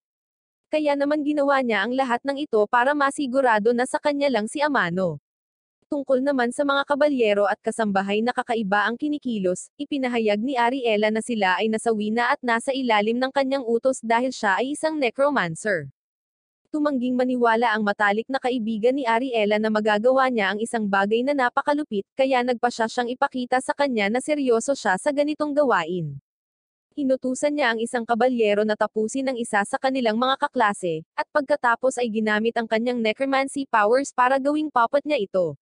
Kaya naman ginawa niya ang lahat ng ito para masigurado na sa kanya lang si Amano. Tungkol naman sa mga kabalyero at kasambahay na kakaiba ang kinikilos, ipinahayag ni Ariela na sila ay nasawi na at nasa ilalim ng kanyang utos dahil siya ay isang necromancer. Tumangging maniwala ang matalik na kaibigan ni Ariela na magagawa niya ang isang bagay na napakalupit, kaya nagpa siya siyang ipakita sa kanya na seryoso siya sa ganitong gawain. Inutusan niya ang isang kabalyero na tapusin ang isa sa kanilang mga kaklase, at pagkatapos ay ginamit ang kanyang necromancy powers para gawing puppet niya ito.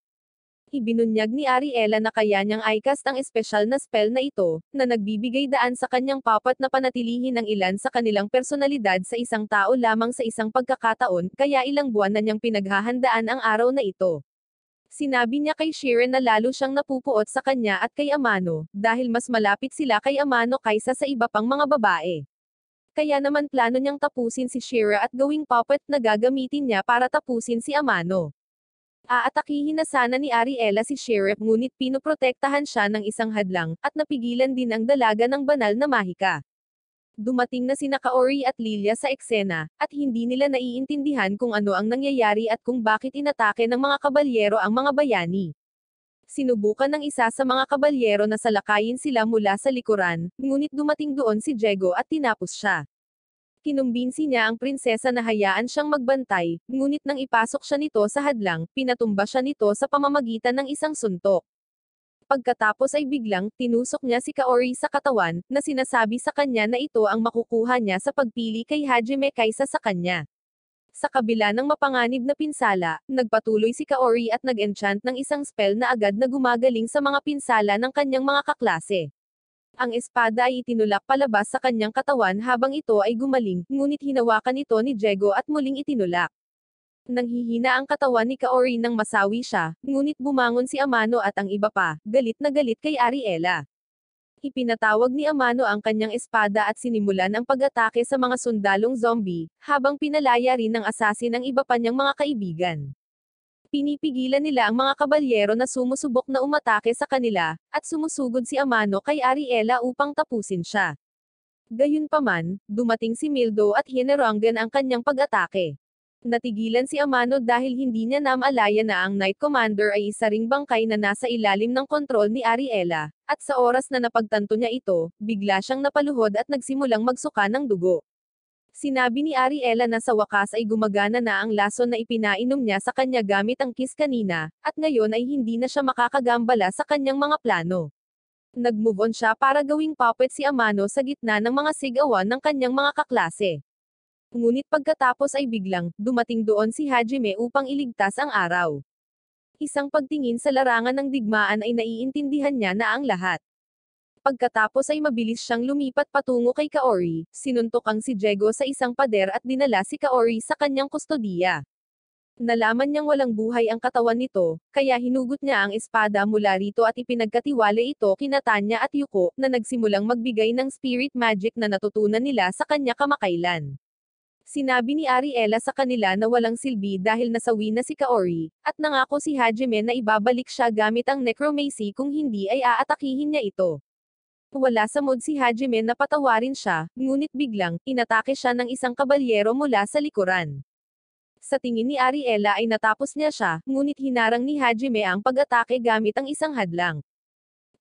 Ibinunyag ni Ariela na kaya niyang i-cast ang espesyal na spell na ito, na nagbibigay daan sa kanyang puppet na panatilihin ang ilan sa kanilang personalidad sa isang tao lamang sa isang pagkakataon, kaya ilang buwan na niyang pinaghahandaan ang araw na ito. Sinabi niya kay Shiren na lalo siyang napupuot sa kanya at kay Amano, dahil mas malapit sila kay Amano kaysa sa iba pang mga babae. Kaya naman plano niyang tapusin si Shira at gawing puppet na gagamitin niya para tapusin si Amano. Aatakihin na sana ni Ariela si Sheriff ngunit pinoprotektahan siya ng isang hadlang, at napigilan din ang dalaga ng banal na mahika. Dumating na sina Kaori at Lilia sa eksena, at hindi nila naiintindihan kung ano ang nangyayari at kung bakit inatake ng mga kabalyero ang mga bayani. Sinubukan ng isa sa mga kabalyero na salakayin sila mula sa likuran, ngunit dumating doon si Diego at tinapos siya. Kinumbinsi niya ang prinsesa na hayaan siyang magbantay, ngunit nang ipasok siya nito sa hadlang, pinatumba siya nito sa pamamagitan ng isang suntok. Pagkatapos ay biglang, tinusok niya si Kaori sa katawan, na sinasabi sa kanya na ito ang makukuha niya sa pagpili kay Hajime kaysa sa kanya. Sa kabila ng mapanganib na pinsala, nagpatuloy si Kaori at nag-enchant ng isang spell na agad na gumagaling sa mga pinsala ng kanyang mga kaklase. Ang espada ay itinulak palabas sa kanyang katawan habang ito ay gumaling, ngunit hinawakan ito ni Diego at muling itinulak. Nanghihina ang katawan ni Kaori nang masawi siya, ngunit bumangon si Amano at ang iba pa, galit na galit kay Ariela. Ipinatawag ni Amano ang kanyang espada at sinimulan ang pag-atake sa mga sundalong zombie, habang pinalaya rin ng assassin ang iba pa niyang mga kaibigan. Pinipigilan nila ang mga kabalyero na sumusubok na umatake sa kanila, at sumusugod si Amano kay Ariela upang tapusin siya. Gayunpaman, dumating si Mildo at hinerangan ang kanyang pag-atake. Natigilan si Amano dahil hindi niya namalaya na ang Knight Commander ay isa ring bangkay na nasa ilalim ng kontrol ni Ariela, at sa oras na napagtanto niya ito, bigla siyang napaluhod at nagsimulang magsuka ng dugo. Sinabi ni Ariela na sa wakas ay gumagana na ang lason na ipinainom niya sa kanya gamit ang kiss kanina, at ngayon ay hindi na siya makakagambala sa kanyang mga plano. Nag-move on siya para gawing puppet si Amano sa gitna ng mga sigawan ng kanyang mga kaklase. Ngunit pagkatapos ay biglang, dumating doon si Hajime upang iligtas ang araw. Isang pagtingin sa larangan ng digmaan ay naiintindihan niya na ang lahat. Pagkatapos ay mabilis siyang lumipat patungo kay Kaori, sinuntok ang si Diego sa isang pader at dinala si Kaori sa kanyang kustodiya. Nalaman niyang walang buhay ang katawan nito, kaya hinugot niya ang espada mula rito at ipinagkatiwala ito kina Tanya at Yuko, na nagsimulang magbigay ng spirit magic na natutunan nila sa kanya kamakailan. Sinabi ni Ariela sa kanila na walang silbi dahil nasawi na si Kaori, at nangako si Hajime na ibabalik siya gamit ang necromancy kung hindi ay aatakihin niya ito. Wala sa mood si Hajime na patawarin siya, ngunit biglang, inatake siya ng isang kabalyero mula sa likuran. Sa tingin ni Ariela ay natapos niya siya, ngunit hinarang ni Hajime ang pag-atake gamit ang isang hadlang.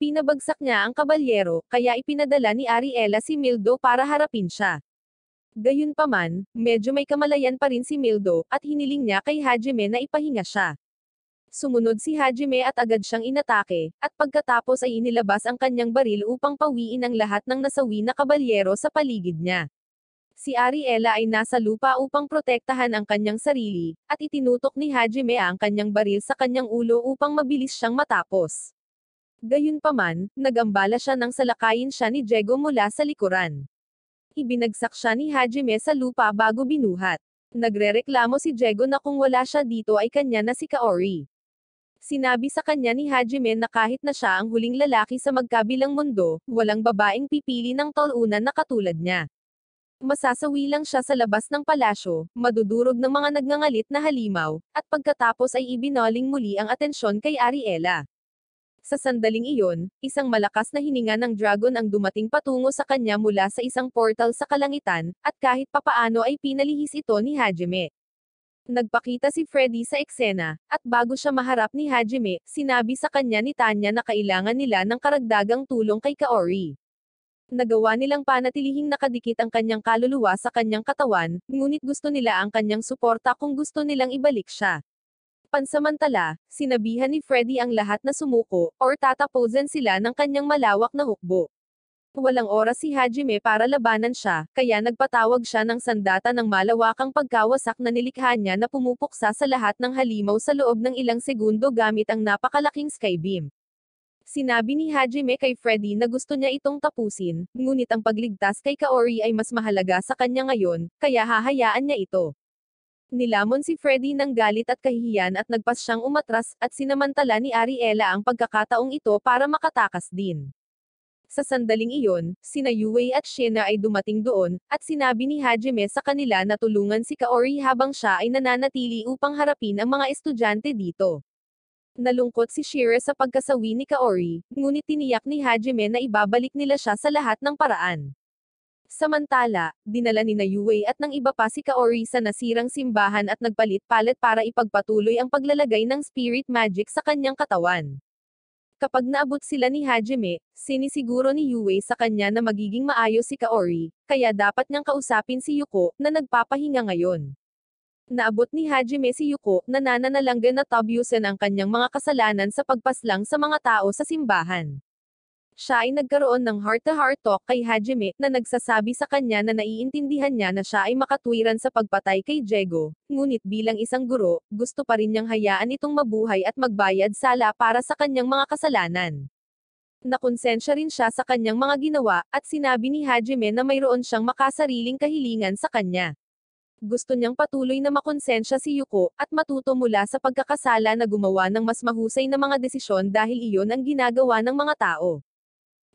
Pinabagsak niya ang kabalyero, kaya ipinadala ni Ariela si Mildo para harapin siya. Gayunpaman, medyo may kamalayan pa rin si Mildo, at hiniling niya kay Hajime na ipahinga siya. Sumunod si Hajime at agad siyang inatake, at pagkatapos ay inilabas ang kanyang baril upang pawiin ang lahat ng nasawi na kabalyero sa paligid niya. Si Ariela ay nasa lupa upang protektahan ang kanyang sarili, at itinutok ni Hajime ang kanyang baril sa kanyang ulo upang mabilis siyang matapos. Gayunpaman, nagambala siya nang salakayin siya ni Diego mula sa likuran. Ibinagsak siya ni Hajime sa lupa bago binuhat. Nagrereklamo si Diego na kung wala siya dito ay kanya na si Kaori. Sinabi sa kanya ni Hajime na kahit na siya ang huling lalaki sa magkabilang mundo, walang babaeng pipili ng tolunan na katulad niya. Masasawi lang siya sa labas ng palasyo, madudurog ng mga nagngangalit na halimaw, at pagkatapos ay ibinoling muli ang atensyon kay Ariela. Sa sandaling iyon, isang malakas na hininga ng dragon ang dumating patungo sa kanya mula sa isang portal sa kalangitan, at kahit papaano ay pinalihis ito ni Hajime. Nagpakita si Freddy sa eksena, at bago siya maharap ni Hajime, sinabi sa kanya ni Tanya na kailangan nila ng karagdagang tulong kay Kaori. Nagawa nilang panatilihing nakadikit ang kanyang kaluluwa sa kanyang katawan, ngunit gusto nila ang kanyang suporta kung gusto nilang ibalik siya. Pansamantala, sinabihan ni Freddy ang lahat na sumuko, or tatapusin sila ng kanyang malawak na hukbo. Walang oras si Hajime para labanan siya, kaya nagpatawag siya ng sandata ng malawakang pagkawasak na nilikha niya na pumupuksa sa lahat ng halimaw sa loob ng ilang segundo gamit ang napakalaking skybeam. Sinabi ni Hajime kay Freddy na gusto niya itong tapusin, ngunit ang pagligtas kay Kaori ay mas mahalaga sa kanya ngayon, kaya hahayaan niya ito. Nilamon si Freddy ng galit at kahihiyan at nagpas siyang umatras, at sinamantala ni Ariela ang pagkakataong ito para makatakas din. Sa sandaling iyon, sina Yue at Shina ay dumating doon, at sinabi ni Hajime sa kanila na tulungan si Kaori habang siya ay nananatili upang harapin ang mga estudyante dito. Nalungkot si Shira sa pagkasawi ni Kaori, ngunit tiniyak ni Hajime na ibabalik nila siya sa lahat ng paraan. Samantala, dinala ni Yue at ng iba pa si Kaori sa nasirang simbahan at nagpalit-palit para ipagpatuloy ang paglalagay ng spirit magic sa kanyang katawan. Kapag naabot sila ni Hajime, sinisiguro ni Yue sa kanya na magiging maayos si Kaori, kaya dapat niyang kausapin si Yuko, na nagpapahinga ngayon. Naabot ni Hajime si Yuko, na nananalanggan na tabyusin ang kanyang mga kasalanan sa pagpaslang sa mga tao sa simbahan. Siya ay nagkaroon ng heart-to-heart talk kay Hajime, na nagsasabi sa kanya na naiintindihan niya na siya ay makatwiran sa pagpatay kay Jego, ngunit bilang isang guro, gusto pa rin niyang hayaan itong mabuhay at magbayad sala para sa kanyang mga kasalanan. Nakonsensya rin siya sa kanyang mga ginawa, at sinabi ni Hajime na mayroon siyang makasariling kahilingan sa kanya. Gusto niyang patuloy na makonsensya si Yuko, at matuto mula sa pagkakasala na gumawa ng mas mahusay na mga desisyon dahil iyon ang ginagawa ng mga tao.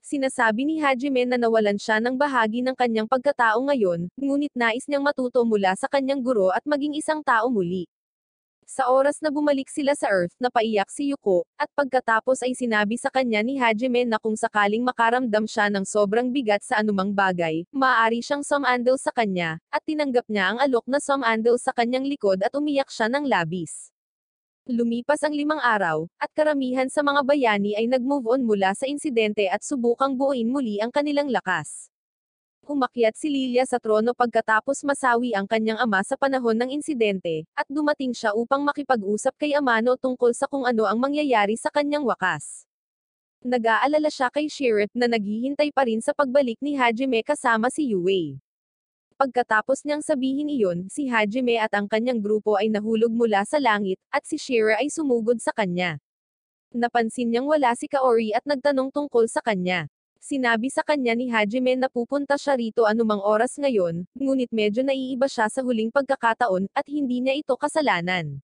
Sinasabi ni Hajime na nawalan siya ng bahagi ng kanyang pagkatao ngayon, ngunit nais niyang matuto mula sa kanyang guro at maging isang tao muli. Sa oras na bumalik sila sa Earth, napaiyak si Yuko, at pagkatapos ay sinabi sa kanya ni Hajime na kung sakaling makaramdam siya ng sobrang bigat sa anumang bagay, maaari siyang sumandal sa kanya, at tinanggap niya ang alok na sumandal sa kanyang likod at umiyak siya ng labis. Lumipas ang 5 araw, at karamihan sa mga bayani ay nag-move on mula sa insidente at subukang buuin muli ang kanilang lakas. Umakyat si Lilia sa trono pagkatapos masawi ang kanyang ama sa panahon ng insidente, at dumating siya upang makipag-usap kay Amano tungkol sa kung ano ang mangyayari sa kanyang wakas. Nag-aalala siya kay Shirret na naghihintay pa rin sa pagbalik ni Hajime kasama si Yue. Pagkatapos niyang sabihin iyon, si Hajime at ang kanyang grupo ay nahulog mula sa langit, at si Shira ay sumugod sa kanya. Napansin niyang wala si Kaori at nagtanong tungkol sa kanya. Sinabi sa kanya ni Hajime na pupunta siya rito anumang oras ngayon, ngunit medyo naiiba siya sa huling pagkakataon, at hindi niya ito kasalanan.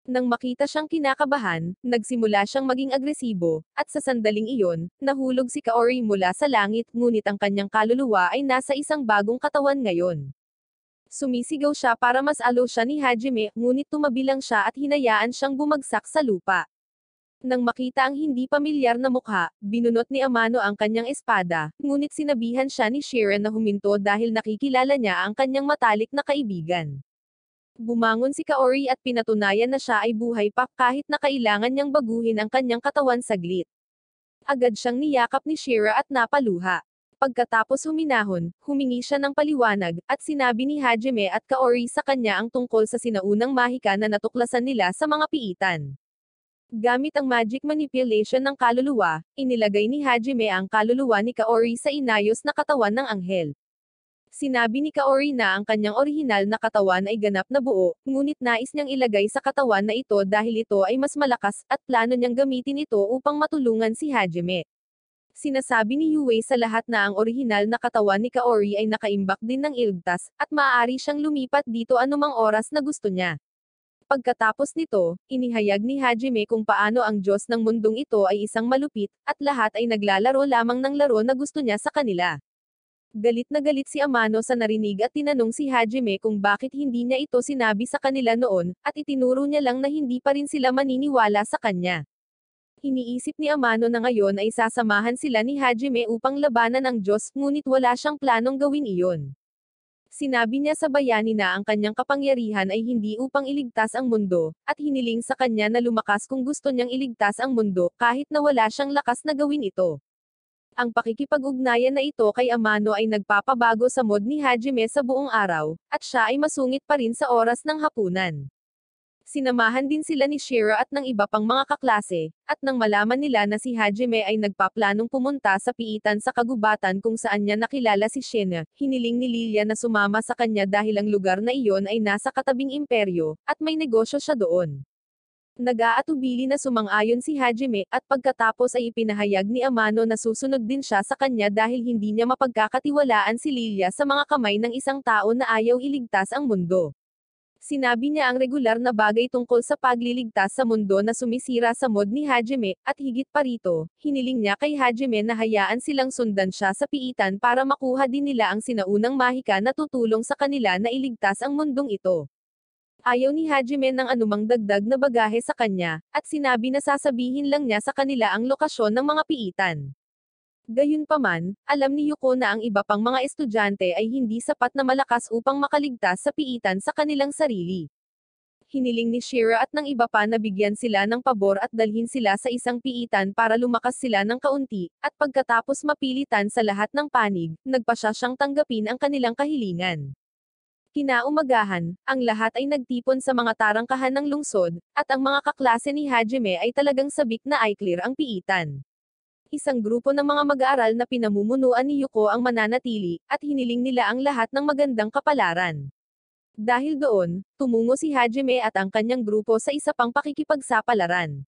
Nang makita siyang kinakabahan, nagsimula siyang maging agresibo, at sa sandaling iyon, nahulog si Kaori mula sa langit, ngunit ang kanyang kaluluwa ay nasa isang bagong katawan ngayon. Sumisigaw siya para mas alo siya ni Hajime, ngunit tumabi lang siya at hinayaan siyang bumagsak sa lupa. Nang makita ang hindi pamilyar na mukha, binunot ni Amano ang kanyang espada, ngunit sinabihan siya ni Shiren na huminto dahil nakikilala niya ang kanyang matalik na kaibigan. Bumangon si Kaori at pinatunayan na siya ay buhay pa, kahit na kailangan niyang baguhin ang kanyang katawan saglit. Agad siyang niyakap ni Shira at napaluha. Pagkatapos huminahon, humingi siya ng paliwanag, at sinabi ni Hajime at Kaori sa kanya ang tungkol sa sinaunang mahika na natuklasan nila sa mga piitan. Gamit ang magic manipulation ng kaluluwa, inilagay ni Hajime ang kaluluwa ni Kaori sa inayos na katawan ng anghel. Sinabi ni Kaori na ang kanyang orihinal na katawan ay ganap na buo, ngunit nais niyang ilagay sa katawan na ito dahil ito ay mas malakas, at plano niyang gamitin ito upang matulungan si Hajime. Sinasabi ni Yue sa lahat na ang orihinal na katawan ni Kaori ay nakaimbak din ng ilgtas, at maaari siyang lumipat dito anumang oras na gusto niya. Pagkatapos nito, inihayag ni Hajime kung paano ang Diyos ng mundong ito ay isang malupit, at lahat ay naglalaro lamang ng laro na gusto niya sa kanila. Galit na galit si Amano sa narinig at tinanong si Hajime kung bakit hindi niya ito sinabi sa kanila noon, at itinuro niya lang na hindi pa rin sila maniniwala sa kanya. Iniisip ni Amano na ngayon ay sasamahan sila ni Hajime upang labanan ang Diyos, ngunit wala siyang planong gawin iyon. Sinabi niya sa bayani na ang kanyang kapangyarihan ay hindi upang iligtas ang mundo, at hiniling sa kanya na lumakas kung gusto niyang iligtas ang mundo, kahit na wala siyang lakas na gawin ito. Ang pakikipag-ugnayan na ito kay Amano ay nagpapabago sa mood ni Hajime sa buong araw, at siya ay masungit pa rin sa oras ng hapunan. Sinamahan din sila ni Shira at ng iba pang mga kaklase, at nang malaman nila na si Hajime ay nagpaplanong pumunta sa piitan sa kagubatan kung saan niya nakilala si Shina, hiniling ni Lilia na sumama sa kanya dahil ang lugar na iyon ay nasa katabing imperyo, at may negosyo siya doon. Nag-aatubili na sumang-ayon si Hajime, at pagkatapos ay ipinahayag ni Amano na susunod din siya sa kanya dahil hindi niya mapagkakatiwalaan si Lilia sa mga kamay ng isang tao na ayaw iligtas ang mundo. Sinabi niya ang regular na bagay tungkol sa pagliligtas sa mundo na sumisira sa mood ni Hajime, at higit pa rito, hiniling niya kay Hajime na hayaan silang sundan siya sa piitan para makuha din nila ang sinaunang mahika na tutulong sa kanila na iligtas ang mundong ito. Ayaw ni Hajime ng anumang dagdag na bagahe sa kanya, at sinabi na sasabihin lang niya sa kanila ang lokasyon ng mga piitan. Gayunpaman, alam ni Yuko na ang iba pang mga estudyante ay hindi sapat na malakas upang makaligtas sa piitan sa kanilang sarili. Hiniling ni Shira at ng iba pa na bigyan sila ng pabor at dalhin sila sa isang piitan para lumakas sila ng kaunti, at pagkatapos mapilitan sa lahat ng panig, nagpasya siyang tanggapin ang kanilang kahilingan. Kinaumagahan, ang lahat ay nagtipon sa mga tarangkahan ng lungsod, at ang mga kaklase ni Hajime ay talagang sabik na i-clear ang piitan. Isang grupo ng mga mag-aaral na pinamumunuan ni Yuko ang mananatili, at hiniling nila ang lahat ng magandang kapalaran. Dahil doon, tumungo si Hajime at ang kanyang grupo sa isa pang pakikipagsapalaran.